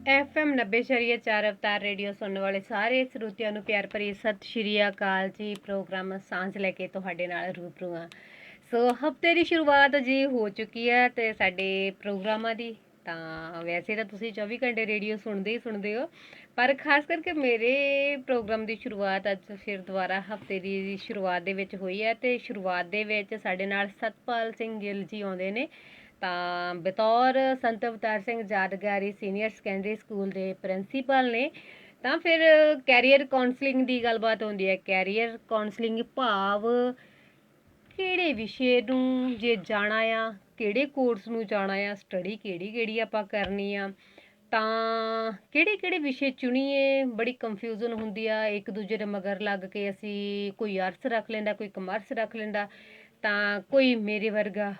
FM 90.4 ਅਵਤਾਰ radio ਸੁਣਨ ਵਾਲੇ ਸਾਰੇ ਸਰੋਤਿਆਂ ਨੂੰ ਪਿਆਰ ਭਰੀ ਸਤਿ ਸ਼੍ਰੀ ਅਕਾਲ ਜੀ। ਪ੍ਰੋਗਰਾਮ ਸਾਂਝ ਲੈ ਕੇ ਤੁਹਾਡੇ ਨਾਲ ਰੂਬਰੂ ਹਾਂ। ਸੋ ਹਫਤੇ ਦੀ ਸ਼ੁਰੂਆਤ ਜੀ ਹੋ ਚੁੱਕੀ ਹੈ ਤੇ ਸਾਡੇ ਪ੍ਰੋਗਰਾਮਾਂ ਦੀ। ਤਾਂ ਵੈਸੇ ਤਾਂ ਤੁਸੀਂ 24 ਘੰਟੇ ਰੇਡੀਓ ਸੁਣਦੇ ਹੋ, ਪਰ ਖਾਸ ਕਰਕੇ ਮੇਰੇ ਪ੍ਰੋਗਰਾਮ ਦੀ ਸ਼ੁਰੂਆਤ ਅੱਜ ਫਿਰ ਦੁਬਾਰਾ ਹਫਤੇ ਦੀ ਸ਼ੁਰੂਆਤ ਦੇ ਵਿੱਚ ਹੋਈ ਹੈ। ਤੇ ਸ਼ੁਰੂਆਤ ਦੇ ਵਿੱਚ ਸਾਡੇ ਨਾਲ ਸਤਪਾਲ ਸਿੰਘ ਗਿੱਲ ਜੀ ਆਉਂਦੇ ਨੇ। ਤਾਂ ਬਤੌਰ ਸੰਤ ਅਵਤਾਰ ਸਿੰਘ ਯਾਦਗਾਰੀ ਸੀਨੀਅਰ ਸੈਕੰਡਰੀ ਸਕੂਲ ਦੇ ਪ੍ਰਿੰਸੀਪਲ ਨੇ। ਤਾਂ ਫਿਰ ਕੈਰੀਅਰ ਕਾਉਂਸਲਿੰਗ ਦੀ ਗੱਲਬਾਤ ਹੁੰਦੀ ਹੈ। ਕੈਰੀਅਰ ਕਾਉਂਸਲਿੰਗ ਭਾਵ ਕਿਹੜੇ ਵਿਸ਼ੇ ਨੂੰ ਜੇ ਜਾਣਾ ਆ, ਕਿਹੜੇ ਕੋਰਸ ਨੂੰ ਜਾਣਾ ਆ, ਸਟੱਡੀ ਕਿਹੜੀ ਆਪਾਂ ਕਰਨੀ ਆ, ਤਾਂ ਕਿਹੜੇ ਵਿਸ਼ੇ ਚੁਣੀਏ। ਬੜੀ ਕੰਫਿਊਜ਼ਨ ਹੁੰਦੀ ਆ, ਇੱਕ ਦੂਜੇ ਦੇ ਮਗਰ ਲੱਗ ਕੇ ਅਸੀਂ ਕੋਈ ਆਰਟਸ ਰੱਖ ਲੈਂਦਾ, ਕੋਈ ਕਮਰਸ ਰੱਖ ਲੈਂਦਾ, ਤਾਂ ਕੋਈ ਮੇਰੇ ਵਰਗਾ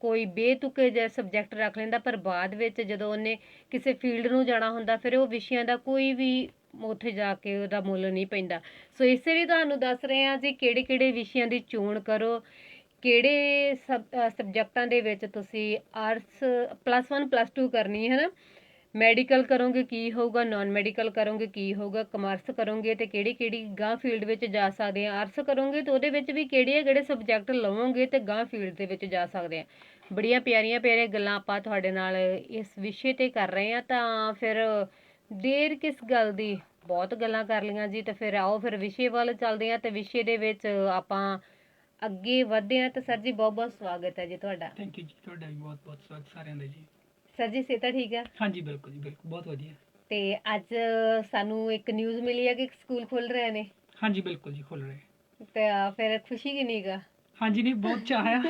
ਕੋਈ ਬੇਤੁਕੇ ਜਿਹੇ ਸਬਜੈਕਟ ਰੱਖ ਲੈਂਦਾ। ਪਰ ਬਾਅਦ ਵਿੱਚ ਜਦੋਂ ਉਹਨੇ ਕਿਸੇ ਫੀਲਡ ਨੂੰ ਜਾਣਾ ਹੁੰਦਾ ਫਿਰ ਉਹ ਵਿਸ਼ਿਆਂ ਦਾ ਕੋਈ ਵੀ ਉੱਥੇ ਜਾ ਕੇ ਉਹਦਾ ਮੁੱਲ ਨਹੀਂ ਪੈਂਦਾ। ਸੋ ਇਸੇ ਲਈ ਤੁਹਾਨੂੰ ਦੱਸ ਰਹੇ ਹਾਂ ਜੀ ਕਿਹੜੇ ਵਿਸ਼ਿਆਂ ਦੀ ਚੋਣ ਕਰੋ, ਕਿਹੜੇ ਸਬਜੈਕਟਾਂ ਦੇ ਵਿੱਚ ਤੁਸੀਂ ਆਰਟਸ +1 +2 ਕਰਨੀ ਹੈ ਨਾ। ਮੈਡੀਕਲ ਕਰੋਗੇ ਕੀ ਹੋਊਗਾ, ਨਾਨ ਮੈਡੀਕਲ ਕਰੋਗੇ ਕੀ ਹੋਊਗਾ, ਕਮਰਸ ਕਰੋਗੇ ਤੇ ਕਿਹੜੀ ਗਾਂ ਫੀਲਡ ਵਿੱਚ ਜਾ ਸਕਦੇ ਆ, ਆਰਟਸ ਕਰੋਗੇ ਤਾਂ ਉਹਦੇ ਵਿੱਚ ਵੀ ਕਿਹੜੇ ਸਬਜੈਕਟ ਲਵੋਗੇ ਤੇ ਗਾਂ ਫੀਲਡ ਦੇ ਵਿੱਚ ਜਾ ਸਕਦੇ ਆ। ਬੜੀਆਂ ਪਿਆਰੀਆਂ ਗੱਲਾਂ ਆਪਾਂ ਤੁਹਾਡੇ ਨਾਲ ਇਸ ਵਿਸ਼ੇ ਤੇ ਕਰ ਰਹੇ ਹਾਂ। ਤਾਂ ਫਿਰ ਦੇਰ ਕਿਸ ਗੱਲ ਦੀ, ਬਹੁਤ ਗੱਲਾਂ ਕਰ ਲਈਆਂ ਜੀ। ਤੇ ਫਿਰ ਆਓ ਫਿਰ ਵਿਸ਼ੇ ਵੱਲ ਚੱਲਦੇ ਹਾਂ ਤੇ ਵਿਸ਼ੇ ਦੇ ਵਿੱਚ ਆਪਾਂ ਅੱਗੇ ਵਧਦੇ ਹਾਂ। ਤਾਂ ਸਰ ਜੀ ਬਹੁਤ ਸਵਾਗਤ ਹੈ ਜੀ ਤੁਹਾਡਾ। ਥੈਂਕ ਯੂ ਜੀ, ਤੁਹਾਡਾ ਵੀ ਬਹੁਤ ਸਵਾਗਤ ਸਾਰਿਆਂ ਦਾ ਜੀ। ਸਰ ਜੀ ਸਿਹਤ ਠੀਕ ਹੈ? ਹਾਂਜੀ ਬਿਲਕੁਲ ਜੀ, ਬਿਲਕੁਲ ਬਹੁਤ ਵਧੀਆ। ਤੇ ਅੱਜ ਸਾਨੂੰ ਇੱਕ ਨਿਊਜ਼ ਮਿਲੀ ਹੈ ਕਿ ਸਕੂਲ ਖੁੱਲ ਰਹੇ ਨੇ। ਹਾਂਜੀ ਬਿਲਕੁਲ ਜੀ, ਖੁੱਲ ਰਹੇ। ਤੇ ਫਿਰ ਖੁਸ਼ੀ ਕਿੰਨੀ ਗਾ? ਹਾਂਜੀ ਨਹੀਂ, ਬਹੁਤ ਚਾਅ ਆ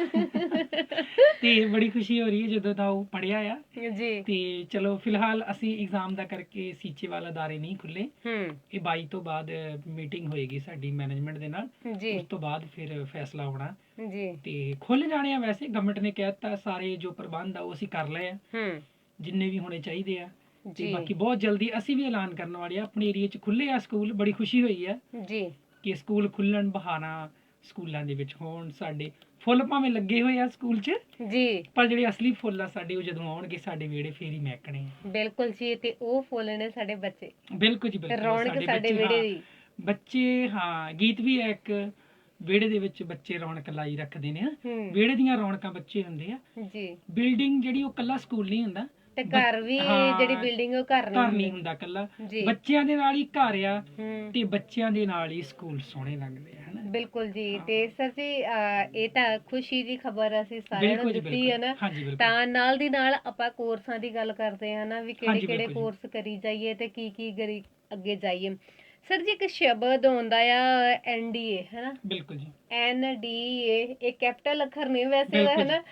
ਤੇ ਬੜੀ ਖੁਸ਼ੀ ਹੋ ਰਹੀ ਹੈ ਜਦੋਂ ਦਾ ਉਹ ਪੜਿਆ ਆ ਜੀ। ਤੇ ਚਲੋ ਫਿਲਹਾਲ ਅਸੀਂ ਐਗਜ਼ਾਮ ਦਾ ਕਰਕੇ ਸੀਚੇਵਾਲ ਅਦਾਰੇ ਨਹੀਂ ਖੁੱਲੇ। ਇਹ 22 ਤੋਂ ਬਾਅਦ ਮੀਟਿੰਗ ਹੋਏਗੀ ਸਾਡੀ ਮੈਨੇਜਮੈਂਟ ਦੇ ਨਾਲ, ਉਸ ਤੋਂ ਬਾਅਦ ਫਿਰ ਫੈਸਲਾ ਹੋਣਾ ਜੀ। ਤੇ ਖੁੱਲ ਜਾਣੇ ਆ। ਵੈਸੇ ਗਵਰਨਮੈਂਟ ਨੇ ਕਹਿ ਦਿੱਤਾ, ਸਾਰੇ ਜੋ ਪ੍ਰਬੰਧ ਆ ਉਹ ਅਸੀਂ ਕਰ ਲਏ ਆ, ਜਿੰਨੇ ਵੀ ਹੋਣੇ ਚਾਹੀਦੇ ਆ। ਤੇ ਬਾਕੀ ਬਹੁਤ ਜਲਦੀ ਅਸੀਂ ਵੀ ਐਲਾਨ ਕਰਨ ਵਾਲੇ ਆ। ਆਪਣੇ ਏਰੀਆ 'ਚ ਖੁੱਲੇ ਆ ਸਕੂਲ, ਬੜੀ ਖੁਸ਼ੀ ਹੋਈ ਆ ਜੀ ਕਿ ਸਕੂਲ ਖੁੱਲਣ, ਬਹਾਨਾ ਸਕੂਲਾਂ ਦੇ ਵਿੱਚ ਹੋਣ। ਸਾਡੇ ਫੁੱਲ ਭਾਵੇਂ ਲੱਗੇ ਹੋਏ ਆ ਸਕੂਲ 'ਚ ਜੀ, ਪਰ ਜਿਹੜੇ ਅਸਲੀ ਫੁੱਲ ਆ ਸਾਡੇ, ਉਹ ਜਦੋਂ ਆਉਣਗੇ ਸਾਡੇ ਵਿਹੜੇ ਫੇਰ ਹੀ ਮਹਿਕਣੇ ਆ। ਬਿਲਕੁਲ ਜੀ, ਤੇ ਉਹ ਫੁੱਲ ਨੇ ਸਾਡੇ ਬੱਚੇ। ਬਿਲਕੁਲ ਜੀ, ਬਿਲਕੁਲ ਰੌਣਕ ਸਾਡੇ ਵਿਹੜੇ ਦੀ। ਬੱਚੇ ਹਾਂ, ਗੀਤ ਵੀ ਹੈ ਇੱਕ, ਵਿਹੜੇ ਦੇ ਵਿੱਚ ਬੱਚੇ ਰੌਣਕ ਲਾਈ ਰੱਖਦੇ ਨੇ। ਵਿਹੜੇ ਦੀਆਂ ਰੌਣਕਾਂ ਬੱਚੇ ਹੁੰਦੇ ਆ ਜੀ। ਬਿਲਡਿੰਗ ਜਿਹੜੀ ਉਹ ਕੱਲਾ ਸਕੂਲ ਨਹੀਂ ਹੁੰਦਾ, ਤੇ ਘਰ ਵੀ ਜਿਹੜੀ ਬਿਲਡਿੰਗ ਉਹ ਘਰ ਨਹੀਂ ਹੁੰਦਾ ਕੱਲਾ, ਬੱਚਿਆਂ ਦੇ ਨਾਲ ਹੀ ਘਰ ਆ ਤੇ ਬੱਚਿਆਂ ਦੇ ਨਾਲ ਹੀ ਸਕੂਲ ਸੋਹਣੇ ਲੱਗਦੇ ਆ। ਬਿਲਕੁਲ ਜੀ। ਤੇ ਸਰ ਜੀ ਇਹ ਤਾਂ ਖੁਸ਼ੀ ਦੀ ਖਬਰ ਅਸੀਂ ਸਾਰਿਆਂ ਨੂੰ ਦਿੱਤੀ ਹੈ ਨਾ। ਤਾਂ ਨਾਲ ਦੀ ਨਾਲ ਆਪਾਂ ਕੋਰਸਾਂ ਦੀ ਗੱਲ ਕਰਦੇ ਹਾਂ ਨਾ, ਵੀ ਕਿਹੜੇ ਕੋਰਸ ਕਰੀ ਜਾਈਏ ਤੇ ਕੀ ਅੱਗੇ ਜਾਈਏ। ਸਰ ਜੀ ਇੱਕ ਸ਼ਬਦ ਆਉਂਦਾ ਆ NDA, ਹੈ ਨਾ। ਬਿਲਕੁਲ ਜੀ, NDA ਇਹ ਕੈਪੀਟਲ ਅੱਖਰ ਨੇ ਵੈਸੇ, ਹੈ ਨਾ।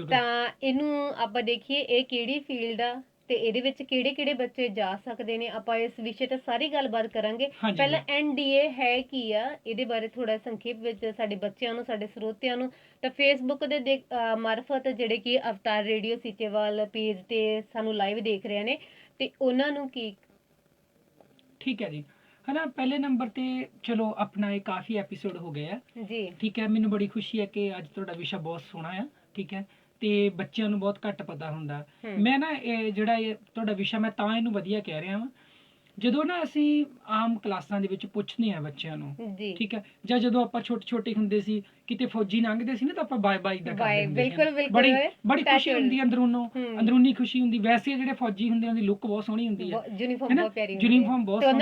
ਤਾਂ ਇਹਨੂੰ ਆਪਾਂ ਦੇਖੀਏ ਇਹ ਕਿਹੜੀ ਫੀਲਡ ਆ ਤੇ ਇਹਦੇ ਵਿੱਚ ਕਿਹੜੇ ਬੱਚੇ ਜਾ ਸਕਦੇ ਨੇ। ਆਪਾਂ ਇਸ ਵਿਸ਼ੇ ਤੇ ਸਾਰੀ ਗੱਲਬਾਤ ਕਰਾਂਗੇ। ਪਹਿਲਾਂ NDA ਹੈ ਕੀ ਆ, ਇਹਦੇ ਬਾਰੇ ਥੋੜਾ ਸੰਖੇਪ ਵਿੱਚ ਸਾਡੇ ਬੱਚਿਆਂ ਨੂੰ, ਸਾਡੇ ਸਰੋਤਿਆਂ ਨੂੰ, ਤਾਂ ਫੇਸਬੁੱਕ ਦੇ ਮਾਰਫਤ ਜਿਹੜੇ ਕਿ ਅਵਤਾਰ ਰੇਡੀਓ ਸੀਚੇਵਾਲ ਪੇਜ ਤੇ ਸਾਨੂੰ ਲਾਈਵ ਦੇਖ ਰਹੇ ਨੇ, ਤੇ ਉਹਨਾਂ ਨੂੰ ਕੀ। ਠੀਕ ਹੈ ਜੀ, ਹਨਾ। ਪਹਿਲੇ ਨੰਬਰ ਤੇ ਚਲੋ ਆਪਣਾ ਇਹ ਕਾਫੀ ਐਪੀਸੋਡ ਹੋ ਗਏ ਆ ਜੀ, ਠੀਕ ਹੈ। ਮੈਨੂੰ ਬੜੀ ਖੁਸ਼ੀ ਹੈ ਕਿ ਅੱਜ ਤੁਹਾਡਾ ਵਿਸ਼ਾ ਬਹੁਤ ਸੋਹਣਾ ਆ, ਠੀਕ ਹੈ। ਤੇ ਬੱਚਿਆਂ ਨੂੰ ਬਹੁਤ ਘੱਟ ਪਤਾ ਹੁੰਦਾ। ਮੈਂ ਨਾ ਇਹ ਜਿਹੜਾ ਇਹ ਤੁਹਾਡਾ ਵਿਸ਼ਾ, ਮੈਂ ਤਾਂ ਇਹਨੂੰ ਵਧੀਆ ਕਹਿ ਰਿਹਾ ਵਾਂ, ਜਦੋਂ ਨਾ ਅਸੀਂ ਆਮ ਕਲਾਸਾਂ ਦੇ ਵਿੱਚ ਪੁੱਛਦੇ ਆ ਬੱਚਿਆਂ ਨੂੰ, ਠੀਕ ਹੈ, ਜਾਂ ਜਦੋਂ ਆਪਾਂ ਛੋਟੇ ਹੁੰਦੇ ਸੀ ਕਿਤੇ ਫੌਜੀ ਲੰਘਦੇ ਸੀ ਨਾ, ਤਾਂ ਆਪਾਂ ਬਾਏ ਦਾ ਕਰਦੇ ਹੁੰਦੇ ਸੀ। ਬੜੀ ਖੁਸ਼ੀ ਹੁੰਦੀ, ਅੰਦਰੂਨੀ ਖੁਸ਼ੀ ਹੁੰਦੀ। ਵੈਸੇ ਜਿਹੜੇ ਫੌਜੀ ਹੁੰਦੇ ਉਹਨਾਂ ਦੀ ਲੁੱਕ ਬਹੁਤ ਸੋਹਣੀ ਹੁੰਦੀ ਹੈ, ਯੂਨੀਫਾਰਮ ਬਹੁਤ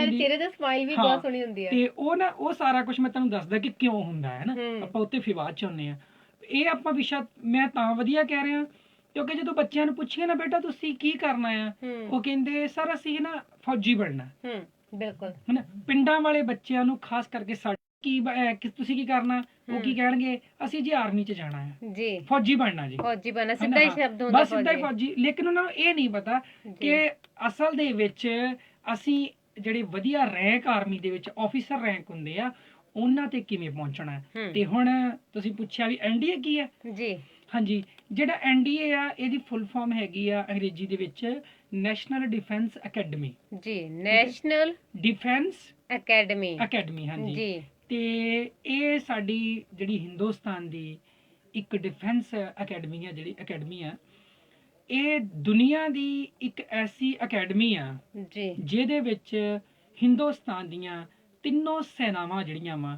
ਸੋਹਣੀ ਹੁੰਦੀ ਹੈ, ਤੇ ਉਹ ਸਾਰਾ ਕੁਝ ਮੈਂ ਤੁਹਾਨੂੰ ਦੱਸਦਾ ਕਿ ਕਿਉਂ ਹੁੰਦਾ ਹੈ ਨਾ। ਆਪਾਂ ਉੱਤੇ ਫਿਵਾਦ ਚ ਹੁੰਦੇ ਆ। ਇਹ ਆਪਾਂ ਵਿਸ਼ਾ ਮੈਂ ਤਾਂ ਵਧੀਆ ਕਹਿ ਰਿਹਾ ਕਿਉਂਕਿ ਜਦੋਂ ਬੱਚਿਆਂ ਨੂੰ ਪੁੱਛੀਏ ਨਾ, ਬੇਟਾ ਤੁਸੀਂ ਕੀ ਕਰਨਾ ਆ, ਉਹ ਕਹਿੰਦੇ ਸਰ ਅਸੀਂ ਨਾ ਫੌਜੀ ਬਣਨਾ। ਬਿਲਕੁਲ, ਹਨਾ। ਪਿੰਡਾਂ ਵਾਲੇ ਬੱਚਿਆਂ ਨੂੰ ਖਾਸ ਕਰਕੇ ਤੁਸੀਂ ਕੀ ਕਰਨਾ, ਉਹ ਕੀ ਕਹਿਣਗੇ, ਅਸੀਂ ਜੀ ਆਰਮੀ 'ਚ ਜਾਣਾ ਹੈ ਜੀ, ਫੌਜੀ ਬਣਨਾ ਜੀ, ਫੌਜੀ ਬਣਨਾ, ਸਿੱਧਾ ਹੀ ਸ਼ਬਦ ਹੁੰਦਾ, ਬਸ ਸਿੱਧਾ ਹੀ ਫੌਜੀ। ਲੇਕਿਨ ਉਹਨਾਂ ਨੂੰ ਇਹ ਨਹੀਂ ਪਤਾ ਕਿ ਅਸਲ ਦੇ ਵਿੱਚ ਅਸੀਂ ਜਿਹੜੇ ਵਧੀਆ ਰੈਂਕ ਆਰਮੀ ਦੇ ਵਿੱਚ ਆਫੀਸਰ ਰੈਂਕ ਹੁੰਦੇ ਆ, ਉਹਨਾਂ ਤੇ ਕਿਵੇਂ ਪਹੁੰਚਣਾ। ਤੇ ਹੁਣ ਤੁਸੀਂ ਪੁੱਛਿਆ ਵੀ NDA ਕੀ ਹੈ ਜੀ। ਹਾਂਜੀ, ਜਿਹੜਾ NDA ਆ ਇਹਦੀ ਫੁੱਲ ਫਾਰਮ ਹੈਗੀ ਆ ਅੰਗਰੇਜ਼ੀ ਦੇ ਵਿੱਚ ਨੈਸ਼ਨਲ ਡਿਫੈਂਸ ਅਕੈਡਮੀ ਜੀ, ਨੈਸ਼ਨਲ ਡਿਫੈਂਸ ਅਕੈਡਮੀ। ਹਾਂਜੀ ਜੀ। ਤੇ ਇਹ ਸਾਡੀ ਜਿਹੜੀ ਹਿੰਦੁਸਤਾਨ ਦੀ ਇੱਕ ਡਿਫੈਂਸ ਅਕੈਡਮੀ ਆ, ਜਿਹੜੀ ਅਕੈਡਮੀ ਆ, ਇਹ ਦੁਨੀਆ ਦੀ ਇੱਕ ਐਸੀ ਅਕੈਡਮੀ ਆ ਜੀ ਜਿਹਦੇ ਵਿੱਚ ਹਿੰਦੁਸਤਾਨ ਦੀਆਂ ਤਿੰਨੋਂ ਸੈਨਾਵਾਂ ਜਿਹੜੀਆਂ ਵਾ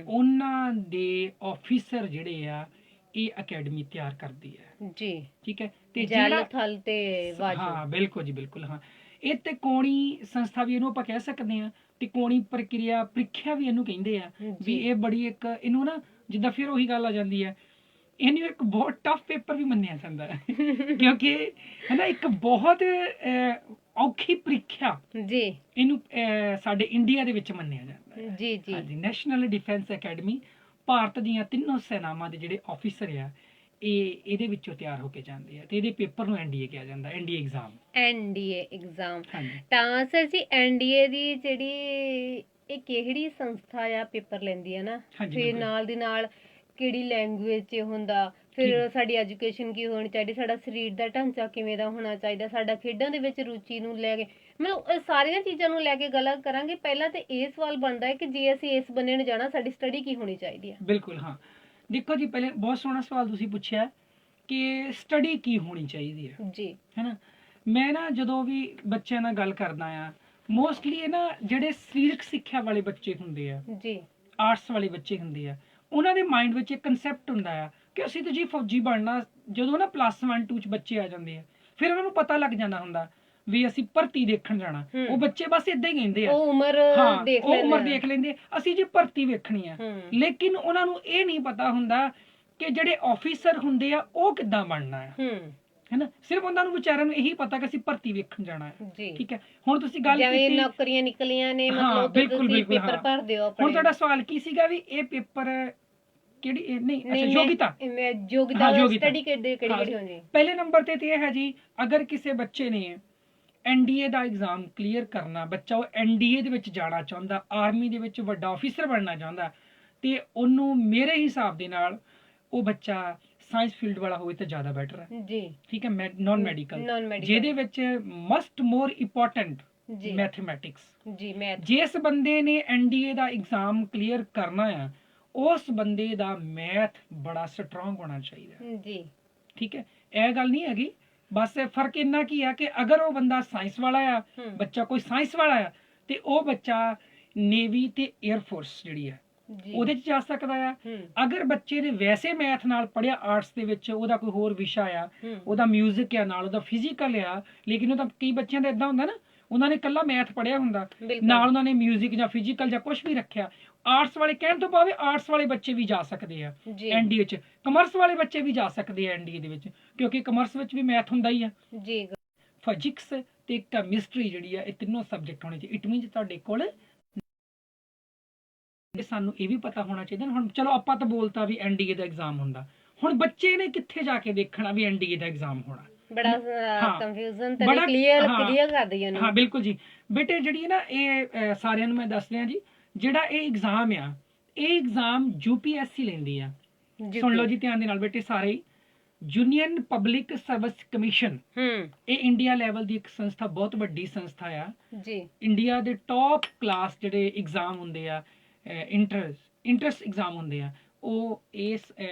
ਉਹਨਾਂ ਦੇ ਆਫੀਸਰ ਜਿਹੜੇ ਆ ਇਹ ਅਕੈਡਮੀ ਤਿਆਰ ਕਰਦੀ ਹੈ ਜੀ। ਠੀਕ ਹੈ, ਤੇ ਜਲ ਥਲ ਤੇ ਵਾਯੂ। ਹਾਂ ਬਿਲਕੁਲ ਜੀ ਬਿਲਕੁਲ। ਹਾਂ, ਇਹ ਤਿਕੋਣੀ ਸੰਸਥਾ ਵੀ ਇਹਨੂੰ ਆਪਾਂ ਕਹਿ ਸਕਦੇ ਹਾਂ, ਤਿਕੋਣੀ ਪ੍ਰਕਿਰਿਆ ਪ੍ਰੀਖਿਆ ਵੀ ਇਹਨੂੰ ਕਹਿੰਦੇ ਆ ਵੀ ਇਹ ਬੜੀ ਇੱਕ ਇਹਨੂੰ ਨਾ ਜਿੱਦਾਂ ਫਿਰ ਉਹੀ ਗੱਲ ਆ ਜਾਂਦੀ ਹੈ, ਇਹਨੂੰ ਇੱਕ ਬਹੁਤ ਟਫ ਪੇਪਰ ਵੀ ਮੰਨਿਆ ਜਾਂਦਾ ਹੈ ਕਿਉਂਕਿ ਹੈ ਨਾ ਇੱਕ ਬਹੁਤ ਔਖੀ ਪ੍ਰੀਖਿਆ ਜੀ ਇਹਨੂੰ ਸਾਡੇ ਇੰਡੀਆ ਦੇ ਵਿੱਚ ਮੰਨਿਆ ਜਾਂਦਾ ਹੈ। ਜੀ ਜੀ ਹਾਂਜੀ, ਨੈਸ਼ਨਲ ਡਿਫੈਂਸ ਅਕੈਡਮੀ ਭਾਰਤ ਦੀਆਂ ਤਿੰਨੋਂ ਸੈਨਾਵਾਂ ਦੇ ਜਿਹੜੇ ਆਫੀਸਰ ਆ ਇਹਦੇ ਵਿੱਚੋਂ ਤਿਆਰ ਹੋ ਕੇ ਜਾਂਦੇ ਆ ਤੇ ਇਹਦੇ ਪੇਪਰ ਨੂੰ ਐਨਡੀਏ ਕਿਹਾ ਜਾਂਦਾ, ਐਨਡੀਏ ਐਗਜ਼ਾਮ। NDA exam. ਤਾਂ ਸਰ ਜੀ ਐਨਡੀਏ ਦੀ ਜਿਹੜੀ ਇਹ ਕਿਹੜੀ ਸੰਸਥਾ ਆ ਪੇਪਰ ਲੈਂਦੀ ਹੈ ਨਾ, ਫਿਰ ਨਾਲ ਦੀ ਨਾਲ ਕਿਹੜੀ ਲੈਂਗੁਏਜ 'ਚ ਹੁੰਦਾ, ਫਿਰ ਸਾਡੀ ਐਜੂਕੇਸ਼ਨ ਕੀ ਹੋਣੀ ਚਾਹੀਦੀ, ਸਾਡਾ ਸਰੀਰ ਦਾ ਢਾਂਚਾ ਕਿਵੇਂ ਦਾ ਹੋਣਾ ਚਾਹੀਦਾ, ਸਾਡਾ ਖੇਡਾਂ ਦੇ ਵਿੱਚ ਰੁਚੀ ਨੂੰ ਲੈ ਕੇ ਮਤਲਬ ਸਾਰੀਆਂ ਚੀਜ਼ਾਂ ਨੂੰ ਲੈ ਕੇ ਗੱਲ ਕਰਾਂਗੇ। ਪਹਿਲਾਂ ਤੇ ਇਹ ਸਵਾਲ ਬਣਦਾ ਹੈ ਕਿ ਜੇ ਅਸੀਂ ਇਸ ਬੰਨੇ ਨੂੰ ਜਾਣਾ ਸਾਡੀ ਸਟੱਡੀ ਕੀ ਹੋਣੀ ਚਾਹੀਦੀ ਹੈ। ਬਿਲਕੁਲ, ਹਾਂ ਦੇਖੋ ਜੀ, ਪਹਿਲੇ ਬਹੁਤ ਸੋਹਣਾ ਸਵਾਲ ਤੁਸੀਂ ਪੁੱਛਿਆ ਕਿ ਸਟੱਡੀ ਕੀ ਹੋਣੀ ਚਾਹੀਦੀ ਹੈ ਜੀ, ਹੈ ਨਾ। ਮੈਂ ਨਾ ਜਦੋਂ ਵੀ ਬੱਚਿਆਂ ਨਾਲ ਗੱਲ ਕਰਦਾ ਆ, ਮੋਸਟਲੀ ਇਹ ਨਾ ਜਿਹੜੇ ਸਰੀਰਕ ਸਿੱਖਿਆ ਵਾਲੇ ਬੱਚੇ ਹੁੰਦੇ ਆ ਜੀ, ਆਰਟਸ ਵਾਲੇ ਬੱਚੇ ਹੁੰਦੇ ਆ, ਉਹਨਾਂ ਦੇ ਮਾਈਂਡ ਵਿੱਚ ਇੱਕ ਕਨਸੈਪਟ ਹੁੰਦਾ ਆ ਕਿ ਅਸੀਂ ਤਾਂ ਜੀ ਫੌਜੀ ਬਣਨਾ। ਜਦੋਂ ਨਾ ਪਲੱਸ 1 2 ਚ ਬੱਚੇ ਆ ਜਾਂਦੇ ਆ, ਫਿਰ ਉਹਨਾਂ ਨੂੰ ਪਤਾ ਲੱਗ ਜਾਂਦਾ ਹੁੰਦਾ ਵੀ ਅਸੀਂ ਭਰਤੀ ਦੇਖਣ ਜਾਣਾ। ਉਹ ਬੱਚੇ ਬਸ ਇਦਾਂ ਹੀ ਕਹਿੰਦੇ ਆ, ਉਹ ਉਮਰ ਦੇਖ ਲੈਂਦੇ ਅਸੀਂ ਜੀ ਭਰਤੀ ਵੇਖਣੀ ਆ। ਲੇਕਿਨ ਉਹਨਾਂ ਨੂੰ ਇਹ ਨਹੀਂ ਪਤਾ ਹੁੰਦਾ ਕਿ ਜਿਹੜੇ ਆਫੀਸਰ ਹੁੰਦੇ ਆ ਉਹ ਕਿੱਦਾਂ ਬਣਨਾ ਆ, ਹੈਨਾ। ਸਿਰਫ ਉਹਨਾਂ ਨੂੰ ਵਿਚਾਰਿਆਂ ਨੂੰ ਇਹੀ ਪਤਾ ਕਿ ਅਸੀਂ ਭਰਤੀ ਵੇਖਣ ਜਾਣਾ ਹੈ। ਠੀਕ ਹੈ, ਹੁਣ ਤੁਸੀਂ ਗੱਲ ਕੀਤੀ ਨੌਕਰੀਆਂ ਨਿਕਲੀਆਂ ਨੇ, ਮਤਲਬ ਤੁਸੀਂ ਪੇਪਰ ਭਰ ਦਿਓ ਆਪਣੇ। ਹੁਣ ਤੁਹਾਡਾ ਸਵਾਲ ਕੀ ਸੀਗਾ ਵੀ ਇਹ ਪੇਪਰ ਕਿਹੜੀ ਨਹੀਂ ਅੱਛਾ ਯੋਗਿਤਾ ਸਟੱਡੀ ਕਿਹੜੀ ਹੁੰਦੀ। ਪਹਿਲੇ ਨੰਬਰ ਤੇ ਇਹ ਹੈ ਜੀ, ਅਗਰ ਕਿਸੇ ਬੱਚੇ ਨੇ ਐਨਡੀਏ ਦਾ ਐਗਜ਼ਾਮ ਕਲੀਅਰ ਕਰਨਾ, ਬੱਚਾ ਉਹ ਐਨਡੀਏ ਦੇ ਵਿੱਚ ਜਾਣਾ ਚਾਹੁੰਦਾ, ਆਰਮੀ ਦੇ ਵਿੱਚ ਵੱਡਾ ਆਫੀਸਰ ਬਣਨਾ ਚਾਹੁੰਦਾ, ਤੇ ਉਹਨੂੰ ਮੇਰੇ ਹਿਸਾਬ ਦੇ ਨਾਲ ਉਹ ਬੱਚਾ ਸਾਇੰਸ ਫੀਲਡ ਵਾਲਾ ਹੋਵੇ ਤਾਂ ਜ਼ਿਆਦਾ ਬੈਟਰ ਹੈ ਜੀ। ਠੀਕ ਹੈ, ਨਾਨ ਮੈਡੀਕਲ ਜਿਹਦੇ ਵਿੱਚ ਮਸਟ ਮੋਰ ਇੰਪੋਰਟੈਂਟ ਮੈਥਮੈਟਿਕਸ ਜੀ। ਜਿਸ ਬੰਦੇ ਨੇ ਐਨਡੀਏ ਦਾ ਐਗਜ਼ਾਮ ਕਲੀਅਰ ਕਰਨਾ ਆ, ਉਸ ਬੰਦੇ ਦਾ ਮੈਥ ਬੜਾ ਸਟਰੋਂਗ ਹੋਣਾ ਚਾਹੀਦਾ ਜੀ। ਠੀਕ ਹੈ, ਇਹ ਗੱਲ ਨਹੀਂ ਹੈਗੀ। ਬਸ ਫਰਕ ਇੰਨਾ ਕੀ ਆ ਕਿ ਅਗਰ ਉਹ ਬੰਦਾ ਸਾਇੰਸ ਵਾਲਾ ਆ, ਬੱਚਾ ਕੋਈ ਸਾਇੰਸ ਵਾਲਾ ਆ, ਤੇ ਉਹ ਬੱਚਾ ਨੇਵੀ ਤੇ 에ਅਰ ਫੋਰਸ ਜਿਹੜੀ ਆ ਉਹਦੇ ਚ ਜਾ ਸਕਦਾ ਆ। ਅਗਰ ਬੱਚੇ ਨੇ ਵੈਸੇ ਮੈਥ ਨਾਲ ਪੜਿਆ, ਆਰਟਸ ਦੇ ਵਿੱਚ ਉਹਦਾ ਕੋਈ ਹੋਰ ਵਿਸ਼ਾ ਆ, ਉਹਦਾ ਮਿਊਜ਼ਿਕ ਆ, ਨਾਲ ਉਹਦਾ ਫਿਜ਼ੀਕਲ ਆ, ਲੇਕਿਨ ਉਹਦਾ ਕਈ ਬੱਚਿਆਂ ਦਾ ਇਦਾਂ ਹੁੰਦਾ ਨਾ, ਉਹਨਾਂ ਨੇ ਇਕੱਲਾ ਮੈਥ ਪੜਿਆ ਹੁੰਦਾ, ਨਾਲ ਉਹਨਾਂ ਨੇ ਮਿਊਜ਼ਿਕ ਜਾਂ ਫਿਜ਼ੀਕਲ ਜਾਂ ਕੁਝ ਵੀ ਰੱਖਿਆ। ਆਰਟਸ ਵਾਲੇ ਕਹਿਣ ਤੋਂ ਭਾਵੇਂ ਆਰਟਸ ਵਾਲੇ ਬੱਚੇ ਵੀ ਜਾ ਸਕਦੇ ਆ ਐਨਡੀਏ ਚ, ਕਮਰਸ ਵਾਲੇ ਬੱਚੇ ਵੀ ਜਾ ਸਕਦੇ ਆ ਐਨਡੀਏ ਦੇ ਵਿੱਚ, ਕਿਉਂਕਿ ਕਮਰਸ ਵਿੱਚ ਵੀ ਮੈਥ ਹੁੰਦਾ ਹੀ ਆ ਜੀ। ਫਿਜ਼ਿਕਸ ਤੇ ਕੈਮਿਸਟਰੀ ਜਿਹੜੀ ਆ, ਇਹ ਤਿੰਨੋਂ ਸਬਜੈਕਟ ਹੋਣੇ ਚਾਹੀਦੇ। ਇਟ ਮੀਨਸ ਤੁਹਾਡੇ ਕੋਲ ਸਾਨੂੰ ਇਹ ਵੀ ਪਤਾ ਹੋਣਾ ਚਾਹੀਦਾ। ਹੁਣ ਚਲੋ ਆਪਾਂ ਤਾਂ ਬੋਲਤਾ ਵੀ ਐਨਡੀਏ ਦਾ ਐਗਜ਼ਾਮ ਹੁੰਦਾ, ਹੁਣ ਬੱਚੇ ਨੇ ਕਿੱਥੇ ਜਾ ਕੇ ਦੇਖਣਾ ਵੀ ਐਨਡੀਏ ਦਾ ਐਗਜ਼ਾਮ ਹੋਣਾ, ਬੜਾ ਕਨਫਿਊਜ਼ਨ ਤੇ ਕਲੀਅਰ ਕਰ ਦਈਏ ਨਾ। ਹਾਂ ਬਿਲਕੁਲ ਜੀ ਬੇਟੇ, ਜਿਹੜੀ ਨਾ ਇਹ ਸਾਰਿਆਂ ਨੂੰ ਮੈਂ ਦੱਸ ਰਿਹਾ ਜੀ, ਜਿਹੜਾ ਇਹ ਐਗਜ਼ਾਮ ਆ, ਇਹ ਐਗਜ਼ਾਮ ਯੂਪੀਐਸਸੀ ਲੈਂਦੀ ਆ। ਸੁਣ ਲਓ ਜੀ ਧਿਆਨ ਦੇ ਨਾਲ ਬੇਟੇ ਸਾਰੇ, ਯੂਨੀਅਨ ਪਬਲਿਕ ਸਰਵਿਸ ਕਮਿਸ਼ਨ। ਇਹ ਇੰਡੀਆ ਲੈਵਲ ਦੀ ਇੱਕ ਸੰਸਥਾ, ਬਹੁਤ ਵੱਡੀ ਸੰਸਥਾ ਆ ਜੀ। ਇੰਡੀਆ ਦੇ ਟੌਪ ਕਲਾਸ ਜਿਹੜੇ ਐਗਜ਼ਾਮ ਹੁੰਦੇ ਆ, ਇੰਟਰੈਂਸ ਐਗਜ਼ਾਮ ਹੁੰਦੇ ਆ, ਉਹ ਇਸ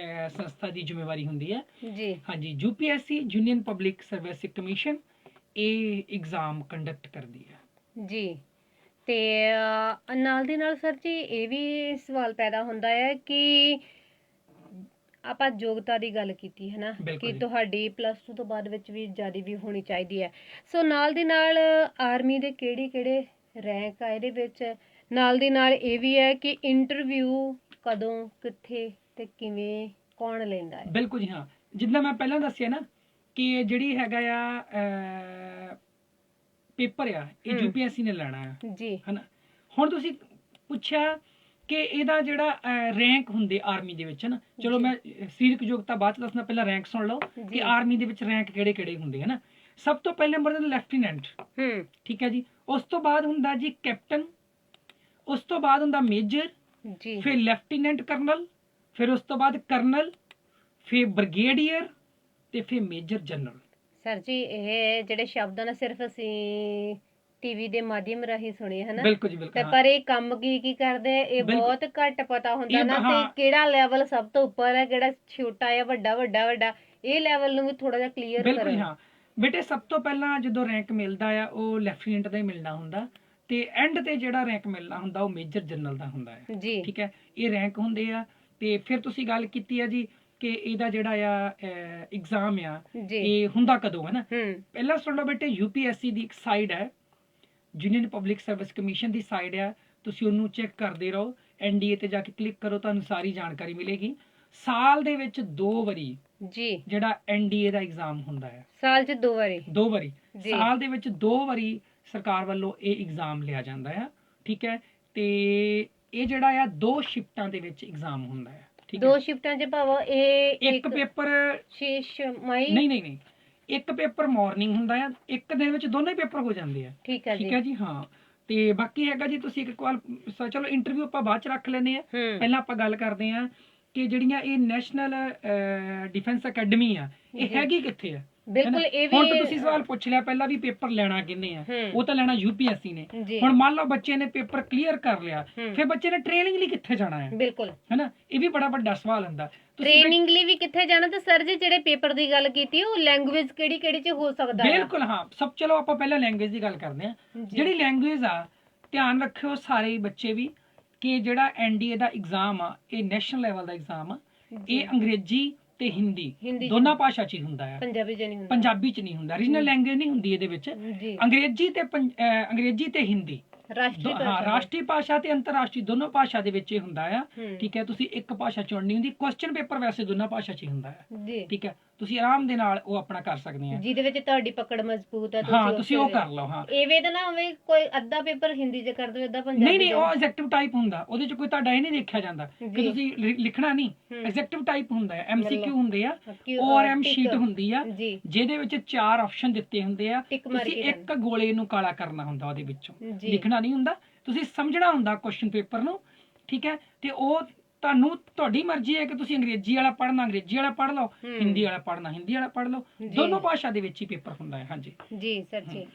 ਸੰਸਥਾ ਦੀ ਜ਼ਿੰਮੇਵਾਰੀ ਹੁੰਦੀ ਹੈ ਜੀ। ਹਾਂਜੀ, UPSC union public service commission ਇਹ ਐਗਜ਼ਾਮ ਕੰਡਕਟ ਕਰਦੀ ਹੈ ਜੀ। ਤੇ ਨਾਲ ਦੀ ਨਾਲ ਸਰ ਜੀ ਇਹ ਵੀ ਸਵਾਲ ਪੈਦਾ ਹੁੰਦਾ ਹੈ ਕਿ ਆਪਾਂ ਯੋਗਤਾ ਦੀ ਗੱਲ ਕੀਤੀ ਹੈ ਨਾ, ਕਿ ਤੁਹਾਡੀ +2 ਤੋਂ ਬਾਅਦ ਵਿੱਚ ਵੀ ਜ਼ਿਆਦਾ ਵੀ ਹੋਣੀ ਚਾਹੀਦੀ ਹੈ। ਸੋ ਨਾਲ ਦੀ ਨਾਲ ਆਰਮੀ ਦੇ ਕਿਹੜੇ ਰੈਂਕ ਆ ਇਹਦੇ ਵਿੱਚ, ਨਾਲ ਦੀ ਨਾਲ ਇਹ ਵੀ ਹੈ ਕਿ ਇੰਟਰਵਿਊ ਕਦੋਂ, ਕਿੱਥੇ ਤੇ ਕਿਵੇਂ, ਕੌਣ ਲੈਂਦਾ ਹੈ। ਬਿਲਕੁਲ ਜੀ, ਹਾਂ ਜਿੱਦਾਂ ਮੈਂ ਪਹਿਲਾਂ ਦੱਸਿਆ ਨਾ ਕਿ ਜਿਹੜੀ ਹੈਗਾ ਆ ਪੇਪਰ ਆ, ਇਹ ਯੂਪੀਐਸਸੀ ਨੇ ਲੈਣਾ ਆ ਜੀ, ਹਨਾ। ਹੁਣ ਤੁਸੀਂ ਪੁੱਛਿਆ ਕਿ ਇਹਦਾ ਜਿਹੜਾ ਰੈਂਕ ਹੁੰਦੇ ਆਰਮੀ ਦੇ ਵਿੱਚ ਨਾ, ਚਲੋ ਮੈਂ ਸਰੀਰਕ ਯੋਗਤਾ ਬਾਅਦ ਚ ਦੱਸਣਾ, ਪਹਿਲਾਂ ਰੈਂਕ ਸੁਣ ਲਓ ਕਿ ਆਰਮੀ ਦੇ ਵਿੱਚ ਰੈਂਕ ਕਿਹੜੇ ਹੁੰਦੇ ਹਨ। ਸਭ ਤੋਂ ਪਹਿਲੇ ਨੰਬਰ ਤੇ ਲੈਫਟੀਨੈਂਟ, ਠੀਕ ਹੈ ਜੀ। ਉਸ ਤੋਂ ਬਾਅਦ ਹੁੰਦਾ ਜੀ ਕੈਪਟਨ, ਉਸ ਤੋਂ ਬਾਅਦ ਹੁੰਦਾ ਮੇਜਰ ਜੀ, ਫਿਰ ਲੈਫਟੀਨੈਂਟ ਕਰਨਲ, ਫਿਰ ਉਸ ਤੋਂ ਬਾਅਦ ਕਰਨਲ, ਫਿਰ ਬ੍ਰਿਗੇਡੀਅਰ ਤੇ ਫਿਰ ਮੇਜਰ ਜਨਰਲ। ਸਰ ਜੀ ਇਹ ਜਿਹੜੇ ਸ਼ਬਦ ਨੇ ਸਿਰਫ ਅਸੀਂ ਟੀਵੀ ਦੇ ਮਾਧਿਅਮ ਰਾਹੀਂ ਸੁਣੇ ਹਨਾ, ਬਿਲਕੁਲ ਜੀ ਬਿਲਕੁਲ, ਪਰ ਇਹ ਕੰਮ ਕੀ ਕਰਦੇ ਇਹ ਬਹੁਤ ਘੱਟ ਪਤਾ ਹੁੰਦਾ ਨਾ, ਤੇ ਕਿਹੜਾ ਲੈਵਲ ਸਭ ਤੋਂ ਉੱਪਰ ਹੈ, ਕਿਹੜਾ ਛੋਟਾ ਹੈ, ਵੱਡਾ ਇਹ ਲੈਵਲ ਨੂੰ ਵੀ ਥੋੜਾ ਜਿਹਾ ਕਲੀਅਰ ਕਰੋ। ਬਿਲਕੁਲ ਹਾਂ, ਬੇਟੇ ਸਭ ਤੋਂ ਪਹਿਲਾਂ ਜਦੋਂ ਰੈਂਕ ਮਿਲਦਾ ਆ ਉਹ ਲੈਫਟੀਨੈਂਟ ਦਾ ਹੀ ਮਿਲਣਾ ਹੁੰਦਾ, ਤੇ ਐਂਡ ਤੇ ਜਿਹੜਾ ਰੈਂਕ ਮਿਲਣਾ ਹੁੰਦਾ ਉਹ ਮੇਜਰ ਜਨਰਲ ਦਾ ਹੁੰਦਾ ਹੈ ਜੀ। ਠੀਕ ਹੈ, ਇਹ ਰੈਂਕ ਹੁੰਦੇ ਆ। ਤੇ ਫਿਰ ਤੁਸੀਂ ਗੱਲ ਕੀਤੀ ਆ ਜੀ ਕਿ ਇਹਦਾ ਜਿਹੜਾ ਆ ਐਗਜ਼ਾਮ ਆ ਇਹ ਹੁੰਦਾ ਕਦੋਂ ਹੈ ਨਾ। ਪਹਿਲਾਂ ਸੁਣ ਲਓ ਬੇਟੇ, UPSC ਦੀ ਇੱਕ ਸਾਈਡ ਹੈ, ਯੂਨੀਅਨ ਪਬਲਿਕ ਸਰਵਿਸ ਕਮਿਸ਼ਨ ਦੀ ਸਾਈਡ ਆ, ਤੁਸੀਂ ਉਹਨੂੰ ਚੈੱਕ ਕਰਦੇ ਰਹੋ। NDA ਤੇ ਜਾ ਕੇ ਕਲਿੱਕ ਕਰੋ, ਤੁਹਾਨੂੰ ਸਾਰੀ ਜਾਣਕਾਰੀ ਮਿਲੇਗੀ। ਸਾਲ ਦੇ ਵਿੱਚ 2 ਵਾਰੀ ਜੀ ਜਿਹੜਾ NDA ਦਾ ਐਗਜ਼ਾਮ ਹੁੰਦਾ ਹੈ। ਸਾਲ 'ਚ 2 ਵਾਰੀ ਸਾਲ ਦੇ ਵਿੱਚ 2 ਵਾਰੀ ਸਰਕਾਰ ਵੱਲੋਂ ਇਹ ਐਗਜ਼ਾਮ ਲਿਆ ਜਾਂਦਾ ਹੈ। ਠੀਕ ਹੈ, ਤੇ ਇਹ ਜਿਹੜਾ ਆ 2 ਸ਼ਿਫਟਾਂ ਦੇ ਵਿੱਚ ਐਗਜ਼ਾਮ ਹੁੰਦਾ ਹੈ। 2 ਸ਼ਿਫਟਾਂ 'ਚ ਭਾਵ ਇਹ ਇੱਕ ਪੇਪਰ ਨਹੀਂ, ਇੱਕ ਪੇਪਰ ਮਾਰਨਿੰਗ ਹੁੰਦਾ ਆ, ਇੱਕ ਦਿਨ ਵਿੱਚ ਦੋਨੇ ਪੇਪਰ ਹੋ ਜਾਂਦੇ ਆ। ਠੀਕ ਹੈ ਜੀ। ਹਾਂ, ਤੇ ਬਾਕੀ ਹੈਗਾ ਜੀ ਤੁਸੀਂ ਇੱਕ ਵਾਰ ਚਲੋ ਇੰਟਰਵਿਊ ਆਪਾਂ ਬਾਅਦ ਚ ਰੱਖ ਲੈਨੇ ਆ, ਪਹਿਲਾਂ ਆਪਾਂ ਗੱਲ ਕਰਦੇ ਆ ਕਿ ਜਿਹੜੀਆਂ ਇਹ ਨੈਸ਼ਨਲ ਡਿਫੈਂਸ ਅਕੈਡਮੀ ਆ ਇਹ ਹੈਗੀ ਕਿੱਥੇ ਆ। ਬਿਲਕੁਲ, ਇਹ ਵੀ ਹੁਣ ਤੁਸੀਂ ਸਵਾਲ ਪੁੱਛ ਲਿਆ ਪਹਿਲਾਂ ਵੀ ਪੇਪਰ ਲੈਣਾ ਕਿੰਨੇ ਆ, ਉਹ ਤਾਂ ਲੈਣਾ UPSC ਨੇ। ਹੁਣ ਮੰਨ ਲਓ ਬੱਚੇ ਨੇ ਪੇਪਰ ਕਲੀਅਰ ਕਰ ਲਿਆ, ਫਿਰ ਬੱਚੇ ਨੇ ਟ੍ਰੇਨਿੰਗ ਲਈ ਕਿੱਥੇ ਜਾਣਾ ਹੈ। ਬਿਲਕੁਲ, ਹੈਨਾ, ਇਹ ਵੀ ਬੜਾ ਵੱਡਾ ਸਵਾਲ ਹੁੰਦਾ, ਟ੍ਰੇਨਿੰਗ ਲਈ ਵੀ ਕਿੱਥੇ ਜਾਣਾ। ਤੇ ਸਰ ਜੀ ਜਿਹੜੇ ਪੇਪਰ ਦੀ ਗੱਲ ਕੀਤੀ ਉਹ ਲੈਂਗੁਏਜ ਕਿਹੜੀ ਚ ਹੋ ਸਕਦਾ ਹੈ। ਬਿਲਕੁਲ, ਹਾਂ, ਸਭ ਚਲੋ ਆਪਾਂ ਪਹਿਲਾਂ ਲੈਂਗੁਏਜ ਦੀ ਗੱਲ ਕਰਦੇ ਆ। ਜਿਹੜੀ ਲੈਂਗੁਏਜ ਆ, ਧਿਆਨ ਰੱਖਿਓ ਸਾਰੇ ਬੱਚੇ ਵੀ ਕਿ ਜਿਹੜਾ NDA ਦਾ ਐਗਜ਼ਾਮ ਆ ਇਹ ਨੈਸ਼ਨਲ ਲੈਵਲ ਦਾ ਐਗਜ਼ਾਮ ਆ, ਇਹ ਅੰਗਰੇਜ਼ੀ ਤੇ ਹਿੰਦੀ ਦੋਨਾਂ ਭਾਸ਼ਾ 'ਚ ਹੀ ਹੁੰਦਾ ਹੈ। ਪੰਜਾਬੀ 'ਚ ਨਹੀਂ ਹੁੰਦਾ, ਰੀਜਨਲ ਲੈਂਗੁਏਜ ਨਹੀਂ ਹੁੰਦੀ ਇਹਦੇ ਵਿੱਚ। ਅੰਗਰੇਜ਼ੀ ਤੇ ਹਿੰਦੀ ਰਾਸ਼ਟਰੀ ਭਾਸ਼ਾ ਤੇ ਅੰਤਰਰਾਸ਼ਟਰੀ ਦੋਨੋਂ ਭਾਸ਼ਾ ਦੇ ਵਿੱਚ ਇਹ ਹੁੰਦਾ ਆ। ਠੀਕ ਹੈ, ਤੁਸੀਂ ਇੱਕ ਭਾਸ਼ਾ ਚੁਣਨੀ ਹੁੰਦੀ। ਕੁਐਸਚਨ ਪੇਪਰ ਵੈਸੇ ਦੋਨਾਂ ਭਾਸ਼ਾ 'ਚ ਹੀ ਹੁੰਦਾ ਹੈ। ਠੀਕ ਹੈ, ਤੁਸੀਂ ਆਰਾਮ ਦੇ ਨਾਲ ਉਹ ਆਪਣਾ ਕਰ ਸਕਦੇ ਆ, ਜਿਹਦੇ ਵਿੱਚ ਤੁਹਾਡੀ ਪਕੜ ਮਜ਼ਬੂਤ ਹੈ। ਹਾਂ, ਤੁਸੀਂ ਉਹ ਕਰ ਲਓ। ਹਾਂ, ਐਵੇਂ ਤਾਂ ਨਾ ਹੋਵੇ ਕੋਈ ਅੱਧਾ ਪੇਪਰ ਹਿੰਦੀ 'ਚ ਕਰ ਦਿਓ, ਅੱਧਾ ਪੰਜਾਬੀ। ਨਹੀਂ, ਉਹ ਐਗਜ਼ੈਕਟਿਵ ਟਾਈਪ ਹੁੰਦਾ, ਉਹਦੇ 'ਚ ਕੋਈ ਤੁਹਾਡਾ ਇਹ ਨਹੀਂ ਦੇਖਿਆ ਜਾਂਦਾ ਕਿ ਤੁਸੀਂ ਲਿਖਣਾ ਨਹੀਂ। ਐਗਜ਼ੈਕਟਿਵ ਟਾਈਪ ਹੁੰਦਾ ਹੈ, MCQ ਹੁੰਦੇ ਆ, ORM ਸ਼ੀਟ ਹੁੰਦੀ ਆ ਜਿਹਦੇ ਵਿੱਚ 4 ਆਪਸ਼ਨ ਦਿੱਤੇ ਹੁੰਦੇ ਆ। ਤੁਸੀਂ ਇੱਕ ਗੋਲੇ ਨੂੰ ਕਾਲਾ ਕਰਨਾ ਹੁੰਦਾ, ਉਹਦੇ ਵਿੱਚੋਂ ਲਿਖਣਾ ਨਹੀਂ ਹੁੰਦਾ, ਤੁਸੀਂ ਸਮਝਣਾ ਹੁੰਦਾ ਕੁਐਸਚਨ ਪੇਪਰ ਨੂੰ। ਠੀਕ ਹੈ, ਤੇ ਉਹ ਤੁਹਾਡੀ ਮਰਜ਼ੀ ਹੈ ਕਿ ਤੁਸੀਂ ਅੰਗਰੇਜ਼ੀ ਵਾਲਾ ਪੜ੍ਹਨਾ ਅੰਗਰੇਜ਼ੀ ਵਾਲਾ ਪੜ੍ਹ ਲਓ, ਹਿੰਦੀ ਵਾਲਾ ਪੜ੍ਹਨਾ ਹਿੰਦੀ ਵਾਲਾ ਪੜ੍ਹ ਲਓ, ਦੋਨੋਂ ਭਾਸ਼ਾ ਦੇ ਵਿੱਚ ਹੀ ਪੇਪਰ ਹੁੰਦਾ ਹੈ। ਹਾਂਜੀ ਜੀ ਸਰ ਜੀ।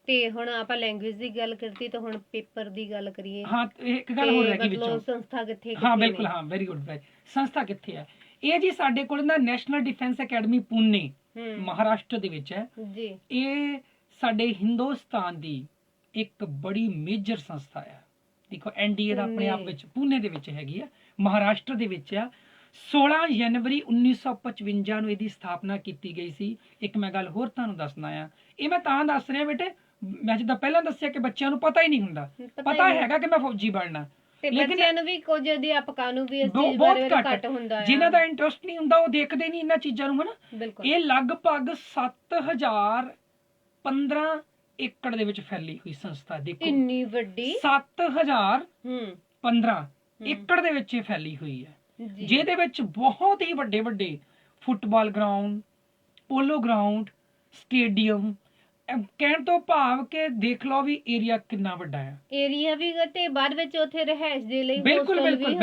ਤੇ ਹੁਣ ਆਪਾਂ ਲੈਂਗੁਏਜ ਦੀ ਗੱਲ ਕਰਤੀ ਤਾਂ ਹੁਣ ਪੇਪਰ ਦੀ ਗੱਲ ਕਰੀਏ। ਹਾਂ, ਇੱਕ ਗੱਲ ਹੋਰ ਹੈਗੀ ਵਿੱਚੋਂ, ਸੰਸਥਾ ਕਿੱਥੇ? ਹਾਂ ਬਿਲਕੁਲ, ਹਾਂ, ਵੈਰੀ ਗੁੱਡ। ਸੰਸਥਾ ਕਿੱਥੇ ਹੈ? ਇਹ ਜੀ ਸਾਡੇ ਕੋਲ ਨਾ national defence academy Pune Maharashtra ਦੇ ਵਿੱਚ ਹੈ ਜੀ। ਇਹ ਸਾਡੇ ਹਿੰਦੁਸਤਾਨ ਦੀ ਇੱਕ ਬੜੀ ਮੇਜਰ ਸੰਸਥਾ ਆ। ਦੇਖੋ, NDA ਦਾ ਆਪਣੇ ਆਪ ਵਿੱਚ ਪੂਨੇ ਦੇ ਵਿੱਚ ਹੈਗੀ ਆ, ਮਹਾਰਾਸ਼ਟਰ ਦੇ ਵਿੱਚ ਆ। 16 ਜਨਵਰੀ 1955 ਨੂੰ ਇਹਦੀ ਸਥਾਪਨਾ ਕੀਤੀ ਗਈ ਸੀ। ਇੱਕ ਮੈਂ ਗੱਲ ਹੋਰ ਤੁਹਾਨੂੰ ਦੱਸਣਾ ਆ, ਇਹ ਮੈਂ ਤਾਂ ਦੱਸ ਰਿਹਾ ਬੇਟੇ, ਮੈਂ ਜਿੱਦਾਂ ਪਹਿਲਾਂ ਦੱਸਿਆ ਕਿ ਬੱਚਿਆਂ ਨੂੰ ਪਤਾ ਹੀ ਨਹੀਂ ਹੁੰਦਾ, ਪਤਾ ਹੈਗਾ ਕਿ ਮੈਂ ਫੌਜੀ ਬਣਨਾ, ਬੱਚਿਆਂ ਨੂੰ ਵੀ ਕੁਝ ਅਧਿਆਪਕਾਂ ਨੂੰ ਵੀ ਇਸ ਚੀਜ਼ ਬਾਰੇ ਘੱਟ ਹੁੰਦਾ ਹੈ। ਜਿਨ੍ਹਾਂ ਦਾ ਇੰਟਰਸਟ ਨਹੀਂ ਹੁੰਦਾ ਉਹ ਦੇਖਦੇ ਨਹੀਂ ਇਹਨਾਂ ਚੀਜ਼ਾਂ ਨੂੰ, ਹਨਾ। ਇਹ ਲਗਭਗ 7015 ਏਕੜ ਦੇ ਵਿੱਚ ਫੈਲੀ ਹੋਈ ਸੰਸਥਾ। ਦੇਖੋ, ਇੰਨੀ ਵੱਡੀ 7015 ਏਕੜ ਦੇ ਵਿੱਚ ਇਹ ਫੈਲੀ ਹੋਈ ਹੈ, ਜਿਹਦੇ ਵਿੱਚ ਬਹੁਤ ਹੀ ਵੱਡੇ ਵੱਡੇ football ground, polo ground, stadium, ਕਹਿਣ ਤੋਂ ਭਾਵ ਕਿ ਦੇਖ ਲਓ ਵੀ ਏਰੀਆ ਕਿੰਨਾ ਵੱਡਾ ਹੈ। ਏਰੀਆ ਵੀ ਤੇ ਬਾਅਦ ਵਿੱਚ ਉੱਥੇ ਰਹਿائش ਦੇ ਲਈ ਬਿਲਕੁਲ ਬਿਲਕੁਲ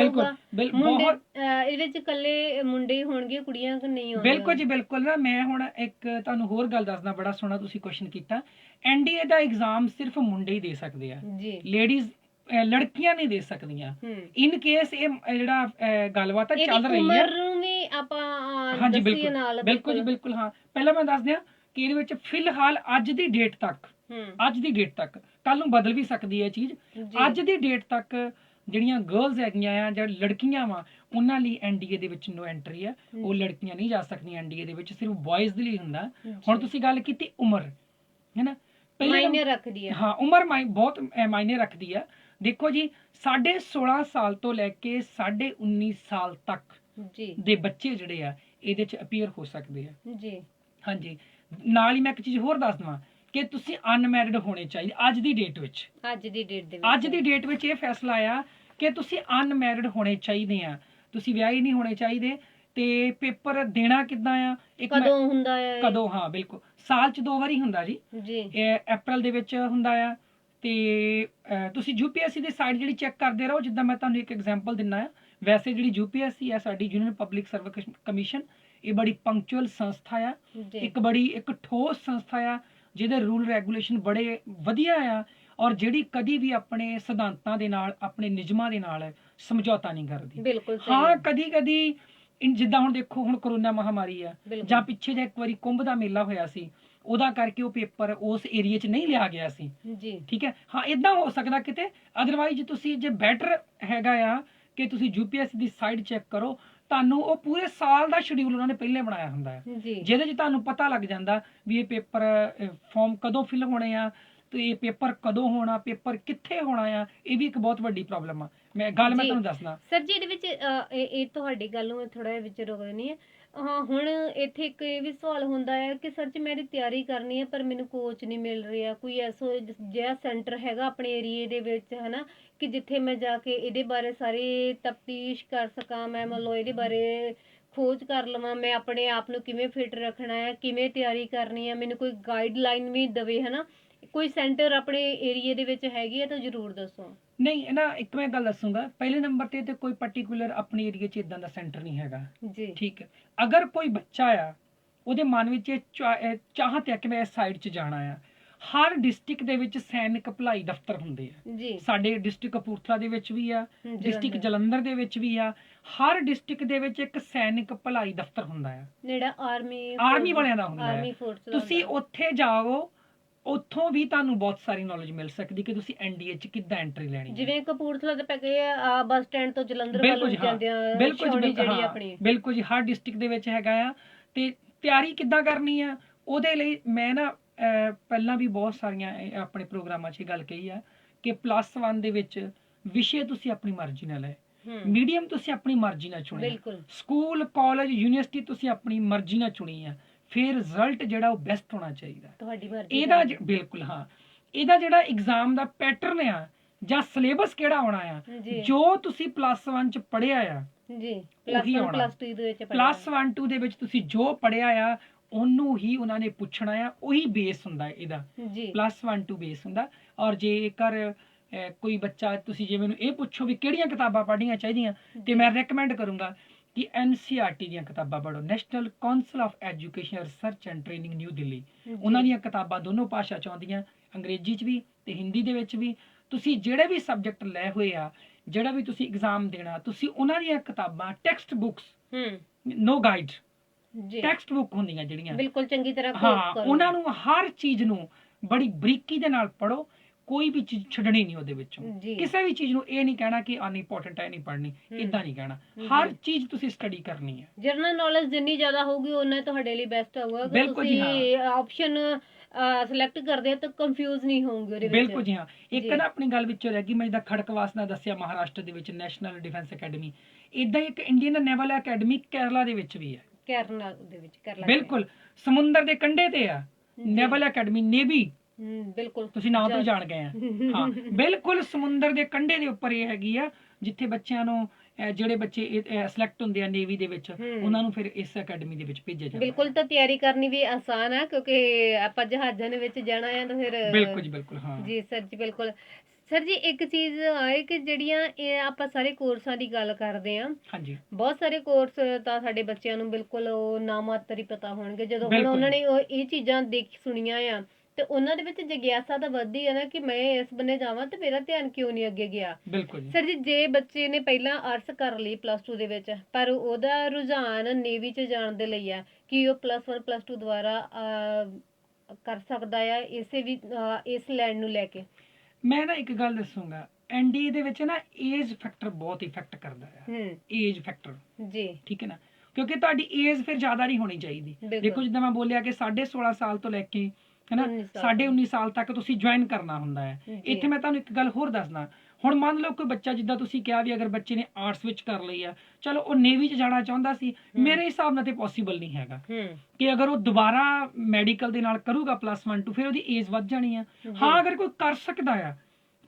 ਬਿਲਕੁਲ ਇਹਦੇ ਵਿੱਚ ਇਕੱਲੇ ਮੁੰਡੇ ਹੋਣਗੇ, ਕੁੜੀਆਂ ਨਹੀਂ ਹੋਣਗੀਆਂ। ਬਿਲਕੁਲ ਜੀ ਬਿਲਕੁਲ। ਨਾ ਮੈਂ ਹੁਣ ਇੱਕ ਤੁਹਾਨੂੰ ਹੋਰ ਗੱਲ ਦੱਸਦਾ, ਬੜਾ ਸੋਹਣਾ ਤੁਸੀਂ ਕੁਐਸਚਨ ਕੀਤਾ। NDA ਦਾ ਐਗਜ਼ਾਮ ਸਿਰਫ ਮੁੰਡੇ ਹੀ ਦੇ ਸਕਦੇ ਆ, ਲੇਡੀਜ਼ ਲੜਕੀਆਂ ਨਹੀਂ ਦੇ ਸਕਦੀਆਂ। ਇਨ ਕੇਸ ਇਹ ਜਿਹੜਾ ਗੱਲਬਾਤ ਚੱਲ ਰਹੀ ਹੈ, ਉਮਰ ਨੂੰ ਵੀ ਆਪਾਂ ਹਾਂਜੀ ਬਿਲਕੁਲ ਬਿਲਕੁਲ ਜੀ ਬਿਲਕੁਲ। ਹਾਂ, ਪਹਿਲਾਂ ਮੈਂ ਦੱਸ ਦਿਆਂ ਕਿ ਇਹਦੇ ਵਿੱਚ ਫਿਲਹਾਲ ਅੱਜ ਦੀ ਡੇਟ ਤੱਕ ਕੱਲ ਨੂੰ ਬਦਲ ਵੀ ਸਕਦੀ ਹੈ ਚੀਜ਼। ਅੱਜ ਦੀ ਡੇਟ ਤੱਕ ਜਿਹੜੀਆਂ ਗਰਲਸ ਹੈਗੀਆਂ ਆ ਜਾਂ ਲੜਕੀਆਂ ਵਾ ਉਹਨਾਂ ਲਈ NDA ਦੇ ਵਿੱਚ ਨੋ ਐਂਟਰੀ ਆ, ਉਹ ਲੜਕੀਆਂ ਨਹੀਂ ਜਾ ਸਕਦੀਆਂ NDA ਦੇ ਵਿੱਚ, ਸਿਰਫ ਬॉयਜ਼ ਦੇ ਲਈ ਹੁੰਦਾ। ਹੁਣ ਤੁਸੀਂ ਗੱਲ ਕੀਤੀ ਉਮਰ, ਹੈ ਨਾ, ਮਾਇਨੇ ਰੱਖਦੀ ਆ। ਹਾਂ, ਉਮਰ ਬਹੁਤ ਮਾਇਨੇ ਰੱਖਦੀ ਆ। ਦੇਖੋ ਜੀ, 16.5 ਸਾਲ ਤੋਂ ਲੈ ਕੇ 19.5 ਸਾਲ ਤੱਕ ਦੇ ਬੱਚੇ ਜਿਹੜੇ ਆ ਇਹਦੇ ਚ ਅਪੀਅਰ ਹੋ ਸਕਦੇ ਆ ਜੀ। ਹਾਂਜੀ, ਨਾਲ ਹੀ ਮੈਂ ਇੱਕ ਚੀਜ਼ ਹੋਰ ਦੱਸ ਦਵਾਂ ਕਿ ਤੁਸੀਂ ਅਨਮੈਰਿਡ ਹੋਣੇ ਚਾਹੀਦੇ ਅੱਜ ਦੀ ਡੇਟ ਵਿੱਚ। ਅੱਜ ਦੀ ਡੇਟ ਵਿੱਚ ਇਹ ਫੈਸਲਾ ਆਇਆ ਕਿ ਤੁਸੀਂ ਅਨਮੈਰਿਡ ਹੋਣੇ ਚਾਹੀਦੇ ਆ, ਤੁਸੀਂ ਵਿਆਹੇ ਨਹੀਂ ਹੋਣੇ ਚਾਹੀਦੇ। ਤੇ ਪੇਪਰ ਦੇਣਾ ਕਿੱਦਾਂ ਆ? ਕਦੋਂ ਹੁੰਦਾ ਹੈ? ਕਦੋਂ? ਹਾਂ ਬਿਲਕੁਲ, ਸਾਲ ਚ 2 ਵਾਰੀ ਹੁੰਦਾ ਜੀ। ਇਹ ਅਪ੍ਰੈਲ ਦੇ ਵਿੱਚ ਹੁੰਦਾ ਆ। ਤੇ ਤੁਸੀਂ UPSC ਦੀ ਸਾਈਟ ਜਿਹੜੀ ਚੈੱਕ ਕਰਦੇ ਰਹੋ। ਜਿੱਦਾਂ ਮੈਂ ਤੁਹਾਨੂੰ ਇੱਕ ਐਗਜ਼ਾਮਪਲ ਦਿੰਦਾ ਆ, ਵੈਸੇ ਜਿਹੜੀ UPSC ਆ ਸਾਡੀ ਯੂਨੀਅਨ ਪਬਲਿਕ ਸਰਵਿਸ ਕਮਿਸ਼ਨ, ਇਹ ਬੜੀ ਪੰਕਚੁਅਲ ਸੰਸਥਾ ਆ, ਇੱਕ ਠੋਸ ਸੰਸਥਾ ਆ, ਜਿਹਦੇ ਰੂਲ ਰੈਗੂਲੇਸ਼ਨ ਬੜੇ ਵਧੀਆ ਆ, ਔਰ ਜਿਹੜੀ ਕਦੀ ਵੀ ਆਪਣੇ ਸਿਧਾਂਤਾਂ ਦੇ ਨਾਲ, ਆਪਣੇ ਨਿਯਮਾਂ ਦੇ ਨਾਲ ਸਮਝੌਤਾ ਨਹੀਂ ਕਰਦੀ। ਹਾਂ, ਕਦੀ ਜਿੱਦਾਂ ਹੁਣ ਦੇਖੋ, ਹੁਣ ਕਰੋਨਾ ਮਹਾਮਾਰੀ ਆ, ਜਾਂ ਪਿੱਛੇ ਜੇ ਇੱਕ ਵਾਰੀ ਕੁੰਭ ਦਾ ਮੇਲਾ ਹੋਇਆ ਸੀ, ਉਹਦਾ ਕਰਕੇ ਉਹ ਪੇਪਰ ਉਸ ਏਰੀਆ 'ਚ ਨਹੀਂ ਲਿਆ ਗਿਆ ਸੀ ਜੀ ਠੀਕ ਹੈ ਹਾਂ ਇਦਾਂ ਹੋ ਸਕਦਾ ਕਿਤੇ ਅਦਰਵਾਈਜ਼ ਤੁਸੀਂ ਜੇ ਬੈਟਰ ਹੈਗਾ ਆ ਕਿ ਤੁਸੀਂ UPSC ਦੀ ਸਾਈਟ ਚੈੱਕ ਕਰੋ ਤੁਹਾਨੂੰ ਉਹ ਪੂਰੇ ਸਾਲ ਦਾ ਸ਼ਡਿਊਲ ਉਹਨਾਂ ਨੇ ਪਹਿਲੇ ਬਣਾਇਆ ਹੁੰਦਾ ਹੈ ਜਿਹਦੇ 'ਚ ਤੁਹਾਨੂੰ ਪਤਾ ਲੱਗ ਜਾਂਦਾ ਵੀ ਇਹ ਪੇਪਰ ਫਾਰਮ ਕਦੋਂ ਫਿਲ ਹੋਣੇ ਆ ਤੇ ਇਹ ਪੇਪਰ ਕਦੋਂ ਹੋਣਾ ਪੇਪਰ ਕਿੱਥੇ ਹੋਣਾ ਆ ਇਹ ਵੀ ਇੱਕ ਬਹੁਤ ਵੱਡੀ ਪ੍ਰੋਬਲਮ ਆ ਮੈਂ ਤੁਹਾਨੂੰ ਦੱਸਣਾ ਸਰ ਜੀ ਇਹਦੇ ਵਿੱਚ ਇਹ ਤੁਹਾਡੀ ਗੱਲ ਨੂੰ ਥੋੜਾ ਜਿਹਾ ਵਿੱਚ ਰੋਕ ਦਿੰਦੀ ਹਾਂ ਹਾਂ ਹੁਣ ਇੱਥੇ ਇੱਕ ਇਹ ਵੀ ਸਵਾਲ ਹੁੰਦਾ ਹੈ ਕਿ ਸਰ ਜੀ ਮੇਰੀ ਤਿਆਰੀ ਕਰਨੀ ਹੈ ਪਰ ਮੈਨੂੰ ਕੋਚ ਨਹੀਂ ਮਿਲ ਰਿਹਾ ਕੋਈ ਐਸਾ ਜਿਹਾ ਸੈਂਟਰ ਹੈਗਾ ਆਪਣੇ ਏਰੀਏ ਦੇ ਵਿੱਚ ਹਨਾ ਕਿ ਜਿੱਥੇ ਮੈਂ ਜਾ ਕੇ ਇਹਦੇ ਬਾਰੇ ਸਾਰੀ ਤਫਤੀਸ਼ ਕਰ ਸਕਾਂ ਮੈਂ ਮੰਨ ਲਓ ਇਹਦੇ ਬਾਰੇ ਖੋਜ ਕਰ ਲਵਾਂ ਮੈਂ ਆਪਣੇ ਆਪ ਨੂੰ ਕਿਵੇਂ ਫਿਟ ਰੱਖਣਾ ਹੈ ਕਿਵੇਂ ਤਿਆਰੀ ਕਰਨੀ ਹੈ ਮੈਨੂੰ ਕੋਈ ਗਾਈਡਲਾਈਨ ਵੀ ਦੇਵੇ ਹਨਾ ਕੋਈ ਸੈਂਟਰ ਆਪਣੇ ਏਰੀਏ ਦੇ ਵਿੱਚ ਹੈਗੀ ਹੈ ਤਾਂ ਜ਼ਰੂਰ ਦੱਸੋ ਨਹੀਂ ਨਾ ਇੱਕ ਮੈਂ ਗੱਲ ਦੱਸੂਗਾ ਪਹਿਲੇ ਨੰਬਰ ਤੇ ਕੋਈ ਪਾਰਟਿਕੂਲਰ ਆਪਣੇ ਏਰੀਆ 'ਚ ਇਦਾਂ ਦਾ ਸੈਂਟਰ ਨਹੀਂ ਹੈਗਾ ਜੀ ਠੀਕ ਹੈ ਅਗਰ ਕੋਈ ਬੱਚਾ ਆ ਉਹਦੇ ਮਨ ਵਿੱਚ ਚਾਹਤ ਹੈ ਕਿ ਮੈਂ ਇਸ ਸਾਈਡ 'ਚ ਜਾਣਾ ਆ ਹਰ ਡਿਸਟ੍ਰਿਕਟ ਦੇ ਵਿੱਚ ਸੈਨਿਕ ਭਲਾਈ ਦਫ਼ਤਰ ਹੁੰਦੇ ਆ ਜੀ ਸਾਡੇ ਡਿਸਟ੍ਰਿਕਟ ਕਪੂਰਥਲਾ ਦੇ ਵਿੱਚ ਵੀ ਆ ਡਿਸਟ੍ਰਿਕਟ ਜਲੰਧਰ ਦੇ ਵਿੱਚ ਵੀ ਆ ਹਰ ਡਿਸਟ੍ਰਿਕਟ ਦੇ ਵਿੱਚ ਇੱਕ ਸੈਨਿਕ ਭਲਾਈ ਦਫ਼ਤਰ ਹੁੰਦਾ ਆ ਜਿਹੜਾ ਆਰਮੀ ਵਾਲਿਆਂ ਦਾ ਹੁੰਦਾ ਹੈ ਤੁਸੀਂ ਉੱਥੇ ਜਾਓ ਉੱਥੋਂ ਵੀ ਤੁਹਾਨੂੰ ਬਹੁਤ ਸਾਰੀ ਨੌਲੇਜ ਮਿਲ ਸਕਦੀ ਕਿ ਤੁਸੀਂ ਐਨਡੀਏ 'ਚ ਕਿੱਦਾਂ ਐਂਟਰੀ ਲੈਣੀ ਹੈ ਜਿਵੇਂ ਕਪੂਰਥਲਾ ਦੇ ਪੈਕੇ ਆ ਬੱਸ ਸਟੈਂਡ ਤੋਂ ਜਲੰਧਰ ਵੱਲ ਨੂੰ ਜਾਂਦੇ ਆ ਬਿਲਕੁਲ ਜੀ ਹਰ ਡਿਸਟ੍ਰਿਕਟ ਦੇ ਵਿੱਚ ਹੈਗਾ ਆ ਤੇ ਤਿਆਰੀ ਕਿੱਦਾਂ ਕਰਨੀ ਆ ਉਹਦੇ ਲਈ ਮੈਂ ਨਾ ਪਹਿਲਾਂ ਵੀ ਬਹੁਤ ਸਾਰੀਆਂ ਆਪਣੇ ਪ੍ਰੋਗਰਾਮਾਂ 'ਚ ਗੱਲ ਕਹੀ ਆ ਕਿ +1 ਦੇ ਵਿੱਚ ਵਿਸ਼ੇ ਤੁਸੀਂ ਆਪਣੀ ਮਰਜ਼ੀ ਨਾਲ ਲੈ ਮੀਡੀਅਮ ਤੁਸੀਂ ਆਪਣੀ ਮਰਜ਼ੀ ਨਾਲ ਚੁਣੇ ਸਕੂਲ ਕਾਲਜ ਯੂਨੀਵਰਸਿਟੀ ਤੁਸੀਂ ਆਪਣੀ ਮਰਜ਼ੀ ਨਾਲ ਚੁਣੀ ਆ ਫਿਰ ਰਿਜ਼ਲਟ ਜਿਹੜਾ ਉਹ ਬੈਸਟ ਹੋਣਾ ਚਾਹੀਦਾ ਤੁਹਾਡੀ ਮਰਜ਼ੀ ਇਹਦਾ ਬਿਲਕੁਲ ਹਾਂ ਇਹਦਾ ਜਿਹੜਾ ਐਗਜ਼ਾਮ ਦਾ ਪੈਟਰਨ ਆ ਜਾਂ ਸਿਲੇਬਸ ਕਿਹੜਾ ਹੋਣਾ ਆ ਜੋ ਤੁਸੀਂ +1 ਚ ਪੜ੍ਹਿਆ ਆ ਜੀ +1 ਦੇ ਵਿੱਚ +1 ਦੇ ਵਿੱਚ ਤੁਸੀਂ ਜੋ ਪੜ੍ਹਿਆ ਆ ਉਹਨੂੰ ਹੀ ਉਹਨਾਂ ਨੇ ਪੁੱਛਣਾ ਆ ਉਹੀ ਬੇਸ ਹੁੰਦਾ ਇਹਦਾ +1 ਬੇਸ ਹੁੰਦਾ ਔਰ ਜੇਕਰ ਕੋਈ ਬੱਚਾ ਤੁਸੀਂ ਜੇ ਮੈਨੂੰ ਇਹ ਪੁੱਛੋ ਵੀ ਕਿਹੜੀਆਂ ਕਿਤਾਬਾਂ ਪੜ੍ਹਨੀਆਂ ਚਾਹੀਦੀਆਂ ਤੇ ਮੈਂ ਰეკਮੈਂਡ ਕਰੂੰਗਾ ਕਿ NCERT ਦੀਆਂ ਕਿਤਾਬਾਂ ਪੜ੍ਹੋ national council of education research and training new Delhi ਉਹਨਾਂ ਦੀਆਂ ਕਿਤਾਬਾਂ ਦੋਨੋਂ ਭਾਸ਼ਾ 'ਚ ਆਉਂਦੀਆਂ ਅੰਗਰੇਜ਼ੀ 'ਚ ਵੀ ਤੇ ਹਿੰਦੀ ਦੇ ਵਿੱਚ ਵੀ ਤੁਸੀਂ ਜਿਹੜੇ ਵੀ ਸਬਜੈਕਟ ਲੈ ਹੋਏ ਆ ਜਿਹੜਾ ਵੀ ਤੁਸੀਂ ਐਗਜ਼ਾਮ ਦੇਣਾ ਤੁਸੀਂ ਉਹਨਾਂ ਦੀਆਂ ਕਿਤਾਬਾਂ ਟੈਕਸਟ ਬੁੱਕਸ ਨੋ ਗਾਈਡ ਟੈਕਸਟ ਬੁੱਕ ਹੁੰਦੀਆਂ ਜਿਹੜੀਆਂ ਬਿਲਕੁਲ ਚੰਗੀ ਤਰ੍ਹਾਂ ਹਾਂ ਉਹਨਾਂ ਨੂੰ ਹਰ ਚੀਜ਼ ਨੂੰ ਬੜੀ ਬਰੀਕੀ ਦੇ ਨਾਲ ਪੜ੍ਹੋ ਕੋਈ ਵੀ ਚੀਜ਼ ਛੱਡਣੀ ਨਹੀਂ ਉਹਦੇ ਵਿੱਚੋਂ ਕਿਸੇ ਵੀ ਚੀਜ਼ ਨੂੰ ਇਹ ਨਹੀਂ ਕਹਿਣਾ ਕਿ ਅਨਇੰਪੋਰਟੈਂਟ ਹੈ ਨਹੀਂ ਪੜ੍ਹਨੀ ਇਦਾਂ ਨਹੀਂ ਕਹਿਣਾ ਹਰ ਚੀਜ਼ ਤੁਸੀਂ ਸਟੱਡੀ ਕਰਨੀ ਹੈ ਜਨਰਲ ਨੌਲੇਜ ਜਿੰਨੀ ਜ਼ਿਆਦਾ ਹੋਊਗੀ ਉਹਨਾਂ ਤੁਹਾਡੇ ਲਈ ਬੈਸਟ ਹੋਊਗਾ ਤੁਸੀਂ ਆਪਸ਼ਨ ਸਿਲੈਕਟ ਕਰਦੇ ਤਾਂ ਕੰਫਿਊਜ਼ ਨਹੀਂ ਹੋਵੋਗੇ ਉਹਦੇ ਵਿੱਚ ਬਿਲਕੁਲ ਜੀ ਹਾਂ ਇੱਕ ਨਾ ਆਪਣੀ ਗੱਲ ਵਿੱਚੋਂ ਰਹਿ ਗਈ ਮੈਂ ਜਿੱਦਾਂ ਖੜਕਵਾਸ ਨਾਲ ਦੱਸਿਆ ਮਹਾਰਾਸ਼ਟਰ ਦੇ ਵਿੱਚ ਨੈਸ਼ਨਲ ਡਿਫੈਂਸ ਅਕੈਡਮੀ ਇਦਾਂ ਇੱਕ ਇੰਡੀਅਨ ਨੇਵਲ ਅਕੈਡਮੀ ਕੇਰਲਾ ਦੇ ਵਿੱਚ ਵੀ ਹੈ ਕੇਰਲਾ ਦੇ ਵਿੱਚ ਬਿਲਕੁਲ ਸਮੁੰਦਰ ਦੇ ਕੰਢੇ ਤੇ ਆ ਨੇਵਲ ਅਕੈਡਮੀ ਨੇਵੀ ਬਿਲਕੁਲ ਤੁਸੀਂ ਨਾਮ ਤੋਂ ਜਾਣ ਗਏ ਆ ਹਾਂ ਬਿਲਕੁਲ ਸਮੁੰਦਰ ਦੇ ਕੰਢੇ ਦੇ ਉੱਪਰ ਇਹ ਹੈਗੀ ਆ ਜਿੱਥੇ ਬੱਚਿਆਂ ਨੂੰ ਜਿਹੜੇ ਬੱਚੇ ਸਿਲੈਕਟ ਹੁੰਦੇ ਆ ਨੇਵੀ ਦੇ ਵਿੱਚ ਉਹਨਾਂ ਨੂੰ ਫਿਰ ਇਸ ਅਕੈਡਮੀ ਦੇ ਵਿੱਚ ਭੇਜਿਆ ਜਾਂਦਾ ਬਿਲਕੁਲ ਤਾਂ ਤਿਆਰੀ ਕਰਨੀ ਵੀ ਆਸਾਨ ਆ ਕਿਉਂਕਿ ਆਪਾਂ ਜਹਾਜ਼ਾਂ ਦੇ ਵਿੱਚ ਜਾਣਾ ਆ ਤਾਂ ਫਿਰ ਬਿਲਕੁਲ ਜੀ ਬਿਲਕੁਲ ਹਾਂ ਜੀ ਸਰ ਜੀ ਬਿਲਕੁਲ ਸਰ ਜੀ ਇੱਕ ਚੀਜ਼ ਆਏ ਕਿ ਜਿਹੜੀਆਂ ਇਹ ਆਪਾਂ ਸਾਰੇ ਕੋਰਸਾਂ ਦੀ ਗੱਲ ਕਰਦੇ ਆ ਹਾਂਜੀ ਬਹੁਤ ਸਾਰੇ ਕੋਰਸ ਤਾਂ ਸਾਡੇ ਬੱਚਿਆਂ ਨੂੰ ਬਿਲਕੁਲ ਉਹ ਨਾ ਮਾਤਰ ਹੀ ਪਤਾ ਹੋਣਗੇ ਜਦੋਂ ਹੁਣ ਉਹਨਾਂ ਨੇ ਇਹ ਚੀਜ਼ਾਂ ਦੇਖ ਸੁਣੀਆਂ ਆ ਤੇ ਉਹਨਾਂ ਦੇ ਵਿੱਚ ਜਿਗਿਆਸਾ ਤਾਂ ਵੱਧਦੀ ਹੈ ਨਾ ਕਿ ਮੈਂ ਇਸ ਬੰਨੇ ਜਾਵਾਂ ਤੇ ਮੇਰਾ ਧਿਆਨ ਕਿਉਂ ਨਹੀਂ ਅੱਗੇ ਗਿਆ ਬਿਲਕੁਲ ਸਰ ਜੀ ਜੇ ਬੱਚੇ ਨੇ ਪਹਿਲਾਂ ਆਰਟਸ ਕਰ ਲਈ +2 ਦੇ ਵਿੱਚ ਪਰ ਉਹਦਾ ਰੁਝਾਨ ਨੇਵੀ 'ਚ ਜਾਣ ਦੇ ਲਈ ਆ ਕਿ ਉਹ +1 +2 ਦੁਆਰਾ ਕਰ ਸਕਦਾ ਆ ਇਸ ਲਾਈਨ ਨੂੰ ਲੈ ਕੇ ਮੈਂ ਨਾ ਇੱਕ ਗੱਲ ਦੱਸੂਗਾ ਐਨਡੀਏ ਦੇ ਵਿੱਚ ਨਾ ਏਜ ਫੈਕਟਰ ਬਹੁਤ ਇਫੈਕਟ ਕਰਦਾ ਹੈ ਏਜ ਫੈਕਟਰ ਜੀ ਠੀਕ ਹੈ ਨਾ ਕਿਉਂਕਿ ਤੁਹਾਡੀ ਏਜ ਫਿਰ ਜ਼ਿਆਦਾ ਨਹੀਂ ਹੋਣੀ ਚਾਹੀਦੀ ਦੇਖੋ ਜਿੱਦਾਂ ਮੈਂ ਬੋਲਿਆ ਕਿ 16.5 ਸਾਲ ਤੋਂ ਲੈ ਕੇ ਹੈਨਾ 19.5 ਸਾਲ ਤੱਕ ਤੁਸੀਂ ਜੁਆਇਨ ਕਰਨਾ ਹੁੰਦਾ ਹੈ ਇੱਥੇ ਮੈਂ ਤੁਹਾਨੂੰ ਇੱਕ ਗੱਲ ਹੋਰ ਦੱਸਦਾ ਹੁਣ ਮੰਨ ਲਓ ਕੋਈ ਬੱਚਾ ਜਿੱਦਾਂ ਤੁਸੀਂ ਕਿਹਾ ਵੀ ਅਗਰ ਬੱਚੇ ਨੇ ਆਰਟਸ ਵਿੱਚ ਕਰ ਲਈ ਆ ਚਲੋ ਉਹ ਨੇਵੀ 'ਚ ਜਾਣਾ ਚਾਹੁੰਦਾ ਸੀ ਮੇਰੇ ਹਿਸਾਬ ਨਾਲ ਤੇ ਪੋਸੀਬਲ ਨਹੀਂ ਹੈਗਾ ਕਿ ਅਗਰ ਉਹ ਦੁਬਾਰਾ ਮੈਡੀਕਲ ਦੇ ਨਾਲ ਕਰੂਗਾ +1 ਫਿਰ ਉਹਦੀ ਏਜ ਵੱਧ ਜਾਣੀ ਆ ਹਾਂ ਅਗਰ ਕੋਈ ਕਰ ਸਕਦਾ ਆ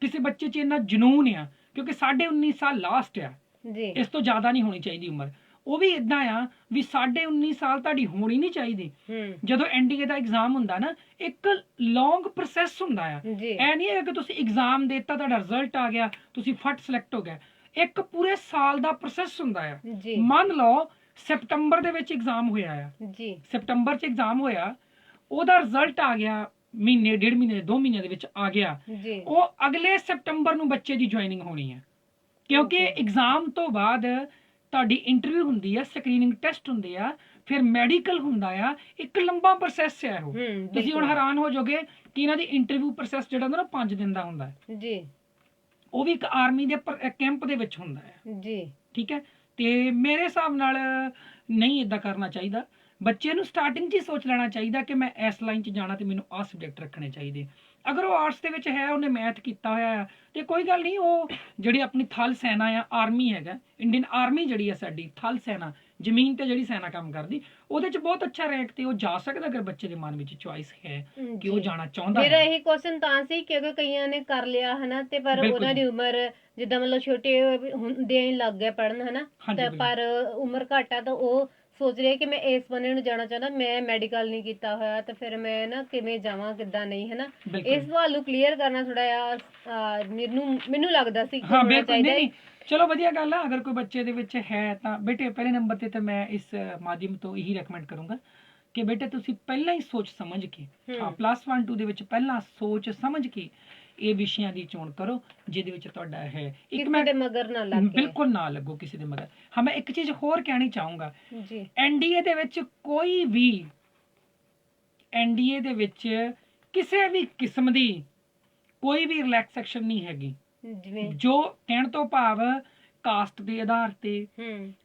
ਕਿਸੇ ਬੱਚੇ 'ਚ ਇੰਨਾ ਜਨੂਨ ਆ ਕਿਉਂਕਿ 19.5 ਸਾਲ ਲਾਸਟ ਆ ਇਸ ਤੋਂ ਜ਼ਿਆਦਾ ਨਹੀਂ ਹੋਣੀ ਚਾਹੀਦੀ ਉਮਰ ਉਹ ਵੀ ਇਦਾਂ ਆ ਵੀ 19.5 ਸਾਲ ਤੁਹਾਡੀ ਹੋਣੀ ਨਹੀਂ ਚਾਹੀਦੀ ਜਦੋਂ ਐਨਡੀਏ ਦਾ ਐਗਜ਼ਾਮ ਹੁੰਦਾ ਨਾ ਇੱਕ ਲੌਂਗ ਪ੍ਰੋਸੈਸ ਹੁੰਦਾ ਆ ਇਹ ਨਹੀਂ ਹੈ ਕਿ ਤੁਸੀਂ ਐਗਜ਼ਾਮ ਦਿੱਤਾ ਤੁਹਾਡਾ ਰਿਜ਼ਲਟ ਆ ਗਿਆ ਤੁਸੀਂ ਫਟ ਸਿਲੈਕਟ ਹੋ ਗਏ ਇੱਕ ਪੂਰੇ ਸਾਲ ਦਾ ਪ੍ਰੋਸੈਸ ਹੁੰਦਾ ਆ ਮੰਨ ਲਓ ਸਤੰਬਰ ਦੇ ਵਿੱਚ ਐਗਜ਼ਾਮ ਹੋਇਆ ਆ ਸਤੰਬਰ 'ਚ ਐਗਜ਼ਾਮ ਹੋਇਆ ਉਹਦਾ ਰਿਜ਼ਲਟ ਆ ਗਿਆ ਮਹੀਨੇ 1.5 ਮਹੀਨੇ 2 ਮਹੀਨਿਆਂ ਦੇ ਵਿੱਚ ਆ ਗਿਆ ਉਹ ਅਗਲੇ ਸਤੰਬਰ ਨੂੰ ਬੱਚੇ ਦੀ ਜੁਆਇਨਿੰਗ ਹੋਣੀ ਹੈ ਕਿਉਂਕਿ ਐਗਜ਼ਾਮ ਤੋਂ ਬਾਅਦ ਤੁਹਾਡੀ ਇੰਟਰਵਿਊ ਹੁੰਦੀ ਆ ਸਕਰੀਨਿੰਗ ਟੈਸਟ ਹੁੰਦੇ ਆ ਫਿਰ ਮੈਡੀਕਲ ਹੁੰਦਾ ਆ, ਇੱਕ ਲੰਬਾ ਪ੍ਰੋਸੈਸ ਹੈ ਉਹ। ਤੁਸੀਂ ਹੁਣ ਹੈਰਾਨ ਹੋ ਜਾਓਗੇ ਕਿ ਇਹਨਾਂ ਦੀ ਇੰਟਰਵਿਊ ਪ੍ਰੋਸੈਸ ਜਿਹੜਾ ਹੁੰਦਾ ਨਾ 5 ਦਿਨ ਦਾ ਹੁੰਦਾ ਹੈ ਜੀ, ਉਹ ਵੀ ਇੱਕ ਆਰਮੀ ਦੇ ਕੈਂਪ ਦੇ ਵਿੱਚ ਹੁੰਦਾ ਹੈ ਜੀ, ਠੀਕ ਹੈ। ਤੇ ਮੇਰੇ ਹਿਸਾਬ ਨਾਲ ਨਹੀਂ ਇਦਾਂ ਕਰਨਾ ਚਾਹੀਦਾ। ਬੱਚੇ ਨੂੰ ਸਟਾਰਟਿੰਗ 'ਚ ਹੀ ਸੋਚ ਲੈਣਾ ਚਾਹੀਦਾ ਕਿ ਮੈਂ ਇਸ ਲਾਈਨ 'ਚ ਜਾਣਾ ਤੇ ਮੈਨੂੰ ਆਹ ਸਬਜੈਕਟ ਰੱਖਣੇ ਚਾਹੀਦੇ। ਅਗਰ ਉਹ ਆਰਟਸ ਦੇ ਵਿੱਚ ਹੈ, ਉਹਨੇ ਮੈਥ ਕੀਤਾ ਹੋਇਆ ਆ ਤੇ ਕੋਈ ਗੱਲ ਨਹੀਂ, ਉਹ ਜਿਹੜੀ ਆਪਣੀ ਥਲ ਸੈਨਾ ਆ, ਆਰਮੀ ਹੈਗਾ, ਇੰਡੀਅਨ ਆਰਮੀ ਜਿਹੜੀ ਆ ਸਾਡੀ ਥਲ ਸੈਨਾ, ਜ਼ਮੀਨ ਤੇ ਜਿਹੜੀ ਸੈਨਾ ਕੰਮ ਕਰਦੀ, ਉਹਦੇ 'ਚ ਬਹੁਤ ਅੱਛਾ ਰੈਂਕ ਤੇ ਉਹ ਜਾ ਸਕਦਾ ਅਗਰ ਬੱਚੇ ਦੇ ਮਨ ਵਿੱਚ ਚੁਆਇਸ ਹੈ ਕਿ ਉਹ ਜਾਣਾ ਚਾਹੁੰਦਾ ਮੇਰਾ ਹੈ। ਇਹੀ ਕੁਐਸਚਨ ਤਾਂ ਸੀ ਕਿਉਂਕਿ ਕਈਆਂ ਨੇ ਕਰ ਲਿਆ ਹਨਾ, ਤੇ ਪਰ ਉਹਨਾਂ ਦੀ ਉਮਰ ਜਿੱਦਾਂ ਮਤਲਬ ਛੋਟੇ ਹੁੰਦੇ ਹੀ ਲੱਗ ਗਏ ਪੜਨ ਹਨਾ, ਤੇ ਪਰ ਉਮਰ ਘੱਟ ਆ ਤਾਂ ਉਹ ਸੋਚ ਰਹੇ ਕਿ ਮੈਂ ਇਸ ਬੰਨੇ ਨੂੰ ਜਾਣਾ ਚਾਹੁੰਦਾ, ਮੈਂ ਮੈਡੀਕਲ ਨਹੀਂ ਕੀਤਾ ਹੋਇਆ ਤੇ ਫਿਰ ਮੈਂ ਨਾ ਕਿਵੇਂ ਜਾਵਾਂ ਕਿੱਦਾਂ ਨਹੀਂ ਹਨਾ। ਇਸ ਸਵਾਲ ਨੂੰ ਕਲੀਅਰ ਕਰਨਾ ਥੋੜਾ ਜਿਹਾ ਮੈਨੂੰ ਲੱਗਦਾ ਸੀ ਹਾਂ ਬਿਲਕੁਲ, ਨਹੀਂ ਚਲੋ ਵਧੀਆ ਗੱਲ ਆ। ਅਗਰ ਕੋਈ ਬੱਚੇ ਦੇ ਵਿੱਚ ਹੈ ਤਾਂ ਬੇਟੇ ਪਹਿਲੇ ਨੰਬਰ ਤੇ ਤਾਂ ਮੈਂ ਇਸ ਮਾਧਿਅਮ ਤੋਂ ਇਹੀ ਰეკਮੈਂਡ ਕਰੂੰਗਾ ਕਿ ਬੇਟੇ ਤੁਸੀਂ ਪਹਿਲਾਂ ਹੀ ਸੋਚ ਸਮਝ ਕੇ, ਹਾਂ +1 2 ਦੇ ਵਿੱਚ ਪਹਿਲਾਂ ਸੋਚ ਸਮਝ ਕੇ ਇਹ ਵਿਸ਼ਿਆਂ ਦੀ ਚੋਣ ਕਰੋ ਜਿਹਦੇ ਵਿੱਚ ਤੁਹਾਡਾ ਹੈ। ਇੱਕ ਮੈਂ ਦੇ ਮਗਰ ਨਾ ਲੱਗ ਬਿਲਕੁਲ ਨਾ ਲੱਗੋ ਕਿਸੇ ਦੇ ਮਗਰ। ਹਾਂ ਮੈਂ ਇੱਕ ਚੀਜ਼ ਹੋਰ ਕਹਿਣੀ ਚਾਹੂੰਗਾ ਜੀ, ਐਨਡੀਏ ਦੇ ਵਿੱਚ ਕੋਈ ਵੀ ਐਨਡੀਏ ਦੇ ਵਿੱਚ ਕਿਸੇ ਵੀ ਕਿਸਮ ਦੀ ਕੋਈ ਵੀ ਰਿਲੈਕਸੇਸ਼ਨ ਨਹੀਂ ਹੈਗੀ। ਜੋ ਕਹਿਣ ਤੋਂ ਭਾਵ ਕਾਸਟ ਦੇ ਆਧਾਰ ਤੇ,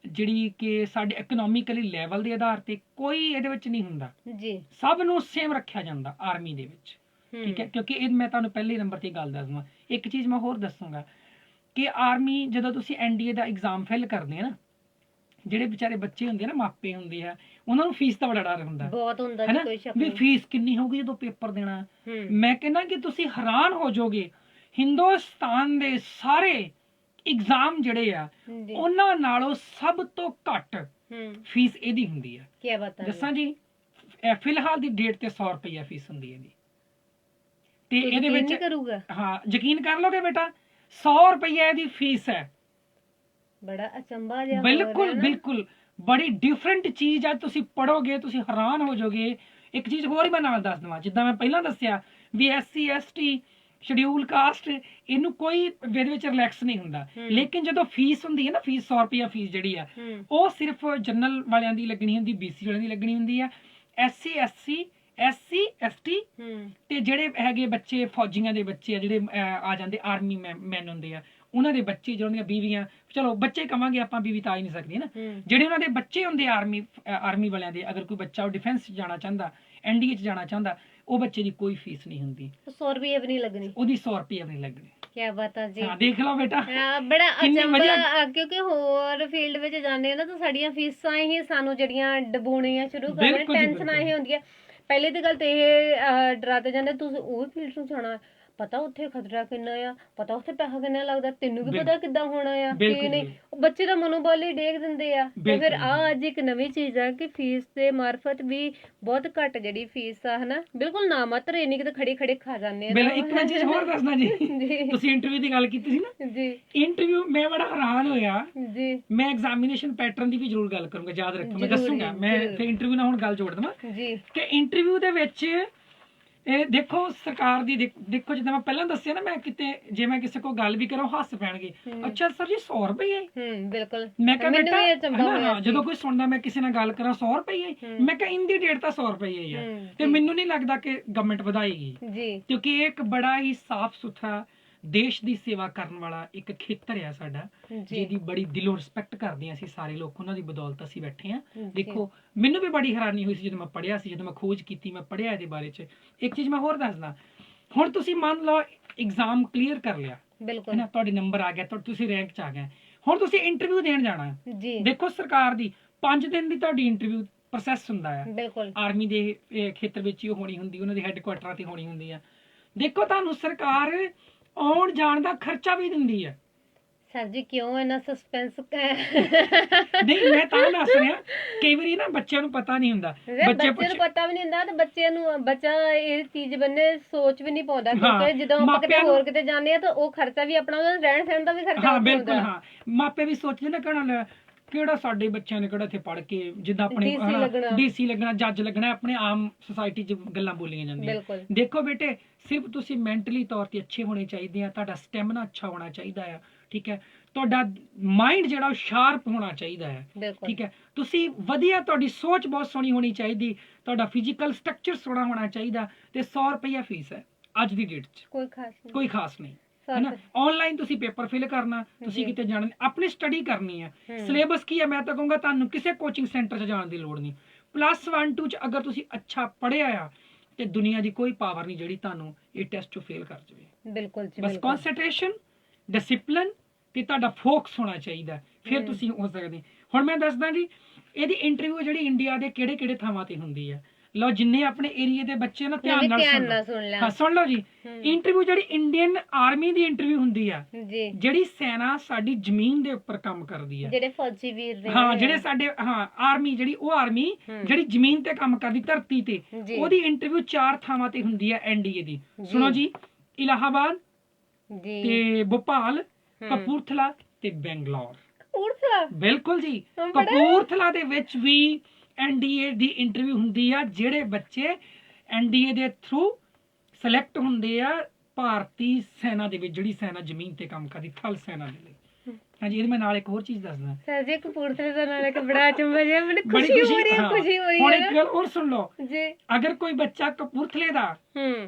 ਜਿਹੜੀ ਕਿ ਸਾਡੇ ਇਕਨੋਮਿਕਲੀ ਲੈਵਲ ਦੇ ਆਧਾਰ ਤੇ ਕੋਈ ਇਹਦੇ ਵਿੱਚ ਨਹੀਂ ਹੁੰਦਾ ਜੀ। ਸਭ ਨੂੰ ਸੇਮ ਰੱਖਿਆ ਜਾਂਦਾ ਆਰਮੀ ਦੇ ਵਿੱਚ, ਠੀਕ ਹੈ। ਕਿਉਂਕਿ ਇਹ ਮੈਂ ਤੁਹਾਨੂੰ ਪਹਿਲੇ ਨੰਬਰ ਤੇ ਗੱਲ ਦੱਸ ਦਵਾਂ। ਇੱਕ ਚੀਜ਼ ਮੈਂ ਹੋਰ ਦੱਸੂਗਾ ਕਿ ਆਰਮੀ ਜਦੋਂ ਤੁਸੀਂ ਐਨਡੀਏ ਦਾ ਐਗਜ਼ਾਮ ਫਿਲ ਕਰਦੇ ਆ ਨਾ, ਜਿਹੜੇ ਵਿਚਾਰੇ ਬੱਚੇ ਹੁੰਦੇ ਆ ਨਾ, ਮਾਪੇ ਹੁੰਦੇ ਆ, ਉਹਨਾਂ ਨੂੰ ਫੀਸ ਦਾ ਬੜਾ ਡਰ ਹੁੰਦਾ, ਬਹੁਤ ਹੁੰਦਾ ਵੀ ਫੀਸ ਕਿੰਨੀ ਹੋਊਗੀ ਜਦੋਂ ਪੇਪਰ ਦੇਣਾ। ਮੈਂ ਕਹਿੰਦਾ ਕਿ ਤੁਸੀਂ ਹੈਰਾਨ ਹੋ ਜਾਓਗੇ, ਹਿੰਦੁਸਤਾਨ ਦੇ ਸਾਰੇ ਐਗਜ਼ਾਮ ਜਿਹੜੇ ਆ ਉਹਨਾਂ ਨਾਲੋਂ ਸਭ ਤੋਂ ਘੱਟ ਫੀਸ ਇਹਦੀ ਹੁੰਦੀ ਆ। ਕੀ ਬਾਤ ਹੈ, ਦੱਸਾਂ ਜੀ, ਫਿਲਹਾਲ ਦੀ ਡੇਟ ਤੇ 100 ਰੁਪਏ ਫੀਸ ਹੁੰਦੀ ਹੈ ਇਹਦੀ। ਤੇ ਇਹਦੇ ਵਿੱਚ ਹਾਂ ਯਕੀਨ ਕਰ ਲੋਗੇ ਬੇਟਾ, 100 ਰੁਪਏ ਇਹਦੀ ਫੀਸ ਹੈ। ਬੜਾ ਅਚੰਭਾ ਜਿਹਾ, ਬਿਲਕੁਲ ਬਿਲਕੁਲ ਬੜੀ ਡਿਫਰੈਂਟ ਚੀਜ਼ ਆ। ਤੁਸੀਂ ਪੜੋਗੇ ਤੁਸੀਂ ਹੈਰਾਨ ਹੋ ਜਾਓਗੇ। ਇੱਕ ਚੀਜ਼ ਹੋਰ ਹੀ ਮੈਂ ਨਾਲ ਦੱਸ ਦਵਾਂ, ਜਿੱਦਾਂ ਮੈਂ ਪਹਿਲਾਂ ਦੱਸਿਆ ਵੀ SC ST ਸ਼ਡਿਊਲ ਕਾਸਟ ਇਹਨੂੰ ਕੋਈ ਇਹਦੇ ਵਿੱਚ ਰਿਲੈਕਸ ਨਹੀਂ ਹੁੰਦਾ, ਲੇਕਿਨ ਜਦੋਂ ਫੀਸ ਹੁੰਦੀ ਹੈ ਨਾ, ਫੀਸ 100 ਰੁਪਇਆ ਫੀਸ ਜਿਹੜੀ ਆ ਉਹ ਸਿਰਫ ਜਨਰਲ ਵਾਲਿਆਂ ਦੀ ਲੱਗਣੀ ਹੁੰਦੀ, BC ਵਾਲਿਆਂ ਦੀ ਲੱਗਣੀ ਹੁੰਦੀ ਆ, SC SC ST ਤੇ ਜਿਹੜੇ ਹੈਗੇ ਬੱਚੇ ਫੌਜੀਆਂ ਦੇ ਬੱਚੇ ਆ, ਜਿਹੜੇ ਆ ਜਾਂਦੇ ਆਰਮੀ ਮੈਨ ਹੁੰਦੇ ਆ, ਉਹਨਾਂ ਦੇ ਬੱਚੇ, ਜਿਹੜੀਆਂ ਦੀਆਂ ਬੀਵੀਆਂ, ਚਲੋ ਬੱਚੇ ਕਵਾਂਗੇ ਆਪਾਂ, ਬੀਵੀ ਤਾਂ ਆ ਹੀ ਨਹੀਂ ਸਕਦੀ ਨਾ, ਜਿਹੜੇ ਉਹਨਾਂ ਦੇ ਬੱਚੇ ਹੁੰਦੇ ਆਰਮੀ ਵਾਲਿਆਂ ਦੇ, ਅਗਰ ਕੋਈ ਬੱਚਾ ਉਹ ਡਿਫੈਂਸ 'ਚ ਜਾਣਾ ਚਾਹੁੰਦਾ, ਐਨਡੀਏ 'ਚ ਜਾਣਾ ਚਾਹੁੰਦਾ, ਉਹ ਬੱਚੇ ਦੀ ਕੋਈ ਫੀਸ ਨਹੀਂ ਹੁੰਦੀ, 100 ਰੁਪਏ ਵੀ ਨਹੀਂ ਲੱਗਣੀ, ਉਹਦੀ 100 ਰੁਪਏ ਵੀ ਨਹੀਂ ਲੱਗਣੀ। ਕੀ ਬਾਤ ਹੈ ਜੀ, ਹਾਂ ਦੇਖ ਲਓ ਬੇਟਾ, ਬੜਾ ਅਚੰਭਾ। ਕਿਉਂਕਿ ਹੋਰ ਫੀਲਡ ਵਿੱਚ ਜਾਂਦੇ ਆ ਨਾ ਤਾਂ ਸਾਡੀਆਂ ਫੀਸਾਂ ਹੀ ਸਾਨੂੰ ਜਿਹੜੀਆਂ ਡਬੋਣੀਆਂ ਸ਼ੁਰੂ ਕਰ ਦੇਣ, ਟੈਨਸ਼ਨਾਂ ਇਹ ਹੁੰਦੀਆਂ। ਪਹਿਲੇ ਤਾਂ ਗੱਲ ਤੇ ਇਹ ਡਰਾਤੇ ਜਾਂਦੇ ਤੁਸੀਂ ਉਹ ਫੀਲਡ ਨੂੰ ਜਾਣਾ, ਪਤਾ ਉੱਥੇ ਖਤਰਾ ਕਿੰਨਾ ਆ, ਪਤਾ ਉੱਥੇ ਪੈਸਾ ਕਿੰਨਾ ਲੱਗਦਾ, ਤੈਨੂੰ ਵੀ ਪਤਾ ਕਿੱਦਾਂ ਹੋਣਾ ਆ ਕੀ ਨਹੀਂ। ਬੱਚੇ ਦਾ ਮਨੋਬਲ ਹੀ ਡੇਗ ਦਿੰਦੇ ਆ। ਤੇ ਫਿਰ ਅੱਜ ਇੱਕ ਨਵੀਂ ਚੀਜ਼ ਆ ਕਿ ਫੀਸ ਦੇ ਮਾਰਫਤ ਵੀ ਬਹੁਤ ਘੱਟ ਜਿਹੜੀ ਫੀਸ ਆ ਹਨਾ, ਬਿਲਕੁਲ ਨਾ ਮਾਤਰ, ਇੰਨੀ ਕਿ ਖੜੇ ਖੜੇ ਖਾ ਜਾਂਦੇ ਆ। ਇੱਕ ਮੈਂ ਚੀਜ਼ ਹੋਰ ਦੱਸਣਾ ਜੀ, ਤੁਸੀਂ ਇੰਟਰਵਿਊ ਦੀ ਗੱਲ ਕੀਤੀ ਸੀ ਨਾ ਜੀ, ਇੰਟਰਵਿਊ ਮੈਂ ਬੜਾ ਹੈਰਾਨ ਹੋਇਆ ਜੀ। ਮੈਂ ਐਗਜ਼ਾਮੀਨੇਸ਼ਨ ਪੈਟਰਨ ਦੀ ਵੀ ਜ਼ਰੂਰ ਗੱਲ ਕਰੂੰਗਾ, ਯਾਦ ਰੱਖੋ, ਮੈਂ ਦੱਸੂਗਾ। ਮੈਂ ਫਿਰ ਇੰਟਰਵਿਊ ਨਾਲ ਹੁਣ ਗੱਲ ਜੋੜ ਦਵਾਂ ਜੀ ਕਿ ਇੰਟਰਵਿਊ ਦੇ ਵਿੱਚ ਇਹ ਦੇਖੋ ਸਰਕਾਰ ਦੀ, ਦੇਖੋ ਜਿੱਦਾਂ ਮੈਂ ਪਹਿਲਾਂ ਦੱਸਿਆ ਨਾ, ਮੈਂ ਕਿਤੇ ਜੇ ਮੈਂ ਕਿਸੇ ਕੋਲ ਗੱਲ ਵੀ ਕਰਾਂ ਹੱਸ ਪੈਣਗੇ, ਅੱਛਾ ਸਰ ਜੀ 100 ਰੁਪਏ, ਬਿਲਕੁਲ। ਮੈਂ ਕਿਹਾ ਬੇਟਾ ਜਦੋਂ ਕੋਈ ਸੁਣਦਾ ਮੈਂ ਕਿਸੇ ਨਾਲ ਗੱਲ ਕਰਾਂ 100 ਰੁਪਏ, ਮੈਂ ਕਿਹਾ ਇੰਦੀ ਡੇਟ ਤਾਂ 100 ਰੁਪਏ ਹੀ ਆ, ਤੇ ਮੈਨੂੰ ਨਹੀਂ ਲੱਗਦਾ ਕਿ ਗਵਰਨਮੈਂਟ ਵਧਾਏਗੀ, ਕਿਉਂਕਿ ਇਹ ਇੱਕ ਬੜਾ ਹੀ ਸਾਫ਼ ਸੁਥਰਾ ਦੇਸ਼ ਦੀ ਸੇਵਾ ਕਰਨ ਵਾਲਾ ਇੱਕ ਖੇਤਰ ਆ ਸਾਡਾ, ਜਿਹਦੀ ਬੜੀ ਦਿਲੋਂ ਰਿਸਪੈਕਟ ਕਰਦੇ ਆ ਅਸੀਂ ਸਾਰੇ ਲੋਕ, ਉਹਨਾਂ ਦੀ ਬਦੌਲਤ ਅਸੀਂ ਬੈਠੇ ਆ। ਦੇਖੋ ਮੈਨੂੰ ਵੀ ਬੜੀ ਹੈਰਾਨੀ ਹੋਈ ਸੀ ਜਦੋਂ ਮੈਂ ਪੜ੍ਹਿਆ ਸੀ, ਜਦੋਂ ਮੈਂ ਖੋਜ ਕੀਤੀ, ਮੈਂ ਪੜ੍ਹਿਆ ਇਹਦੇ ਬਾਰੇ ਚ। ਇੱਕ ਚੀਜ਼ ਮੈਂ ਹੋਰ ਦੱਸਦਾ, ਹੁਣ ਤੁਸੀਂ ਮੰਨ ਲਓ ਐਗਜ਼ਾਮ ਕਲੀਅਰ ਕਰ ਲਿਆ, ਬਿਲਕੁਲ ਨਾ, ਤੁਹਾਡੇ ਨੰਬਰ ਆ ਗਿਆ, ਤੁਸੀਂ ਰੈਂਕ ਚ ਆ ਗਏ, ਹੁਣ ਤੁਸੀਂ ਇੰਟਰਵਿਊ ਦੇਣ ਜਾਣਾ। ਦੇਖੋ ਸਰਕਾਰ ਦੀ 5 ਦਿਨ ਦੀ ਤੁਹਾਡੀ ਇੰਟਰਵਿਊ ਪ੍ਰੋਸੈਸ ਹੁੰਦਾ ਆ, ਬਿਲਕੁਲ ਆਰਮੀ ਦੇ ਖੇਤਰ ਵਿੱਚ ਹੀ ਹੋਣੀ ਹੁੰਦੀ, ਉਹਨਾਂ ਦੇ ਹੈੱਡਕੁਆਟਰਾਂ ਤੇ ਹੋਣੀ ਹੁੰਦੀ ਆ। ਦੇਖੋ ਤੁਹਾਨੂੰ ਸਰਕਾਰ ਆਉਣ ਜਾਣ ਦਾ ਖਰਚਾ ਵੀ ਦਿੰਦੀ ਹੈ। ਸਰ ਜੀ ਕਿਉਂ ਇੰਨਾ ਸਸਪੈਂਸ ਨਹੀਂ, ਮੈਂ ਤਾਂ ਦੱਸ ਰਿਹਾ, ਕਈ ਵਾਰੀ ਨਾ ਬੱਚਿਆਂ ਨੂੰ ਪਤਾ ਨਹੀਂ ਹੁੰਦਾ, ਬੱਚੇ ਨੂੰ ਪਤਾ ਵੀ ਨਹੀਂ ਹੁੰਦਾ, ਤੇ ਬੱਚਿਆਂ ਨੂੰ ਬੱਚਾ ਇਹ ਚੀਜ਼ ਬੰਨੇ ਸੋਚ ਵੀ ਨਹੀਂ ਪਾਉਂਦਾ, ਕਿਉਂਕਿ ਜਦੋਂ ਆਪਾਂ ਕਿਤੇ ਹੋਰ ਕਿਤੇ ਜਾਂਦੇ ਆ ਤਾਂ ਉਹ ਖਰਚਾ ਵੀ ਆਪਣਾ, ਰਹਿਣ ਸਹਿਣ ਦਾ ਵੀ ਖਰਚਾ ਹੁੰਦਾ। ਬਿਲਕੁਲ, ਹਾਂ ਮਾਪੇ ਵੀ ਸੋਚਦੇ ਨਾ ਕਿਹੜਾ ਸਾਡੇ ਬੱਚਿਆਂ ਨੇ ਕਿਹੜਾ ਇੱਥੇ ਪੜ੍ਹ ਕੇ ਜਿੱਦਾਂ ਆਪਣੇ DC ਲੱਗਣਾ, ਜੱਜ ਲੱਗਣਾ, ਆਪਣੇ ਆਮ ਸੁਸਾਇਟੀ 'ਚ ਗੱਲਾਂ ਬੋਲੀਆਂ ਜਾਂਦੀਆਂ। ਦੇਖੋ ਬੇਟੇ, ਸਿਰਫ ਤੁਸੀਂ ਮੈਂਟਲੀ ਤੌਰ ਤੇ ਅੱਛੇ ਹੋਣੇ ਚਾਹੀਦੇ ਆ, ਤੁਹਾਡਾ ਸਟੈਮਿਨਾ ਅੱਛਾ ਹੋਣਾ ਚਾਹੀਦਾ ਆ, ਠੀਕ ਹੈ, ਤੁਹਾਡਾ ਮਾਈਂਡ ਜਿਹੜਾ ਉਹ ਸ਼ਾਰਪ ਹੋਣਾ ਚਾਹੀਦਾ ਹੈ, ਠੀਕ ਹੈ, ਤੁਸੀਂ ਵਧੀਆ, ਤੁਹਾਡੀ ਸੋਚ ਬਹੁਤ ਸੋਹਣੀ ਹੋਣੀ ਚਾਹੀਦੀ, ਤੁਹਾਡਾ ਫਿਜ਼ੀਕਲ ਸਟਰਕਚਰ ਸੋਹਣਾ ਹੋਣਾ ਚਾਹੀਦਾ, ਤੇ 100 ਰੁਪਇਆ ਫੀਸ ਹੈ ਅੱਜ ਦੀ ਡੇਟ 'ਚ, ਕੋਈ ਖਾਸ ਨਹੀਂ ਹੈ ਨਾ। ਆਨਲਾਈਨ ਤੁਸੀਂ ਪੇਪਰ ਫਿਲ ਕਰਨਾ, ਤੁਸੀਂ ਕਿਤੇ ਜਾਣਾ, ਆਪਣੀ ਸਟੱਡੀ ਕਰਨੀ ਹੈ। ਸਿਲੇਬਸ ਕੀ ਹੈ, ਮੈਂ ਤਾਂ ਕਹੂੰਗਾ ਤੁਹਾਨੂੰ ਕਿਸੇ ਕੋਚਿੰਗ ਸੈਂਟਰ 'ਚ ਜਾਣ ਦੀ ਲੋੜ ਨਹੀਂ। +1 2 'ਚ ਅਗਰ ਤੁਸੀਂ ਅੱਛਾ ਪੜ੍ਹਿਆ ਆ ਤੇ ਦੁਨੀਆ ਦੀ ਕੋਈ ਪਾਵਰ ਨਹੀਂ ਜਿਹੜੀ ਤੁਹਾਨੂੰ ਇਹ ਟੈਸਟ 'ਚੋਂ ਫੇਲ ਕਰ ਜਾਵੇ। ਬਿਲਕੁਲ ਜੀ, ਬਸ ਕਨਸੈਂਟਰੇਸ਼ਨ, ਡਿਸਪਲਿਨ ਤੇ ਤੁਹਾਡਾ ਫੋਕਸ ਹੋਣਾ ਚਾਹੀਦਾ, ਫਿਰ ਤੁਸੀਂ ਹੋ ਸਕਦੇ। ਹੁਣ ਮੈਂ ਦੱਸਦਾ ਜੀ, ਇਹਦੀ ਇੰਟਰਵਿਊ ਜਿਹੜੀ ਇੰਡੀਆ ਦੇ ਕਿਹੜੇ ਕਿਹੜੇ ਥਾਵਾਂ ਤੇ ਹੁੰਦੀ ਹੈ। ਲਓ, ਜਿੰਨੇ ਆਪਣੇ ਏਰੀਆ ਦੇ ਬੱਚੇ ਨਾ ਧਿਆਨ ਨਾਲ ਸੁਣ ਲਓ ਜੀ। ਇੰਟਰਵਿਊ ਜਿਹੜੀ ਇੰਡੀਅਨ ਆਰਮੀ ਦੀ ਇੰਟਰਵਿਊ ਹੁੰਦੀ ਆ, ਜਿਹੜੀ ਸੈਨਾ ਸਾਡੀ ਜ਼ਮੀਨ ਦੇ ਉੱਪਰ ਕੰਮ ਕਰਦੀ ਆ, ਜਿਹੜੇ ਫੌਜੀ ਵੀਰ ਨੇ, ਹਾਂ, ਜਿਹੜੇ ਸਾਡੇ, ਹਾਂ, ਆਰਮੀ ਜਿਹੜੀ, ਉਹ ਆਰਮੀ ਜਿਹੜੀ ਜ਼ਮੀਨ ਤੇ ਕੰਮ ਕਰਦੀ, ਧਰਤੀ ਤੇ, ਉਹਦੀ ਇੰਟਰਵਿਊ 4 ਥਾਵਾਂ ਤੇ ਹੁੰਦੀ ਆ ਐਨਡੀਏ ਦੀ। ਸੁਣੋ ਜੀ, ਇਲਾਹਾਬਾਦ ਤੇ ਭੋਪਾਲ, ਕਪੂਰਥਲਾ ਤੇ ਬੈਂਗਲੌਰ। ਬਿਲਕੁਲ ਜੀ, ਕਪੂਰਥਲਾ ਦੇ ਵਿੱਚ ਵੀ ਐਨਡੀਏ ਦੀ ਇੰਟਰਵਿਊ ਹੁੰਦੀ ਆ। ਜਿਹੜੇ ਬੱਚੇ ਐਨਡੀਏ ਦੇ ਥਰੂ ਸਿਲੈਕਟ ਹੁੰਦੇ ਆ ਭਾਰਤੀ ਸੈਨਾ ਦੇ ਵਿੱਚ, ਜਿਹੜੀ ਸੈਨਾ ਜ਼ਮੀਨ ਤੇ ਕੰਮ ਕਰਦੀ, ਥਲ ਸੈਨਾ ਦੇ ਲਈ। ਹਾਂਜੀ, ਇਹਦੇ ਮੈਂ ਨਾਲ ਇੱਕ ਹੋਰ ਚੀਜ਼ ਦੱਸਦਾ ਸਰ ਜੀ, ਕਪੂਰਥਲੇ ਦਾ ਨਾਲ ਇੱਕ ਬੜਾ ਚੰਬਾ ਜਿਹਾ, ਮੈਨੂੰ ਖੁਸ਼ੀ ਹੋ ਰਹੀ ਹੈ, ਖੁਸ਼ੀ ਹੋ ਰਹੀ ਹੈ। ਹੁਣ ਇੱਕ ਗੱਲ ਹੋਰ ਸੁਣ ਲਓ ਜੀ, ਅਗਰ ਕੋਈ ਬੱਚਾ ਕਪੂਰਥਲੇ ਦਾ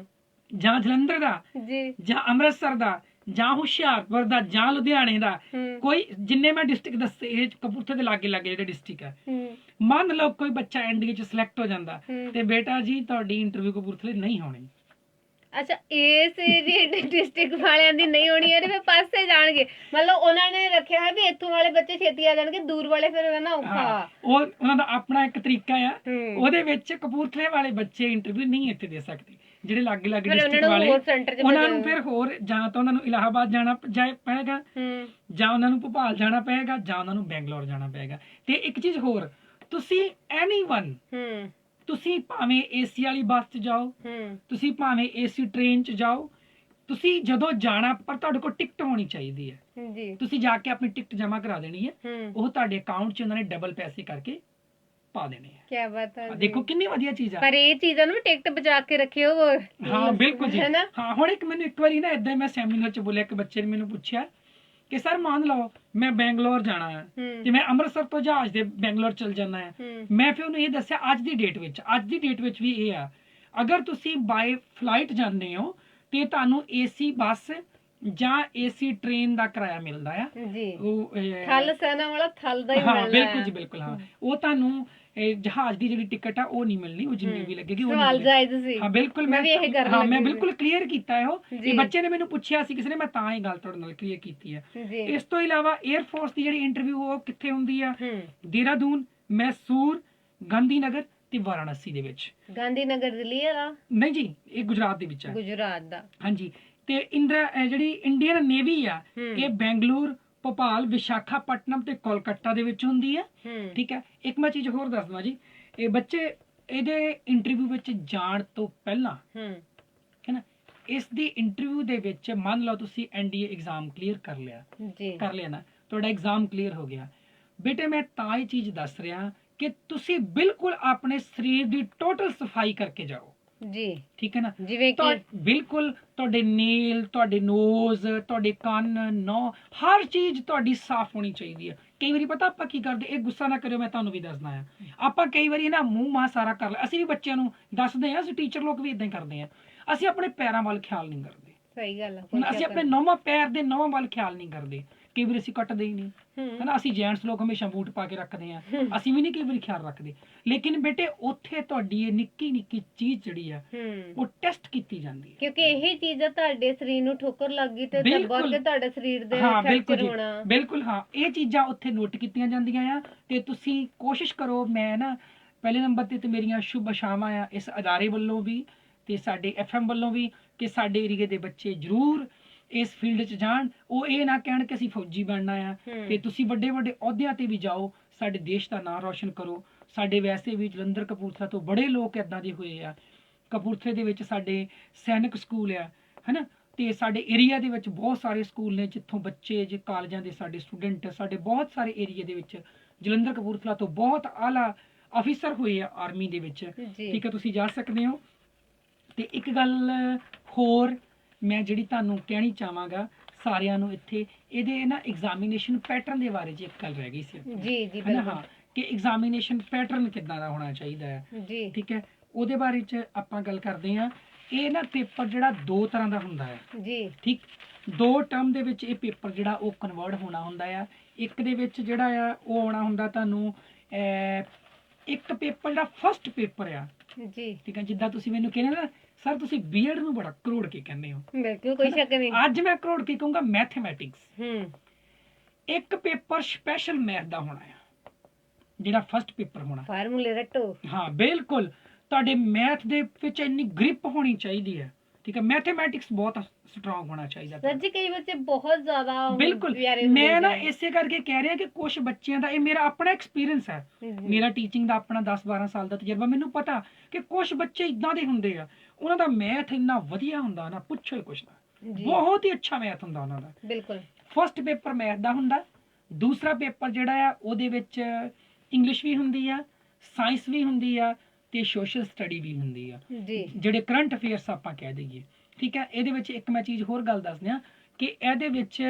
ਜਾਂ ਜਲੰਧਰ ਦਾ ਜਾਂ ਅੰਮ੍ਰਿਤਸਰ ਦਾ ਜਾਂ ਹੁਸ਼ਿਆਰਪੁਰ ਦਾ ਜਾਂ ਲੁਧਿਆਣੇ ਦਾ, ਕੋਈ ਜਿੰਨੇ ਮੈਂ ਡਿਸਟ੍ਰਿਕਟ ਦੱਸੇ, ਇਹ ਕਪੂਰਥਲੇ ਦੇ ਲਾਗੇ ਲਾਗੇ ਜਿਹੜੇ ਡਿਸਟ੍ਰਿਕਟ ਹੈ, ਮੰਨ ਲਓ ਕੋਈ ਬੱਚਾ ਐਨਡੀਏ 'ਚ ਸਿਲੈਕਟ ਹੋ ਜਾਂਦਾ, ਤੇ ਬੇਟਾ ਜੀ ਤੁਹਾਡੀ ਇੰਟਰਵਿਊ ਕਪੂਰਥਲੇ ਨਹੀਂ ਹੋਣੀ। ਅੱਛਾ, ਇਸ ਡਿਸਟ੍ਰਿਕਟ ਵਾਲਿਆਂ ਦੀ ਨਹੀਂ ਹੋਣੀ ਹੈ, ਫਿਰ ਪਾਸੇ ਜਾਣਗੇ, ਮਤਲਬ ਉਹਨਾਂ ਨੇ ਰੱਖਿਆ ਹੈ ਵੀ ਇੱਥੋਂ ਵਾਲੇ ਬੱਚੇ ਛੇਤੀ ਆ ਜਾਣਗੇ, ਦੂਰ ਵਾਲੇ ਫਿਰ ਨਾ ਔਖਾ। ਉਹ ਉਹਨਾਂ ਦਾ ਆਪਣਾ ਇੱਕ ਤਰੀਕਾ ਆ, ਉਹਦੇ ਵਿੱਚ ਕਪੂਰਥਲੇ ਵਾਲੇ ਬੱਚੇ ਇੰਟਰਵਿਊ ਨਹੀਂ ਇੱਥੇ ਦੇ ਸਕਦੇ। ਜਿਹੜੇ ਲਾਗੇ ਲਾਗੇ ਡਿਸਟ੍ਰਿਕਟ ਵਾਲੇ, ਉਹਨਾਂ ਨੂੰ ਫਿਰ ਹੋਰ ਜਾਂ ਤਾਂ ਉਹਨਾਂ ਨੂੰ ਇਲਾਹਾਬਾਦ ਜਾਣਾ ਪਏਗਾ, ਜਾਂ ਉਹਨਾਂ ਨੂੰ ਭੋਪਾਲ ਜਾਣਾ ਪਏਗਾ, ਜਾਂ ਉਹਨਾਂ ਨੂੰ ਬੈਂਗਲੌਰ ਜਾਣਾ ਪਏਗਾ। ਤੇ ਇੱਕ ਚੀਜ਼ ਹੋਰ, ਤੁਸੀਂ ਐਨੀਵਨ, ਤੁਸੀਂ ਭਾਵੇਂ ਏਸੀ ਵਾਲੀ ਬੱਸ 'ਚ ਜਾਓ, ਤੁਸੀਂ ਭਾਵੇਂ ਏਸੀ ਟ੍ਰੇਨ 'ਚ ਜਾਓ, ਤੁਸੀਂ ਜਦੋਂ ਜਾਣਾ, ਪਰ ਤੁਹਾਡੇ ਕੋਲ ਟਿਕਟ ਹੋਣੀ ਚਾਹੀਦੀ ਹੈ। ਤੁਸੀਂ ਜਾ ਕੇ ਆਪਣੀ ਟਿਕਟ ਜਮ੍ਹਾਂ ਕਰਾ ਦੇਣੀ ਹੈ, ਉਹ ਤੁਹਾਡੇ ਅਕਾਊਂਟ 'ਚ ਉਹਨਾਂ ਨੇ ਡਬਲ ਪੈਸੇ ਕਰਕੇ ਪਾ ਦੇਣੇ ਆ। ਕੀ ਬਾਤ ਹੈ, ਦੇਖੋ ਕਿੰਨੀ ਵਧੀਆ ਚੀਜ਼ ਆ। ਪਰ ਇਹ ਚੀਜ਼ਾਂ ਨੂੰ ਟਿਕਟ ਬਚਾ ਕੇ ਰੱਖਿਓ। ਹਾਂ, ਬਿਲਕੁਲ ਜੀ। ਹਾਂ, ਹੁਣ ਮੈਨੂੰ ਇੱਕ ਵਾਰੀ ਨਾ ਏਦਾਂ ਮੈਂ ਸੈਮੀਨਾਰ 'ਚ ਬੋਲਿਆ, ਇੱਕ ਬੱਚੇ ਨੇ ਮੈਨੂੰ ਪੁੱਛਿਆ ਕਿ ਸਰ ਮੰਨ ਲਓ ਮੈਂ ਬੈਂਗਲੌਰ ਜਾਣਾ ਹੈ ਤੇ ਮੈਂ ਅੰਮ੍ਰਿਤਸਰ ਤੋਂ ਜਹਾਜ਼ ਦੇ ਬੈਂਗਲੌਰ ਚਲ ਜਾਣਾ ਹੈ। ਮੈਂ ਫਿਰ ਉਹਨੂੰ ਇਹ ਦੱਸਿਆ, ਅੱਜ ਦੀ ਡੇਟ ਵਿੱਚ ਵੀ ਇਹ ਆ, ਅਗਰ ਤੁਸੀਂ ਬਾਏ ਫਲਾਈਟ ਜਾਂਦੇ ਹੋ ਤੇ ਤੁਹਾਨੂੰ ਏਸੀ ਬੱਸ ਜਾਂ ਏਸੀ ਟ੍ਰੇਨ ਦਾ ਕਿਰਾਇਆ ਮਿਲਦਾ ਆ ਜੀ, ਉਹ ਥਲ ਸੈਨਾ ਵਾਲਾ ਥਲ ਦਾ ਹੀ ਮਿਲਦਾ। ਹਾਂ, ਬਿਲਕੁਲ ਜੀ, ਬਿਲਕੁਲ। ਹਾਂ, ਉਹ ਤੁਹਾਨੂੰ ਜਹਾਜ਼ ਦੀ ਜਿਹੜੀ ਟਿਕਟ ਆ ਉਹ ਨਹੀਂ ਮਿਲਣੀ, ਉਹ ਜਿੰਨੀ ਵੀ ਲੱਗੇਗੀ ਉਹ ਨਹੀਂ ਮਿਲੇਗੀ। ਹਾਂ, ਬਿਲਕੁਲ, ਮੈਂ ਬਿਲਕੁਲ ਕਲੀਅਰ ਕੀਤਾ ਹੈ। ਇਹ ਬੱਚੇ ਨੇ ਮੈਨੂੰ ਪੁੱਛਿਆ ਸੀ ਕਿਸੇ ਨੇ, ਮੈਂ ਤਾਂ ਇਹ ਗੱਲ ਤੁਹਾਡੇ ਨਾਲ ਕਲੀਅਰ ਕੀਤੀ ਹੈ। ਇਸ ਤੋਂ ਇਲਾਵਾ 에ਅਰ ਫੋਰਸ ਦੀ ਜਿਹੜੀ ਇੰਟਰਵਿਊ ਉਹ ਕਿੱਥੇ ਹੁੰਦੀ ਆ? ਦੇਹਰਾਦੂਨ, ਮੈਸੂਰ, ਗਾਂਧੀਨਗਰ ਤੇ ਵਾਰਾਣਸੀ ਦੇ ਵਿੱਚ। ਗਾਂਧੀਨਗਰ ਦਿੱਲੀ ਆ? ਨਹੀਂ ਜੀ, ਇਹ ਗੁਜਰਾਤ ਦੇ ਵਿੱਚ ਹੈ। ਗੁਜਰਾਤ ਦਾ, ਹਾਂਜੀ। ਤੇ ਜਿਹੜੀ ਇੰਡੀਅਨ ਨੇਵੀ ਆ, ਇਹ ਬੈਂਗਲੁਰੂ, ਭੋਪਾਲ, ਵਿਸ਼ਾਖਾਪਟਨਮ ਤੇ ਕੋਲਕਾਤਾ ਦੇ ਵਿੱਚ ਹੁੰਦੀ ਹੈ, ਠੀਕ ਹੈ। ਇੱਕ ਮੈਂ ਚੀਜ਼ ਹੋਰ ਦੱਸਦਾ ਜੀ, ਇਹ ਬੱਚੇ ਇਹਦੇ ਇੰਟਰਵਿਊ ਵਿੱਚ ਜਾਣ ਤੋਂ ਪਹਿਲਾਂ, ਹੈ ਨਾ, ਇਸ ਦੀ ਇੰਟਰਵਿਊ ਦੇ ਵਿੱਚ ਮੰਨ ਲਓ ਤੁਸੀਂ ਐਨਡੀਏ ਐਗਜ਼ਾਮ ਕਲੀਅਰ ਕਰ ਲਿਆ ਨਾ, ਤੁਹਾਡਾ ਐਗਜ਼ਾਮ ਕਲੀਅਰ ਹੋ ਗਿਆ, ਬੇਟੇ ਮੈਂ ਤਾਂ ਇਹ ਚੀਜ਼ ਦੱਸ ਰਿਹਾ ਕਿ ਤੁਸੀਂ ਬਿਲਕੁਲ ਆਪਣੇ ਸਰੀਰ ਦੀ ਟੋਟਲ ਸਫਾਈ ਕਰਕੇ ਜਾਓ ਜੀ, ਠੀਕ ਹੈ ਨਾ। ਜਿਵੇਂ ਕਿ ਬਿਲਕੁਲ ਤੁਹਾਡੇ ਨੇਲ, ਤੁਹਾਡੇ ਨੋਜ਼, ਤੁਹਾਡੇ ਕੰਨ, ਨੌ, ਹਰ ਚੀਜ਼ ਤੁਹਾਡੀ ਸਾਫ਼ ਹੋਣੀ ਚਾਹੀਦੀ ਹੈ। ਕਈ ਵਾਰੀ ਪਤਾ ਆਪਾਂ ਕੀ ਕਰਦੇ, ਇਹ ਗੁੱਸਾ ਨਾ ਕਰਿਓ, ਮੈਂ ਤੁਹਾਨੂੰ ਵੀ ਦੱਸਦਾ ਆ, ਆਪਾਂ ਕਈ ਵਾਰੀ ਨਾ ਮੂੰਹ ਮਾਹ ਸਾਰਾ ਕਰ ਲਿਆ, ਅਸੀਂ ਵੀ ਬੱਚਿਆਂ ਨੂੰ ਦੱਸਦੇ ਹਾਂ, ਅਸੀਂ ਟੀਚਰ ਲੋਕ ਵੀ ਇਦਾਂ ਹੀ ਕਰਦੇ ਹਾਂ, ਅਸੀਂ ਆਪਣੇ ਪੈਰਾਂ ਵੱਲ ਖਿਆਲ ਨਹੀਂ ਕਰਦੇ। ਸਹੀ ਗੱਲ ਹੈ, ਅਸੀਂ ਆਪਣੇ ਨੌਵਾਂ ਪੈਰ ਦੇ ਨੌਵਾਂ ਵੱਲ ਖਿਆਲ ਨਹੀਂ ਕਰਦੇ, ਕਈ ਵਾਰੀ ਅਸੀਂ ਕੱਟਦੇ ਹੀ ਨਹੀਂ, ਹਨਾ। ਅਸੀਂ ਜੈਂਟਸ ਲੋਕ ਹਮੇਸ਼ਾ ਬੂਟ ਪਾ ਕੇ ਰੱਖਦੇ ਆ, ਅਸੀਂ ਵੀ ਨਹੀਂ ਕਈ ਵਾਰੀ ਖਿਆਲ ਰੱਖਦੇ। ਲੇਕਿਨ ਬੇਟੇ ਉੱਥੇ ਤੁਹਾਡੀ ਇਹ ਨਿੱਕੀ ਨਿੱਕੀ ਚੀਜ਼ ਜਿਹੜੀ ਆ ਉਹ ਟੈਸਟ ਕੀਤੀ ਜਾਂਦੀ ਹੈ, ਕਿਉਂਕਿ ਇਹ ਚੀਜ਼ਾਂ ਤੁਹਾਡੇ ਸਰੀਰ ਨੂੰ ਠੋਕਰ ਲੱਗ ਗਈ ਤੇ ਤੁਹਾਡੇ ਸਰੀਰ ਦੇ ਫ੍ਰੈਕਚਰ ਹੋਣਾ। ਬਿਲਕੁਲ, ਹਾਂ, ਇਹ ਚੀਜ਼ਾਂ ਉੱਥੇ ਨੋਟ ਕੀਤੀਆਂ ਜਾਂਦੀਆਂ ਆ। ਤੇ ਤੁਸੀਂ ਕੋਸ਼ਿਸ਼ ਕਰੋ, ਮੈਂ ਨਾ ਪਹਿਲੇ ਨੰਬਰ ਤੇ ਮੇਰੀਆਂ ਸ਼ੁਭ ਆਸ਼ਾਵਾਂ ਆ ਇਸ ਅਦਾਰੇ ਵੱਲੋਂ ਵੀ ਤੇ ਸਾਡੇ FM ਵੱਲੋਂ ਵੀ, ਕਿ ਸਾਡੇ ਏਰੀਏ ਦੇ ਬੱਚੇ ਜ਼ਰੂਰ ਇਸ ਫੀਲਡ 'ਚ ਜਾਣ। ਉਹ ਇਹ ਨਾ ਕਹਿਣ ਕਿ ਅਸੀਂ ਫੌਜੀ ਬਣਨਾ ਆ, ਤੇ ਤੁਸੀਂ ਵੱਡੇ ਵੱਡੇ ਅਹੁਦਿਆਂ ਤੇ ਵੀ ਜਾਓ, ਸਾਡੇ ਦੇਸ਼ ਦਾ ਨਾਂ ਰੋਸ਼ਨ ਕਰੋ। ਸਾਡੇ ਵੈਸੇ ਵੀ ਜਲੰਧਰ, ਕਪੂਰਥਲਾ ਤੋਂ ਬੜੇ ਲੋਕ ਇੱਦਾਂ ਦੇ ਹੋਏ ਆ। ਕਪੂਰਥਲੇ ਦੇ ਵਿੱਚ ਸਾਡੇ ਸੈਨਿਕ ਸਕੂਲ ਆ, ਹੈ ਨਾ, ਤੇ ਸਾਡੇ ਏਰੀਆ ਦੇ ਵਿੱਚ ਬਹੁਤ ਸਾਰੇ ਸਕੂਲ ਨੇ ਜਿੱਥੋਂ ਬੱਚੇ, ਜੇ ਕਾਲਜਾਂ ਦੇ ਸਾਡੇ ਸਟੂਡੈਂਟ, ਸਾਡੇ ਬਹੁਤ ਸਾਰੇ ਏਰੀਏ ਦੇ ਵਿੱਚ ਜਲੰਧਰ, ਕਪੂਰਥਲਾ ਤੋਂ ਬਹੁਤ ਆਲਾ ਅਫੀਸਰ ਹੋਏ ਆ ਆਰਮੀ ਦੇ ਵਿੱਚ, ਠੀਕ ਹੈ, ਤੁਸੀਂ ਜਾ ਸਕਦੇ ਹੋ। ਤੇ ਇੱਕ ਗੱਲ ਹੋਰ ਮੈਂ ਜਿਹੜੀ ਤੁਹਾਨੂੰ ਕਹਿਣੀ ਚਾਹਾਂਗਾ, ਸਾਰਿਆਂ ਨੂੰ ਇੱਥੇ ਇਹਦੇ ਨਾ ਐਗਜ਼ਾਮੀਨੇਸ਼ਨ ਪੈਟਰਨ ਦੇ ਬਾਰੇ 'ਚ ਇੱਕ ਗੱਲ ਰਹਿ ਗਈ ਸੀ ਜੀ ਜੀ ਹੈ ਨਾ, ਹਾਂ, ਕਿ ਐਗਜ਼ਾਮੀਨੇਸ਼ਨ ਪੈਟਰਨ ਕਿੱਦਾਂ ਦਾ ਹੋਣਾ ਚਾਹੀਦਾ ਹੈ ਜੀ, ਠੀਕ ਹੈ। ਉਹਦੇ ਬਾਰੇ 'ਚ ਆਪਾਂ ਗੱਲ ਕਰਦੇ ਹਾਂ। ਇਹ ਨਾ ਪੇਪਰ ਜਿਹੜਾ 2 ਤਰ੍ਹਾਂ ਦਾ ਹੁੰਦਾ ਹੈ ਜੀ, ਠੀਕ, 2 ਟਰਮ ਦੇ ਵਿੱਚ ਇਹ ਪੇਪਰ ਜਿਹੜਾ ਉਹ ਕਨਵਰਟ ਹੋਣਾ ਹੁੰਦਾ ਆ। ਇੱਕ ਦੇ ਵਿੱਚ ਜਿਹੜਾ ਆ ਉਹ ਆਉਣਾ ਹੁੰਦਾ ਤੁਹਾਨੂੰ ਇੱਕ ਪੇਪਰ ਜਿਹੜਾ ਫਸਟ ਪੇਪਰ ਆ ਜੀ, ਠੀਕ ਹੈ। ਜਿੱਦਾਂ ਤੁਸੀਂ ਮੈਨੂੰ ਕਹਿੰਦੇ ਨਾ ਸਰ ਤੁਸੀਂ ਬੀਐਡ ਨੂੰ ਬੜਾ ਕਰੋੜ ਕੇ ਕਹਿੰਦੇ ਹੋ, ਬਿਲਕੁਲ ਕੋਈ ਸ਼ੱਕ ਨਹੀਂ। ਅੱਜ ਮੈਂ ਕਰੋੜ ਕੇ ਕਹੂੰਗਾ ਮੈਥਮੈਟਿਕਸ। ਹੂੰ, ਇੱਕ ਪੇਪਰ ਸਪੈਸ਼ਲ ਮੈਥ ਦਾ ਹੋਣਾ ਆ ਜਿਹੜਾ ਫਸਟ ਪੇਪਰ ਹੋਣਾ। ਫਾਰਮੂਲੇ ਰੱਟੋ। ਹਾਂ ਬਿਲਕੁਲ, ਤੁਹਾਡੇ ਮੈਥ ਦੇ ਵਿੱਚ ਇੰਨੀ ਗ੍ਰਿਪ ਹੋਣੀ ਚਾਹੀਦੀ ਹੈ ਠੀਕ ਹੈ। ਮੈਥਮੈਟਿਕਸ ਬਹੁਤ ਸਟਰੋਂਗ ਹੋਣਾ ਚਾਹੀਦਾ। ਸਰ ਜੀ ਕਈ ਬੱਚੇ ਬਹੁਤ ਜ਼ਿਆਦਾ ਬਿਲਕੁਲ, ਮੈਂ ਨਾ ਇਸੇ ਕਰਕੇ ਕਹਿ ਰਿਹਾ ਕਿ ਕੁਝ ਬੱਚਿਆਂ ਦਾ, ਇਹ ਮੇਰਾ ਆਪਣਾ ਐਕਸਪੀਰੀਅੰਸ ਹੈ, ਮੇਰਾ ਟੀਚਿੰਗ ਦਾ ਆਪਣਾ 10-12 ਸਾਲ ਦਾ ਤਜਰਬਾ, ਮੈਨੂੰ ਪਤਾ ਕਿ ਕੁਝ ਬੱਚੇ ਇਦਾਂ ਦੇ ਹੁੰਦੇ ਆ ਉਹਨਾਂ ਦਾ ਮੈਥ ਇੰਨਾ ਵਧੀਆ ਹੁੰਦਾ ਨਾ ਪੁੱਛੋ ਹੀ ਕੁਛ ਨਾ, ਬਹੁਤ ਹੀ ਅੱਛਾ ਮੈਥ ਹੁੰਦਾ ਉਹਨਾਂ ਦਾ। ਬਿਲਕੁਲ, ਫਸਟ ਪੇਪਰ ਮੈਥ ਦਾ ਹੁੰਦਾ। ਦੂਸਰਾ ਪੇਪਰ ਜਿਹੜਾ ਆ ਉਹਦੇ ਵਿੱਚ ਇੰਗਲਿਸ਼ ਵੀ ਹੁੰਦੀ ਆ, ਸਾਇੰਸ ਵੀ ਹੁੰਦੀ ਆ ਤੇ ਸੋਸ਼ਲ ਸਟੱਡੀ ਵੀ ਹੁੰਦੀ ਆ, ਜੀ, ਜਿਹੜੇ ਕਰੰਟ ਅਫੇਅਰਸ ਆਪਾਂ ਕਹਿ ਦਈਏ ਠੀਕ ਹੈ। ਇਹਦੇ ਵਿੱਚ ਇੱਕ ਮੈਂ ਚੀਜ਼ ਹੋਰ ਗੱਲ ਦੱਸ ਦਿਆਂ ਕਿ ਇਹਦੇ ਵਿੱਚ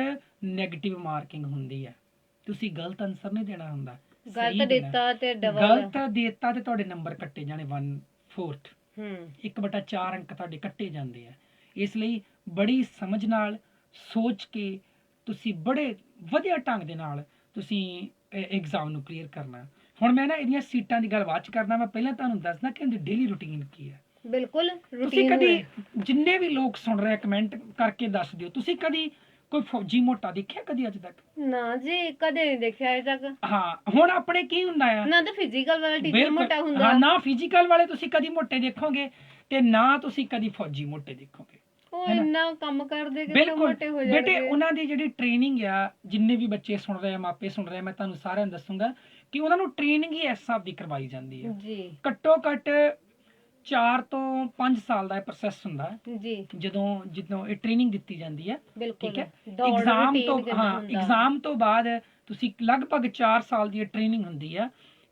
ਨੈਗੇਟਿਵ ਮਾਰਕਿੰਗ ਹੁੰਦੀ ਹੈ, ਤੁਸੀਂ ਗਲਤ ਆਨਸਰ ਨਹੀਂ ਦੇਣਾ ਹੁੰਦਾ, ਗਲਤ ਦਿੱਤਾ ਤੇ ਡਬਲ, ਗਲਤ ਦਿੱਤਾ ਤੇ ਤੁਹਾਡੇ ਨੰਬਰ ਕੱਟੇ ਜਾਣੇ 1/4, ਹੂੰ, 1/4 ਅੰਕ ਤੁਹਾਡੇ ਕੱਟੇ ਜਾਂਦੇ ਆ। ਇਸ ਲਈ ਬੜੀ ਸਮਝ ਨਾਲ ਸੋਚ ਕੇ ਤੁਸੀਂ ਬੜੇ ਵਧੀਆ ਢੰਗ ਦੇ ਨਾਲ ਤੁਸੀਂ ਐਗਜ਼ਾਮ ਨੂੰ ਕਲੀਅਰ ਕਰਨਾ। ਹੁਣ ਮੈਂ ਨਾ ਇਹਦੀਆਂ ਸੀਟਾਂ ਦੀ ਗੱਲ ਬਾਅਦ ਚ ਕਰਨਾ, ਮੈਂ ਪਹਿਲਾਂ ਤੁਹਾਨੂੰ ਦੱਸਦਾ ਕਿ ਇਹਦੀ ਡੇਲੀ ਰੁਟੀਨ ਕੀ ਹੈ। ਬਿਲਕੁਲ ਤੁਸੀਂ ਰੂਟੀਨ ਕਦੀ, ਜਿੰਨੇ ਵੀ ਲੋਕ ਸੁਣ ਰਹੇ ਕਮੈਂਟ ਕਰਕੇ ਦੱਸ ਦਿਓ, ਤੁਸੀਂ ਕਦੀ ਕੋਈ ਫੌਜੀ ਮੋਟਾ ਦੇਖਿਆ ਕਦੀ ਅੱਜ ਤੱਕ? ਨਾ ਜੀ ਕਦੇ ਨਹੀਂ ਦੇਖਿਆ ਅਜੇ ਤੱਕ। ਹਾਂ, ਹੁਣ ਆਪਣੇ ਕੀ ਹੁੰਦਾ ਆ ਨਾ ਤਾਂ ਫਿਜ਼ੀਕਲ ਵਾਲਾ ਟੀਚਰ ਬਿਲਕੁਲ, ਮੋਟਾ ਹੁੰਦਾ, ਹਾਂ, ਨਾ ਫਿਜ਼ੀਕਲ ਵਾਲੇ ਤੁਸੀਂ ਕਦੀ ਮੋਟੇ ਦੇਖੋਗੇ ਤੇ ਨਾ ਤੁਸੀਂ ਕਦੀ ਫੌਜੀ ਮੋਟੇ ਦੇਖੋਗੇ। ਉਹ ਇੰਨਾ ਕੰਮ ਕਰਦੇ ਕਿ ਬਿਲਕੁਲ ਮੋਟੇ ਹੋ ਬੇਟੇ, ਜਾਣਗੇ। ਉਹਨਾਂ ਦੀ ਜਿਹੜੀ ਟ੍ਰੇਨਿੰਗ ਆ, ਜਿੰਨੇ ਵੀ ਬੱਚੇ ਸੁਣ ਰਹੇ ਆ, ਮਾਪੇ ਸੁਣ ਰਹੇ ਆ, ਮੈਂ ਤੁਹਾਨੂੰ ਸਾਰਿਆਂ ਨੂੰ ਦੱਸੂਗਾ ਕਿ ਉਹਨਾਂ ਨੂੰ ਟ੍ਰੇਨਿੰਗ ਹੀ ਇਸ ਹਿਸਾਬ ਦੀ ਕਰਵਾਈ ਜਾਂਦੀ ਹੈ। ਜੀ, ਘੱਟੋ ਘੱਟ 4 ਤੋਂ 5 ਸਾਲ ਦਾ ਇਹ ਪ੍ਰੋਸੈਸ ਹੁੰਦਾ ਜੀ, ਜਦੋਂ ਇਹ ਟ੍ਰੇਨਿੰਗ ਦਿੱਤੀ ਜਾਂਦੀ ਹੈ ਬਿਲਕੁਲ ਠੀਕ ਹੈ। ਦੌੜ ਐਗਜ਼ਾਮ routine ਤੋਂ, ਜਿੱਦਾਂ ਹਾਂ, ਹੁੰਦਾ। ਐਗਜ਼ਾਮ ਤੋਂ ਬਾਅਦ ਤੁਸੀਂ ਲਗਭਗ 4 ਸਾਲ ਦੀ ਟ੍ਰੇਨਿੰਗ ਹੁੰਦੀ ਆ।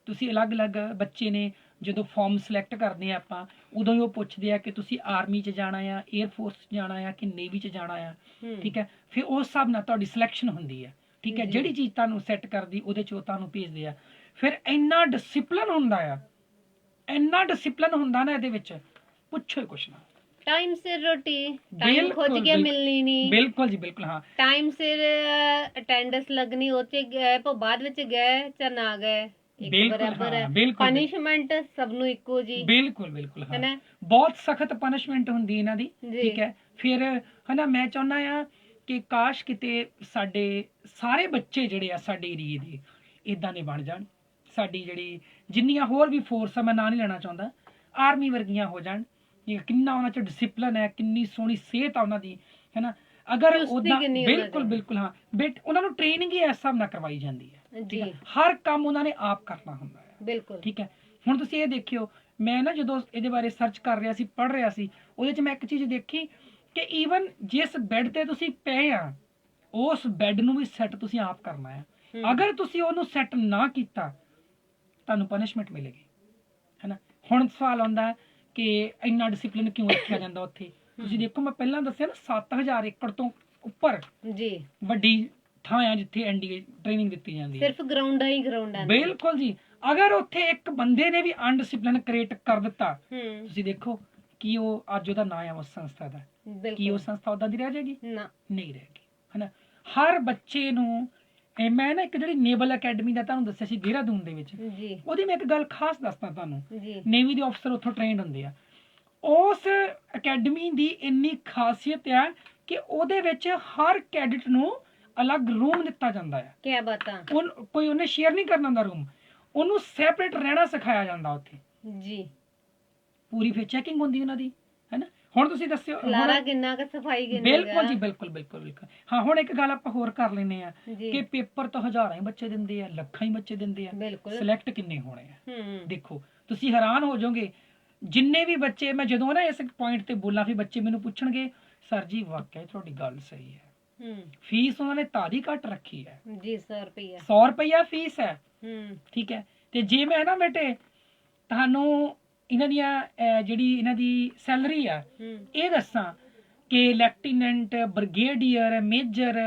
ਤੁਸੀਂ ਅਲੱਗ-ਅਲੱਗ ਬੱਚੇ ਨੇ, ਜਦੋਂ ਫਾਰਮ ਸਿਲੈਕਟ ਕਰਦੇ ਆ ਆਪਾਂ, ਉਦੋਂ ਹੀ ਉਹ ਪੁੱਛਦੇ ਆ ਕਿ ਤੁਸੀਂ ਆਰਮੀ 'ਚ ਜਾਣਾ ਆ, 에ਅਰ ਫੋਰਸ 'ਚ ਜਾਣਾ ਆ ਕਿ ਨੇਵੀ 'ਚ ਜਾਣਾ ਆ ਠੀਕ ਹੈ। ਫਿਰ ਉਸ ਹਿਸਾਬ ਨਾਲ ਤੁਹਾਡੀ ਸਿਲੈਕਸ਼ਨ ਹੁੰਦੀ ਹੈ ਠੀਕ ਹੈ। ਜਿਹੜੀ ਚੀਜ਼ ਤੁਹਾਨੂੰ ਸੈੱਟ ਕਰਦੀ ਉਹਦੇ 'ਚ ਉਹ ਤੁਹਾਨੂੰ ਭੇਜਦੇ ਆ। ਫਿਰ ਇੰਨਾ ਡਿਸਪਲਿਨ ਹੁੰਦਾ ਆ, ਇੰਨਾ ਡਿਸਪਲਿਨ ਹੁੰਦਾ ਨਾ ਇਹਦੇ ਵਿੱਚ, ਪੁੱਛੋ ਹੀ ਕੁਛ ਨਾ। ਟਾਈਮ ਸਿਰ ਰੋਟੀ ਟਾਈਮ ਖੋਜ ਕੇ ਮਿਲਣੀ ਨਹੀਂ, ਬਿਲਕੁਲ ਜੀ ਬਿਲਕੁਲ, ਹਾਂ, ਟਾਈਮ ਸਿਰ ਅਟੈਂਡੈਂਸ ਲੱਗਣੀ, ਉਹ ਚ ਗਏ ਪਰ ਬਾਅਦ ਵਿੱਚ ਗਏ ਜਾਂ ਨਾ ਗਏ ਇੱਕ ਬਰਾਬਰ ਹੈ। ਪਨਿਸ਼ਮੈਂਟ ਸਭ ਨੂੰ ਇੱਕੋ ਜੀ, ਬਿਲਕੁਲ ਬਿਲਕੁਲ, ਹਾਂ, ਹੈਨਾ, ਬਹੁਤ ਸਖਤ ਪਨਿਸ਼ਮੈਂਟ ਹੁੰਦੀ ਇਹਨਾਂ ਦੀ ਠੀਕ ਹੈ। ਫਿਰ ਹਨਾ, ਮੈਂ ਚਾਹੁੰਦਾ ਆ ਕਿ ਕਾਸ਼ ਕਿਤੇ ਸਾਡੇ ਸਾਰੇ ਬੱਚੇ ਜਿਹੜੇ ਆ ਸਾਡੇ ਏਰੀਏ ਦੇ ਇਦਾਂ ਦੇ ਬਣ ਜਾਣ। ਸਾਡੀ ਜਿਹੜੀ ਜਿੰਨੀਆਂ ਹੋਰ ਵੀ ਫੋਰਸ ਆ, ਮੈਂ ਨਾਂ ਨਹੀਂ ਲੈਣਾ ਚਾਹੁੰਦਾ, ਆਰਮੀ ਵਰਗੀਆਂ ਹੋ ਜਾਣ। ਕਿੰਨਾ ਉਹਨਾਂ 'ਚ ਡਿਸਪਲਿਨ ਹੈ, ਕਿੰਨੀ ਸੋਹਣੀ ਸਿਹਤ ਆ ਉਹਨਾਂ ਦੀ, ਹੈਨਾ। ਅਗਰ ਉਹਦਾ ਬਿਲਕੁਲ ਬਿਲਕੁਲ, ਹਾਂ ਬਟ ਉਹਨਾਂ ਨੂੰ ਟ੍ਰੇਨਿੰਗ ਹੀ ਇਸ ਹਿਸਾਬ ਨਾਲ ਕਰਵਾਈ ਜਾਂਦੀ ਹੈ ਠੀਕ ਹੈ। ਹਰ ਕੰਮ ਉਹਨਾਂ ਨੇ ਆਪ ਕਰਨਾ ਹੁੰਦਾ ਹੈ ਬਿਲਕੁਲ ਠੀਕ ਹੈ। ਹੁਣ ਤੁਸੀਂ ਇਹ ਦੇਖਿਓ, ਮੈਂ ਨਾ ਜਦੋਂ ਇਹਦੇ ਬਾਰੇ ਸਰਚ ਕਰ ਰਿਹਾ ਸੀ, ਪੜ੍ਹ ਰਿਹਾ ਸੀ, ਉਹਦੇ 'ਚ ਮੈਂ ਇੱਕ ਚੀਜ਼ ਦੇਖੀ ਕਿ ਈਵਨ ਜਿਸ ਬੈੱਡ ਤੇ ਤੁਸੀਂ ਪਏ ਆ, ਉਸ ਬੈੱਡ ਨੂੰ ਵੀ ਸੈੱਟ ਤੁਸੀਂ ਆਪ ਕਰਨਾ ਹੈ। ਅਗਰ ਤੁਸੀਂ ਉਹਨੂੰ ਸੈੱਟ ਨਾ ਕੀਤਾ ਤੁਹਾਨੂੰ ਪਨਿਸ਼ਮੈਂਟ ਮਿਲੇਗੀ, ਹੈਨਾ। ਹੁਣ ਸਵਾਲ ਆਉਂਦਾ ਕਿ ਇੰਨਾ ਡਿਸਪਲਿਨ ਕਿਉਂ ਰੱਖਿਆ ਜਾਂਦਾ ਉੱਥੇ? ਤੁਸੀਂ ਦੇਖੋ, ਮੈਂ ਪਹਿਲਾਂ ਦੱਸਿਆ ਨਾ 7000 ਏਕੜ ਤੋਂ ਉੱਪਰ ਜੀ ਵੱਡੀ ਥਾਂ ਆ ਜਿੱਥੇ ਐਨਡੀਏ ਟ੍ਰੇਨਿੰਗ ਦਿੱਤੀ ਜਾਂਦੀ ਹੈ। ਸਿਰਫ ਗਰਾਊਂਡਾਂ ਹੀ ਗਰਾਊਂਡਾਂ, ਬਿਲਕੁਲ ਜੀ। ਅਗਰ ਉੱਥੇ ਇੱਕ ਬੰਦੇ ਨੇ ਵੀ ਅਨਡਿਸਪਲਿਨ ਕ੍ਰੀਏਟ ਕਰ ਦਿੱਤਾ, ਤੁਸੀਂ ਦੇਖੋ ਕੀ ਉਹ ਅੱਜ ਉਹਦਾ ਨਾਂ ਆ ਉਸ ਸੰਸਥਾ ਦਾ, ਕੀ ਉਹ ਸੰਸਥਾ ਉਦਾਂ ਦੀ ਰਹਿ ਜਾਏਗੀ? ਨਾ, ਨਹੀਂ ਰਹੇਗੀ, ਹੈਨਾ। ਹਰ ਬੱਚੇ ਨੂੰ, ਮੈਂ ਨਾ ਇੱਕ ਜਿਹੜੀ ਨੇਵਲ ਅਕੈਡਮੀ ਦਾ ਤੁਹਾਨੂੰ ਦੱਸਿਆ ਸੀ ਦੇਹਰਾਦੂਨ ਦੇ ਵਿੱਚ, ਉਹਦੀ ਮੈਂ ਇੱਕ ਗੱਲ ਖਾਸ ਦੱਸਦਾ ਤੁਹਾਨੂੰ, ਨੇਵੀ ਦੇ ਅਫਸਰ ਉੱਥੋਂ ਟ੍ਰੇਨਡ ਹੁੰਦੇ ਆ। ਉਸ ਅਕੈਡਮੀ ਦੀ ਇੰਨੀ ਖਾਸੀਅਤ ਆ ਕਿ ਉਹਦੇ ਵਿੱਚ ਹਰ ਕੈਡਿਟ ਨੂੰ ਅਲੱਗ ਰੂਮ ਦਿੱਤਾ ਜਾਂਦਾ ਹੈ। ਕੀ ਬਾਤਾਂ, ਕੋਈ ਉਹਨੇ ਸ਼ੇਅਰ ਨਹੀਂ ਕਰਨਾ ਹੁੰਦਾ ਰੂਮ, ਉਹਨੂੰ ਸੈਪਰੇਟ ਰਹਿਣਾ ਸਿਖਾਇਆ ਜਾਂਦਾ ਉੱਥੇ ਜੀ। ਪੂਰੀ ਫਿਰ ਚੈਕਿੰਗ ਹੁੰਦੀ ਉਹਨਾਂ ਦੀ, ਹੈਨਾ। ਹੁਣ ਤੁਸੀਂ ਦੱਸਿਓ ਲਾਰਾ ਕਿੰਨਾ ਕਿ ਸਫਾਈ ਕਿੰਨੀ, ਬਿਲਕੁਲ ਜੀ ਬਿਲਕੁਲ ਬਿਲਕੁਲ ਬਿਲਕੁਲ, ਹਾਂ। ਹੁਣ ਇੱਕ ਗੱਲ ਆਪਾਂ ਹੋਰ ਕਰ ਲੈਨੇ ਆ ਕਿ ਪੇਪਰ ਤਾਂ ਹਜ਼ਾਰਾਂ ਹੀ ਬੱਚੇ ਦਿੰਦੇ ਆ, ਲੱਖਾਂ ਹੀ ਬੱਚੇ ਦਿੰਦੇ ਆ, ਸਿਲੈਕਟ ਕਿੰਨੇ ਹੋਣੇ ਆ? ਦੇਖੋ ਤੁਸੀਂ ਹੈਰਾਨ ਹੋ ਜਾਓਗੇ ਜਿੰਨੇ ਵੀ ਬੱਚੇ, ਮੈਂ ਜਦੋਂ ਨਾ ਇਸ ਪੁਆਇੰਟ ਤੇ ਬੋਲਾਂ ਫਿਰ ਬੱਚੇ ਮੈਨੂੰ ਪੁੱਛਣਗੇ ਸਰ ਜੀ ਵਾਕਿਆ ਤੁਹਾਡੀ ਗੱਲ ਸਹੀ ਹੈ, ਫੀਸ ਉਹਨਾਂ ਨੇ ਤਾਦੀ ਘੱਟ ਰੱਖੀ ਹੈ ਜੀ, 100 ਰੁਪਇਆ ਫੀਸ ਹੈ ਠੀਕ ਹੈ। ਤੇ ਜੇ ਮੈਂ ਨਾ ਬੇਟੇ ਤੁਹਾਨੂੰ ਇਹਨਾਂ ਦੀਆਂ ਜਿਹੜੀ ਇਹਨਾਂ ਦੀ ਸੈਲਰੀ ਆ ਇਹ ਦੱਸਾਂ ਕਿ ਲੈਫਟੀਨੈਂਟ, ਬ੍ਰਿਗੇਡੀਅਰ, ਮੇਜਰ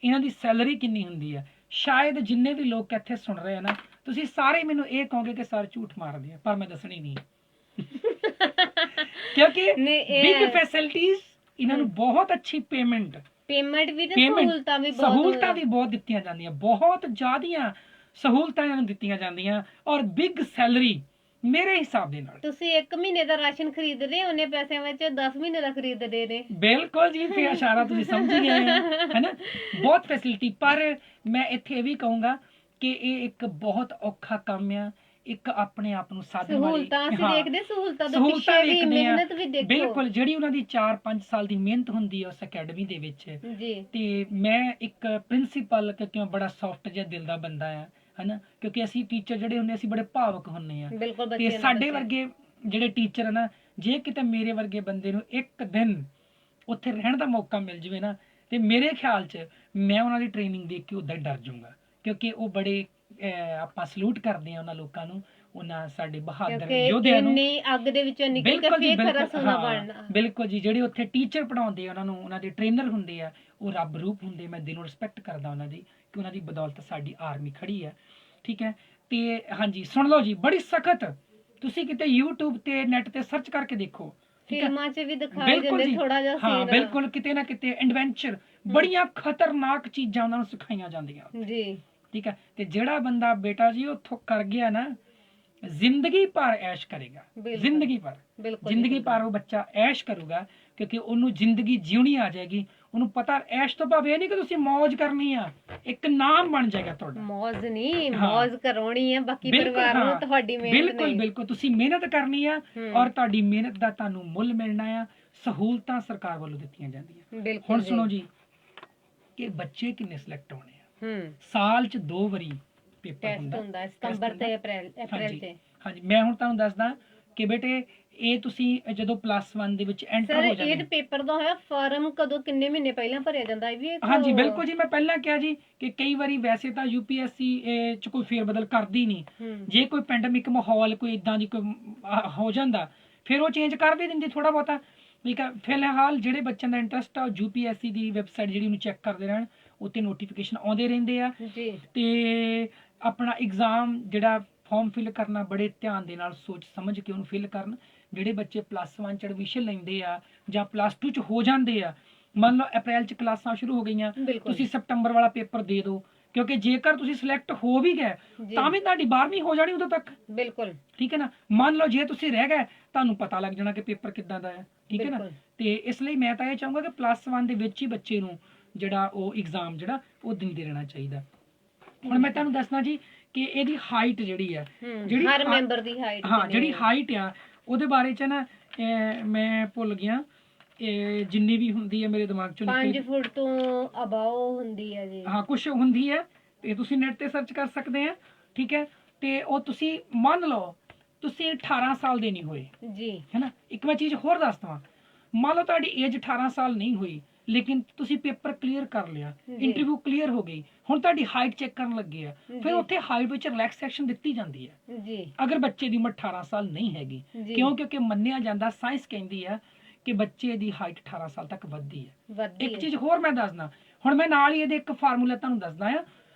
ਇਹਨਾਂ ਦੀ ਸੈਲਰੀ ਕਿੰਨੀ ਹੁੰਦੀ ਹੈ। ਸ਼ਾਇਦ ਜਿੰਨੇ ਵੀ ਲੋਕ ਇੱਥੇ ਸੁਣ ਰਹੇ ਆ ਨਾ, ਤੁਸੀਂ ਸਾਰੇ ਮੈਨੂੰ ਇਹ ਕਹੋਗੇ ਕਿ ਸਰ ਝੂਠ ਮਾਰਦੇ ਆ, ਪਰ ਮੈਂ ਦੱਸਣੀ ਨਹੀਂ ਕਿਉਂਕਿ ਬਿਗ ਫੈਸਿਲਿਟੀਜ਼, ਇਹਨਾਂ ਨੂੰ ਬਹੁਤ ਅੱਛੀ ਪੇਮੈਂਟ ਵੀ ਤੇ ਸਹੂਲਤਾਂ ਵੀ ਬਹੁਤ ਦਿੱਤੀਆਂ ਜਾਂਦੀਆਂ, ਬਹੁਤ ਜ਼ਿਆਦੀਆਂ ਸਹੂਲਤਾਂ ਇਹਨਾਂ ਨੂੰ ਦਿੱਤੀਆਂ ਜਾਂਦੀਆਂ, ਔਰ ਬਿਗ ਸੈਲਰੀ ਮੇਰੇ ਹਿਸਾਬ ਦੇ ਨਾਲ। ਤੁਸੀਂ 1 ਮਹੀਨੇ ਦਾ ਰਾਸ਼ਨ ਖਰੀਦਦੇ ਹੋ, ਉਹਨੇ ਪੈਸਿਆਂ ਵਿੱਚ 10 ਮਹੀਨੇ ਦਾ ਖਰੀਦਦੇ ਨੇ। ਬਿਲਕੁਲ ਜੀ, ਫਿਰ ਇਸ਼ਾਰਾ ਤੁਸੀਂ ਸਮਝ ਗਏ ਹੈ ਨਾ, ਬਹੁਤ ਫੈਸਿਲਿਟੀ। ਪਰ ਮੈਂ ਇੱਥੇ ਇਹ ਵੀ ਕਹੂੰਗਾ ਕਿ ਇਹ ਇੱਕ ਬਹੁਤ ਔਖਾ ਕੰਮ ਆ, ਇੱਕ ਆਪਣੇ ਆਪ ਨੂੰ ਸਾਧਨ ਵਾਲੀ ਸਹੂਲਤਾਂ ਦੇਖਦੇ, ਸਹੂਲਤਾਂ ਵੀ ਮਿਹਨਤ ਵੀ ਦੇਖੋ। ਬਿਲਕੁਲ, ਜਿਹੜੀ ਉਹਨਾਂ ਦੀ 4-5 ਸਾਲ ਦੀ ਮਿਹਨਤ ਹੁੰਦੀ ਹੈ ਉਸ ਅਕੈਡਮੀ ਦੇ ਵਿੱਚ ਜੀ। ਤੇ ਮੈਂ ਇੱਕ ਪ੍ਰਿੰਸੀਪਲ, ਕਿਉਂਕਿ ਮੈਂ ਬੜਾ ਸੌਫਟ ਜਿਹਾ ਦਿਲ ਦਾ ਬੰਦਾ ਆ, ਹਨਾ, ਕਿਉਂਕਿ ਅਸੀਂ ਟੀਚਰ ਜਿਹੜੇ ਹੁੰਦੇ ਅਸੀਂ ਬੜੇ ਭਾਵਕ ਹੁੰਦੇ ਆ, ਤੇ ਸਾਡੇ ਵਰਗੇ ਜਿਹੜੇ ਟੀਚਰ ਨਾ, ਜੇ ਕਿਤੇ ਮੇਰੇ ਵਰਗੇ ਬੰਦੇ ਨੂੰ ਇੱਕ ਦਿਨ ਉੱਥੇ ਰਹਿਣ ਦਾ ਮੌਕਾ ਮਿਲ ਜਾਵੇ ਨਾ, ਤੇ ਮੇਰੇ ਖਿਆਲ 'ਚ ਮੈਂ ਉਹਨਾਂ ਦੀ ਟ੍ਰੇਨਿੰਗ ਦੇਖ ਕੇ ਉਦਾਂ ਡਰ ਜਾਊਂਗਾ, ਕਿਉਂਕਿ ਉਹ ਬੜੇ ਆਪਾਂ ਸਲੂਟ ਕਰਦੇ ਆ ਉਹਨਾਂ ਲੋਕਾਂ ਨੂੰ, ਉਹਨਾਂ ਸਾਡੇ ਬਹਾਦਰ ਯੋਧਿਆਂ ਨੂੰ। ਅੱਗ ਦੇ ਵਿੱਚੋਂ ਨਿਕਲ ਕੇ ਫੇਰ ਖਰਾ ਸੋਨਾ ਬਣਨਾ। ਬਿਲਕੁਲ ਜੀ, ਜਿਹੜੇ ਉੱਥੇ ਟੀਚਰ ਪੜਾਉਂਦੇ ਆ ਉਹਨਾਂ ਨੂੰ, ਉਹਨਾਂ ਦੇ ਟ੍ਰੇਨਰ ਹੁੰਦੇ ਆ, ਉਹ ਰੱਬ ਰੂਪ ਹੁੰਦੇ। ਮੈਂ ਦਿਲੋਂ ਰਿਸਪੈਕਟ ਕਰਦਾ ਉਹਨਾਂ ਦੀ, ਕਿ ਉਹਨਾਂ ਦੀ ਬਦੌਲਤ ਸਾਡੀ ਆਰਮੀ ਖੜੀ ਹੈ, ਠੀਕ ਹੈ। ਤੇ ਹਾਂਜੀ, ਸੁਣ ਲਓ ਜੀ, ਬੜੀ ਸਖਤ, ਤੁਸੀਂ ਕਿਤੇ YouTube ਤੇ ਨੈਟ ਤੇ ਸਰਚ ਕਰਕੇ ਦੇਖੋ, ਫਿਲਮਾਂ 'ਚ ਵੀ ਦਿਖਾਏ ਜਾਂਦੇ ਥੋੜਾ ਜਿਹਾ ਸੀਨ। ਹਾਂ ਬਿਲਕੁਲ, ਕਿਤੇ ਨਾ ਕਿਤੇ ਐਡਵੈਂਚਰ, ਬੜੀਆਂ ਖਤਰਨਾਕ ਚੀਜ਼ਾਂ ਉਹਨਾਂ ਨੂੰ ਸਿਖਾਈਆਂ ਜਾਂਦੀਆਂ ਜੀ, ਠੀਕ ਹੈ। ਤੇ ਜਿਹੜਾ ਬੰਦਾ ਬੇਟਾ ਜੀ ਉੱਥੋਂ ਕਰ ਗਿਆ ਨਾ, ਜ਼ਿੰਦਗੀ ਭਰ ਐਸ਼ ਕਰੇਗਾ, ਜ਼ਿੰਦਗੀ ਭਰ ਉਹ ਬੱਚਾ ਐਸ਼ ਕਰੂਗਾ, ਕਿਉਂਕਿ ਉਹਨੂੰ ਜ਼ਿੰਦਗੀ ਜਿਉਣੀ ਆ ਜਾਏਗੀ। ਉਹਨੂੰ ਪਤਾ ਐਸ਼ ਤੋਂ ਭਾਵੇਂ ਇਹ ਨਹੀਂ ਕਿ ਤੁਸੀਂ ਮੌਜ ਕਰਨੀ ਆ, ਇੱਕ ਨਾਮ ਬਣ ਜਾਏਗਾ ਤੁਹਾਡਾ। ਮੌਜ ਨਹੀਂ, ਮੌਜ ਕਰਾਉਣੀ ਹੈ ਬਾਕੀ ਪਰਿਵਾਰ ਨੂੰ ਤੁਹਾਡੀ ਮਿਹਨਤ। ਬਿਲਕੁਲ ਬਿਲਕੁਲ, ਤੁਸੀਂ ਮਿਹਨਤ ਕਰਨੀ ਆ, ਔਰ ਤੁਹਾਡੀ ਮਿਹਨਤ ਦਾ ਤੁਹਾਨੂੰ ਮੁੱਲ ਮਿਲਣਾ ਆ। ਸਹੂਲਤਾਂ ਸਰਕਾਰ ਵੱਲੋਂ ਦਿੱਤੀਆਂ ਜਾਂਦੀਆਂ। ਹੁਣ ਸੁਣੋ ਜੀ, ਕਿ ਬੱਚੇ ਕਿੰਨੇ ਸਿਲੈਕਟ ਹੋਣੇ ਆ। ਸਾਲ 'ਚ 2 ਵਾਰੀ ਪੇਪਰ ਹੁੰਦਾ, ਸਤੰਬਰ ਤੇ ਅਪ੍ਰੈਲ 'ਚ। ਹਾਂਜੀ, ਮੈਂ ਹੁਣ ਤੁਹਾਨੂੰ ਦੱਸਦਾ ਕਿ ਬੇਟੇ, ਇਹ ਤੁਸੀਂ ਜਦੋਂ +1 ਦੇ ਵਿੱਚ ਐਂਟਰ ਹੋ ਜਾਂਦੇ। ਸਰ, ਇਹ ਪੇਪਰ ਦਾ ਹੋਇਆ ਫਾਰਮ ਕਦੋਂ, ਕਿੰਨੇ ਮਹੀਨੇ ਪਹਿਲਾਂ ਭਰਿਆ ਜਾਂਦਾ ਇਹ ਵੀ? ਹਾਂਜੀ ਬਿਲਕੁਲ ਜੀ, ਮੈਂ ਪਹਿਲਾਂ ਕਿਹਾ ਜੀ ਕਿ ਕਈ ਵਾਰੀ ਵੈਸੇ ਤਾਂ UPSC 'ਚ ਕੋਈ ਫੇਰਬਦਲ ਕਰਦੀ ਨਹੀਂ। ਜੇ ਕੋਈ ਪੈਂਡੇਮਿਕ ਮਾਹੌਲ, ਕੋਈ ਇਦਾਂ ਦੀ ਕੋਈ ਹੋ ਜਾਂਦਾ, ਫਿਰ ਉਹ ਚੇਂਜ ਕਰ ਵੀ ਦਿੰਦੀ ਥੋੜਾ ਬਹੁਤਾ, ਠੀਕ ਹੈ। ਫਿਲਹਾਲ ਜਿਹੜੇ ਬੱਚਿਆਂ ਦਾ ਇੰਟਰਸਟ ਆ, UPSC ਦੀ ਵੈਬਸਾਈਟ ਜਿਹੜੀ ਉਹਨੂੰ ਚੈੱਕ ਕਰਦੇ ਰਹਿਣ, ਉੱਤੇ ਨੋਟੀਫਿਕੇਸ਼ਨ ਆਉਂਦੇ ਰਹਿੰਦੇ ਆ। ਤੇ ਆਪਣਾ ਐਗਜ਼ਾਮ ਜਿਹੜਾ ਫਾਰਮ ਫਿਲ ਕਰਨਾ, ਬੜੇ ਧਿਆਨ ਦੇ ਨਾਲ ਸੋਚ ਸਮਝ ਕੇ ਉਹਨੂੰ ਫਿਲ ਕਰਨ। ਜਿਹੜੇ ਬੱਚੇ +1 'ਚ ਐਡਮਿਸ਼ਨ ਲੈਂਦੇ ਆ ਜਾਂ +2 'ਚ ਹੋ ਜਾਂਦੇ ਆ, ਮੰਨ ਲਓ ਅਪ੍ਰੈਲ 'ਚ ਕਲਾਸਾਂ ਸ਼ੁਰੂ ਹੋ ਗਈਆਂ, ਤੁਸੀਂ ਸਤੰਬਰ ਵਾਲਾ ਪੇਪਰ ਦੇ ਦਿਓ, ਕਿਉਂਕਿ ਜੇਕਰ ਤੁਸੀਂ ਸਿਲੈਕਟ ਹੋ ਵੀ ਗਏ ਤਾਂ ਵੀ ਤੁਹਾਡੀ 12ਵੀਂ ਹੋ ਜਾਣੀ ਉਦੋਂ ਤੱਕ। ਬਿਲਕੁਲ, ਠੀਕ ਹੈ ਨਾ। ਮੰਨ ਲਓ ਜੇ ਤੁਸੀਂ ਰਹਿ ਗਏ, ਤੁਹਾਨੂੰ ਪਤਾ ਲੱਗ ਜਾਣਾ ਕਿ ਪੇਪਰ ਕਿੱਦਾਂ ਦਾ ਹੈ, ਠੀਕ ਹੈ ਨਾ। ਤੇ ਇਸ ਲਈ ਮੈਂ ਤਾਂ ਇਹ ਚਾਹੂੰਗਾ ਕਿ +1 ਦੇ ਵਿੱਚ ਹੀ ਬੱਚੇ ਨੂੰ ਜਿਹੜਾ ਉਹ ਐਗਜ਼ਾਮ ਜਿਹੜਾ ਉਹ ਦਿੰਦੇ ਰਹਿਣਾ ਚਾਹੀਦਾ। ਹੁਣ ਮੈਂ ਤੁਹਾਨੂੰ ਦੱਸਣਾ ਜੀ ਕਿ ਇਹਦੀ ਹਾਈਟ ਜਿਹੜੀ ਹੈ, ਜਿਹੜੀ ਹਰ ਮੈਂਬਰ ਦੀ ਹਾਈਟ, ਹਾਂ ਜਿਹੜੀ ਹਾਈਟ ਆ, ਉਹਦੇ ਬਾਰੇ 'ਚ ਨਾ ਮੈਂ ਭੁੱਲ ਗਿਆ, ਜਿੰਨੀ ਵੀ ਹੁੰਦੀ ਹੈ ਮੇਰੇ ਦਿਮਾਗ 'ਚੋਂ 5 ਫੁੱਟ ਤੋਂ ਅਬਾਓ ਹੁੰਦੀ ਹੈ ਜੀ। ਹਾਂ, ਕੁਛ ਹੁੰਦੀ ਹੈ, ਤੇ ਤੁਸੀਂ ਨੈਟ ਤੇ ਸਰਚ ਕਰ ਸਕਦੇ ਆ, ਠੀਕ ਹੈ। ਤੇ ਉਹ ਤੁਸੀਂ ਮੰਨ ਲਓ ਤੁਸੀਂ 18 ਸਾਲ ਦੇ ਨਹੀਂ ਹੋਏ ਜੀ, ਹੈ ਨਾ। ਇੱਕ ਮੈਂ ਚੀਜ਼ ਹੋਰ ਦੱਸ ਦਵਾਂ, ਮੰਨ ਲਓ ਤੁਹਾਡੀ ਏਜ 18 ਸਾਲ ਨਹੀਂ ਹੋਈ, ਲੇਕਿਨ ਤੁਸੀਂ ਪੇਪਰ ਕਲੀਅਰ ਕਰ ਲਿਆ, ਇੰਟਰਵਿਊ ਕਲੀਅਰ ਹੋ ਗਈ, ਹੁਣ ਤੁਹਾਡੀ ਹਾਈਟ ਚੈੱਕ ਕਰਨ ਲੱਗੇ ਆ, ਫਿਰ ਉੱਥੇ ਹਾਈਟ ਵਿੱਚ ਰਿਲੈਕਸੇਸ਼ਨ ਦਿੱਤੀ ਜਾਂਦੀ ਹੈ ਜੀ, ਅਗਰ ਬੱਚੇ ਦੀ ਉਮਰ 18 ਸਾਲ ਨਹੀਂ ਹੈਗੀ। ਕਿਉਂਕਿ ਮੰਨਿਆ ਜਾਂਦਾ, ਸਾਇੰਸ ਕਹਿੰਦੀ ਆ ਕਿ ਬੱਚੇ ਦੀ ਹਾਈਟ 18 ਸਾਲ ਤੱਕ ਵੱਧਦੀ ਹੈ। ਇੱਕ ਚੀਜ਼ ਹੋਰ ਮੈਂ ਦੱਸਦਾ, ਹੁਣ ਮੈਂ ਨਾਲ ਹੀ ਇਹਦੇ ਇੱਕ ਫਾਰਮੂਲਾ ਤੁਹਾਨੂੰ ਦੱਸਦਾ ਆ,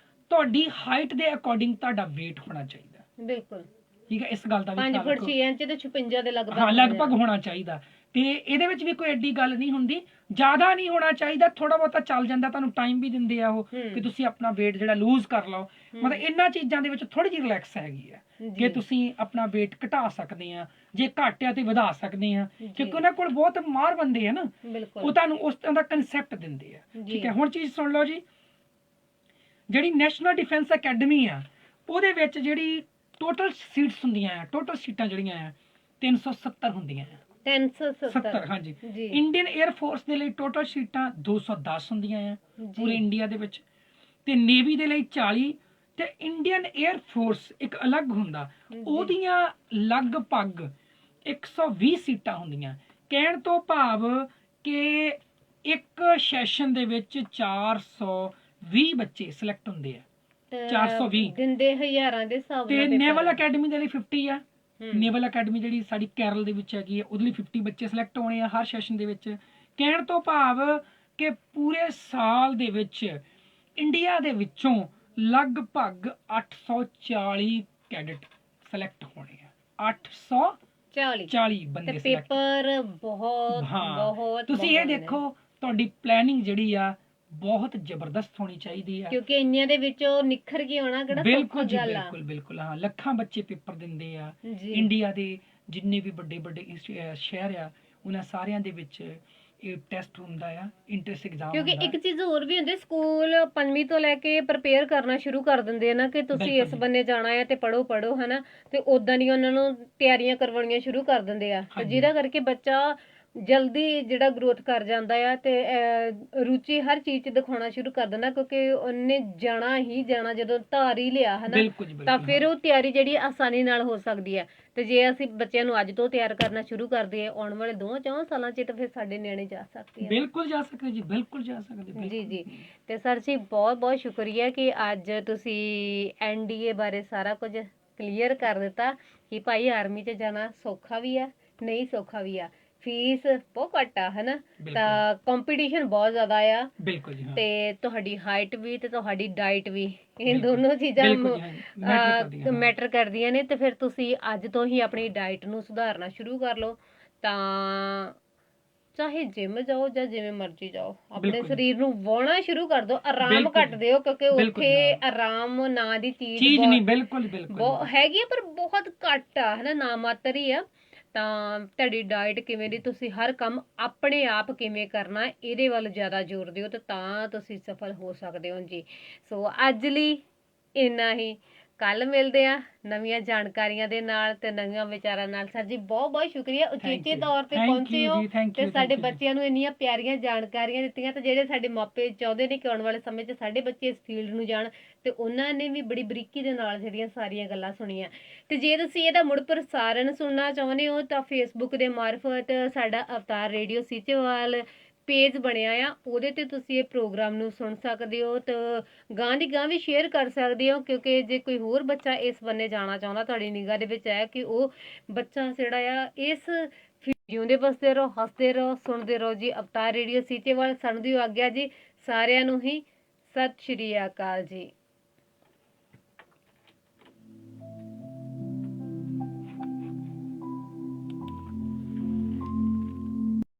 ਤੁਹਾਡੀ ਹਾਈਟ ਦੇ ਅਕੋਰਡਿੰਗ ਤੁਹਾਡਾ weight ਹੋਣਾ ਚਾਹੀਦਾ। ਬਿਲਕੁਲ, ਠੀਕ ਹੈ। ਇਸ ਗੱਲ ਦਾ ਵੀ 5 ਫੁੱਟ 6 ਇੰਚ ਤੇ 56 ਦੇ ਲਗਭਗ ਹੋਣਾ ਚਾਹੀਦਾ। ਤੇ ਇਹਦੇ ਵਿੱਚ ਵੀ ਕੋਈ ਐਡੀ ਗੱਲ ਨਹੀਂ ਹੁੰਦੀ, ਜ਼ਿਆਦਾ ਨਹੀਂ ਹੋਣਾ ਚਾਹੀਦਾ, ਥੋੜਾ ਬਹੁਤਾ ਚੱਲ ਜਾਂਦਾ। ਤੁਹਾਨੂੰ ਟਾਈਮ ਵੀ ਦਿੰਦੇ ਆ ਉਹ ਕਿ ਤੁਸੀਂ ਆਪਣਾ weight ਜਿਹੜਾ ਲੂਜ਼ ਕਰ ਲਓ। ਮਤਲਬ ਇਹਨਾਂ ਚੀਜ਼ਾਂ ਦੇ ਵਿੱਚ ਥੋੜੀ ਜਿਹੀ ਰਿਲੈਕਸ ਹੈਗੀ ਆ ਕਿ ਤੁਸੀਂ ਆਪਣਾ weight ਘਟਾ ਸਕਦੇ ਆ, ਜੇ ਘਟਿਆ ਤੇ ਵਧਾ ਸਕਦੇ ਆ, ਕਿਉਂਕਿ ਉਹਨਾਂ ਕੋਲ ਬਹੁਤ ਮਾਹਰ ਬੰਦੇ ਆ ਨਾ, ਉਹ ਤੁਹਾਨੂੰ ਉਸ ਤਰ੍ਹਾਂ ਦਾ ਕਨਸੈਪਟ ਦਿੰਦੇ ਆ, ਠੀਕ ਹੈ। ਹੁਣ ਚੀਜ਼ ਸੁਣ ਲਓ ਜੀ, ਜਿਹੜੀ ਨੈਸ਼ਨਲ ਡਿਫੈਂਸ ਅਕੈਡਮੀ ਆ, ਉਹਦੇ ਵਿੱਚ ਜਿਹੜੀ ਟੋਟਲ ਸੀਟਸ ਹੁੰਦੀਆਂ ਆ, ਟੋਟਲ ਸੀਟਾਂ ਜਿਹੜੀਆਂ ਆ 370 ਹੁੰਦੀਆਂ ਆ। 370, ਹਾਂਜੀ। ਇੰਡੀਅਨ 에ਅਰ ਫੋਰਸ ਦੇ ਲਈ ਟੋਟਲ ਸੀਟਾਂ 210 ਹੁੰਦੀਆਂ ਆ ਪੂਰੇ ਇੰਡੀਆ ਦੇ ਵਿੱਚ, ਤੇ ਨੇਵੀ ਦੇ ਲਈ 40, ਤੇ ਇੰਡੀਅਨ 에ਅਰ ਫੋਰਸ ਇੱਕ ਅਲੱਗ ਹੁੰਦਾ, ਉਹਦੀਆਂ ਲਗਭਗ 120 ਸੀਟਾਂ ਹੁੰਦੀਆਂ। ਕਹਿਣ ਤੋਂ ਭਾਵ ਕਿ ਇੱਕ ਸੈਸ਼ਨ ਦੇ ਵਿੱਚ 420 ਬੱਚੇ ਸਿਲੈਕਟ ਹੁੰਦੇ ਆ, 420 ਦਿੰਦੇ ਹਜ਼ਾਰਾਂ ਦੇ ਹਿਸਾਬ ਨਾਲ। ਤੇ ਨੇਵਲ ਅਕੈਡਮੀ ਦੇ ਲਈ 50 ਆ। ਨੇਵਲ ਅਕੈਡਮੀ ਜਿਹੜੀ ਸਾਡੀ ਕੇਰਲ ਦੇ ਵਿੱਚ ਹੈਗੀ ਹੈ, ਉਹਦੇ ਲਈ 50 ਬੱਚੇ ਸਿਲੈਕਟ ਹੋਣੇ ਆ ਹਰ ਸੈਸ਼ਨ ਦੇ ਵਿੱਚ। ਕਹਿਣ ਤੋਂ ਭਾਵ ਕਿ ਪੂਰੇ ਸਾਲ ਦੇ ਵਿੱਚ ਇੰਡੀਆ ਦੇ ਵਿੱਚੋਂ ਲਗਭਗ 840 ਕੈਡਟ ਸਿਲੈਕਟ ਹੋਣੇ ਆ। 840 ਬੰਦੇ ਤੇ ਸਿਲੈਕਟ। ਪੇਪਰ ਬਹੁਤ ਬਹੁਤ ਤੁਸੀਂ ਇਹ ਦੇਖੋ, ਤੁਹਾਡੀ ਪਲੈਨਿੰਗ ਜਿਹੜੀ ਆ ਬਹੁਤ ਜ਼ਬਰਦਸਤ ਹੋਣੀ ਚਾਹੀਦੀ ਆ, ਕਿਉਂਕਿ ਇੰਨੀਆਂ ਦੇ ਵਿੱਚੋਂ ਨਿਖਰ ਕੇ ਆਉਣਾ ਕਿਹੜਾ ਬਿਲਕੁਲ ਸੌਖੀ ਜੀ, ਗੱਲ ਆ। ਬਿਲਕੁਲ ਬਿਲਕੁਲ। ਹਾਂ, ਲੱਖਾਂ ਬੱਚੇ ਪੇਪਰ ਦਿੰਦੇ ਆ ਜੀ ਇੰਡੀਆ ਦੇ, ਜਿੰਨੇ ਵੀ ਵੱਡੇ ਵੱਡੇ ਸ਼ਹਿਰ ਆ ਉਹਨਾਂ ਸਾਰਿਆਂ ਦੇ ਵਿੱਚ ਇਹ ਟੈਸਟ ਹੁੰਦਾ ਆ, ਇੰਟਰੈਂਸ ਐਗਜ਼ਾਮ ਕਿਉਂਕਿ ਹੁੰਦਾ। ਇੱਕ ਚੀਜ਼ ਹੋਰ ਵੀ ਹੁੰਦੀ, ਸਕੂਲ 5ਵੀਂ ਤੋਂ ਲੈ ਕੇ ਪ੍ਰਪੇਅਰ ਕਰਨਾ ਸ਼ੁਰੂ ਕਰ ਦਿੰਦੇ ਆ ਨਾ ਕਿ ਤੁਸੀਂ ਬਿਲਕੁਲ ਇਸ ਜੀ। ਬੰਨੇ ਜਾਣਾ ਹੈ ਤੇ ਪੜੋ ਹਨਾ, ਤੇ ਉਦਾਂ ਦੀਆਂ ਉਹਨਾਂ ਨੂੰ ਤਿਆਰੀਆਂ ਕਰਵਾਉਣੀਆਂ ਸ਼ੁਰੂ ਕਰ ਦਿੰਦੇ ਆ, ਤੇ ਹਾਂਜੀ। ਜਿਹਦਾ ਕਰਕੇ ਬੱਚਾ ਜਲਦੀ ਜਿਹੜਾ ਗਰੋਥ ਕਰ ਜਾਂਦਾ ਆ ਤੇ ਰੁਚੀ ਹਰ ਚੀਜ਼ 'ਚ ਦਿਖਾਉਣਾ ਸ਼ੁਰੂ ਕਰ ਦਿੰਦਾ, ਕਿਉਂਕਿ ਉਹਨੇ ਜਾਣਾ ਹੀ ਜਾਣਾ ਜਦੋਂ ਧਾਰ ਹੀ ਲਿਆ ਹਨਾ, ਬਿਲਕੁਲ ਜੀ, ਤਾਂ ਬਿਲਕੁਲ। ਫਿਰ ਉਹ ਤਿਆਰੀ ਜਿਹੜੀ ਆਸਾਨੀ ਨਾਲ ਹੋ ਸਕਦੀ ਹੈ। ਤੇ ਜੇ ਅਸੀਂ ਬੱਚਿਆਂ ਨੂੰ ਅੱਜ ਤੋਂ ਤਿਆਰ ਕਰਨਾ ਸ਼ੁਰੂ ਕਰਦੇ ਆ, ਆਉਣ ਵਾਲੇ 2-4 ਸਾਲਾਂ 'ਚ ਤਾਂ ਫਿਰ ਸਾਡੇ ਨਿਆਣੇ ਜਾ ਸਕਦੇ ਆ। ਬਿਲਕੁਲ ਜਾ ਸਕਦੇ ਜੀ, ਬਿਲਕੁਲ ਜਾ ਸਕਦੇ, ਬਿਲਕੁਲ। ਜੀ ਜੀ। ਤੇ ਸਰ ਜੀ ਬਹੁਤ ਬਹੁਤ ਸ਼ੁਕਰੀਆ ਕਿ ਅੱਜ ਤੁਸੀਂ ਐਨਡੀਏ ਬਾਰੇ ਸਾਰਾ ਕੁਝ ਕਲੀਅਰ ਕਰ ਦਿੱਤਾ ਕਿ ਭਾਈ ਆਰਮੀ 'ਚ ਜਾਣਾ ਸੌਖਾ ਵੀ ਆ, ਨਹੀਂ ਸੌਖਾ ਵੀ ਆ, ਫੀਸ ਬਹੁਤ ਘੱਟ ਆ ਹਨਾ, ਤਾਂ ਕੰਪੀਟੀਸ਼ਨ ਬਹੁਤ ਜ਼ਿਆਦਾ ਆ, ਬਿਲਕੁਲ ਜੀ। ਹਾਂ, ਤੇ ਤੁਹਾਡੀ ਹਾਈਟ ਵੀ ਤੇ ਤੁਹਾਡੀ ਡਾਈਟ ਵੀ, ਇਹ ਬਿਲਕੁਲ, ਦੋਨੋਂ ਚੀਜ਼ਾਂ ਬਿਲਕੁਲ ਜੀ, matter ਕਰਦੀਆਂ, ਮੈਟਰ ਕਰਦੀਆਂ ਨੇ। ਤੇ ਫਿਰ ਤੁਸੀਂ ਅੱਜ ਤੋਂ ਹੀ ਆਪਣੀ ਡਾਈਟ ਨੂੰ ਸੁਧਾਰਨਾ ਸ਼ੁਰੂ ਕਰ ਲਓ, ਤਾਂ ਚਾਹੇ ਜਿਮ ਜਾਓ ਜਾਂ ਜਿਵੇਂ ਮਰਜ਼ੀ ਜਾਓ, ਆਪਣੇ ਬਿਲਕੁਲ। ਸਰੀਰ ਨੂੰ ਵਾਹੁਣਾ ਸ਼ੁਰੂ ਕਰ ਦਿਓ, ਆਰਾਮ ਬਿਲਕੁਲ। ਘੱਟ ਦਿਓ, ਕਿਉਂਕਿ ਬਿਲਕੁਲ ਉੱਥੇ ਜੀ, ਆਰਾਮ ਨਾਂ ਦੀ ਚੀਜ਼ ਚੀਜ਼ ਬਹੁਤ- ਨਹੀਂ, ਬਿਲਕੁਲ ਬਿਲਕੁਲ। ਬਹੁਤ ਹੈਗੀ ਆ, ਪਰ ਬਹੁਤ ਘੱਟ ਆ ਹਨਾ, ਨਾ ਮਾਤਰ ਹੀ ਆ। ਤਾਂ ਤੁਹਾਡੀ ਡਾਈਟ ਕਿਵੇਂ ਦੀ, ਤੁਸੀਂ ਹਰ ਕੰਮ ਆਪਣੇ ਆਪ ਕਿਵੇਂ ਕਰਨਾ, ਇਹਦੇ ਵੱਲ ਜ਼ਿਆਦਾ ਜ਼ੋਰ ਦਿਓ, ਤੇ ਤਾਂ ਤੁਸੀਂ ਸਫਲ ਹੋ ਸਕਦੇ ਹੋ ਜੀ। ਸੋ ਅੱਜ ਲਈ ਇੰਨਾ ਹੀ, ਕੱਲ ਮਿਲਦੇ ਆ ਨਵੀਆਂ ਜਾਣਕਾਰੀਆਂ ਦੇ ਨਾਲ ਤੇ ਨਵੀਆਂ ਵਿਚਾਰਾਂ ਨਾਲ। ਸਰ ਜੀ ਬਹੁਤ ਬਹੁਤ ਸ਼ੁਕਰੀਆ, ਉਚੇਚੇ ਤੌਰ ਤੇ ਪਹੁੰਚੇ ਹੋ ਤੇ ਸਾਡੇ ਬੱਚਿਆਂ ਨੂੰ ਇੰਨੀਆਂ ਪਿਆਰੀਆਂ ਜਾਣਕਾਰੀਆਂ ਦਿੱਤੀਆਂ, ਤੇ ਜਿਹੜੇ ਸਾਡੇ ਮਾਪੇ ਚਾਹੁੰਦੇ ਨੇ ਕਿ ਆਉਣ ਵਾਲੇ ਸਮੇਂ 'ਚ ਸਾਡੇ ਬੱਚੇ ਇਸ ਫੀਲਡ ਨੂੰ ਜਾਣ, ਤੇ ਉਹਨਾਂ ਨੇ ਵੀ ਬੜੀ ਬਰੀਕੀ ਦੇ ਨਾਲ ਜਿਹੜੀਆਂ ਸਾਰੀਆਂ ਗੱਲਾਂ ਸੁਣੀਆਂ। ਤੇ ਜੇ ਤੁਸੀਂ ਇਹਦਾ ਮੁੜ ਪ੍ਰਸਾਰਣ ਸੁਣਨਾ ਚਾਹੁੰਦੇ ਹੋ ਤਾਂ ਫੇਸਬੁੱਕ ਦੇ ਮਾਰਫਤ ਸਾਡਾ ਅਵਤਾਰ ਰੇਡੀਓ ਸੀਚੇਵਾਲ ਪੇਜ ਬਣਿਆ ਆ, ਉਹਦੇ ਤੇ ਤੁਸੀਂ ਇਹ ਪ੍ਰੋਗਰਾਮ ਨੂੰ ਸੁਣ ਸਕਦੇ ਹੋ, ਤੇ ਗਾਂ ਦੀ ਗਾਂ ਵੀ ਸ਼ੇਅਰ ਕਰ ਸਕਦੇ ਹੋ, ਕਿਉਂਕਿ ਜੇ ਕੋਈ ਹੋਰ ਬੱਚਾ ਇਸ ਬੰਨੇ ਜਾਣਾ ਚਾਹੁੰਦਾ, ਤੁਹਾਡੀ ਨਿਗਾਹ ਦੇ ਵਿੱਚ ਹੈ ਕਿ ਉਹ ਬੱਚਾ ਜਿਹੜਾ ਆ ਇਸ ਜਿਉਂਦੇ ਵਸਦੇ ਰਹੋ, ਹੱਸਦੇ ਰਹੋ, ਸੁਣਦੇ ਰਹੋ ਜੀ ਅਵਤਾਰ ਰੇਡੀਓ ਸੀਚੇਵਾਲ। ਸਾਨੂੰ ਦਿਓ ਆਗਿਆ ਜੀ, ਸਾਰਿਆਂ ਨੂੰ ਹੀ ਸਤਿ ਸ਼੍ਰੀ ਅਕਾਲ ਜੀ।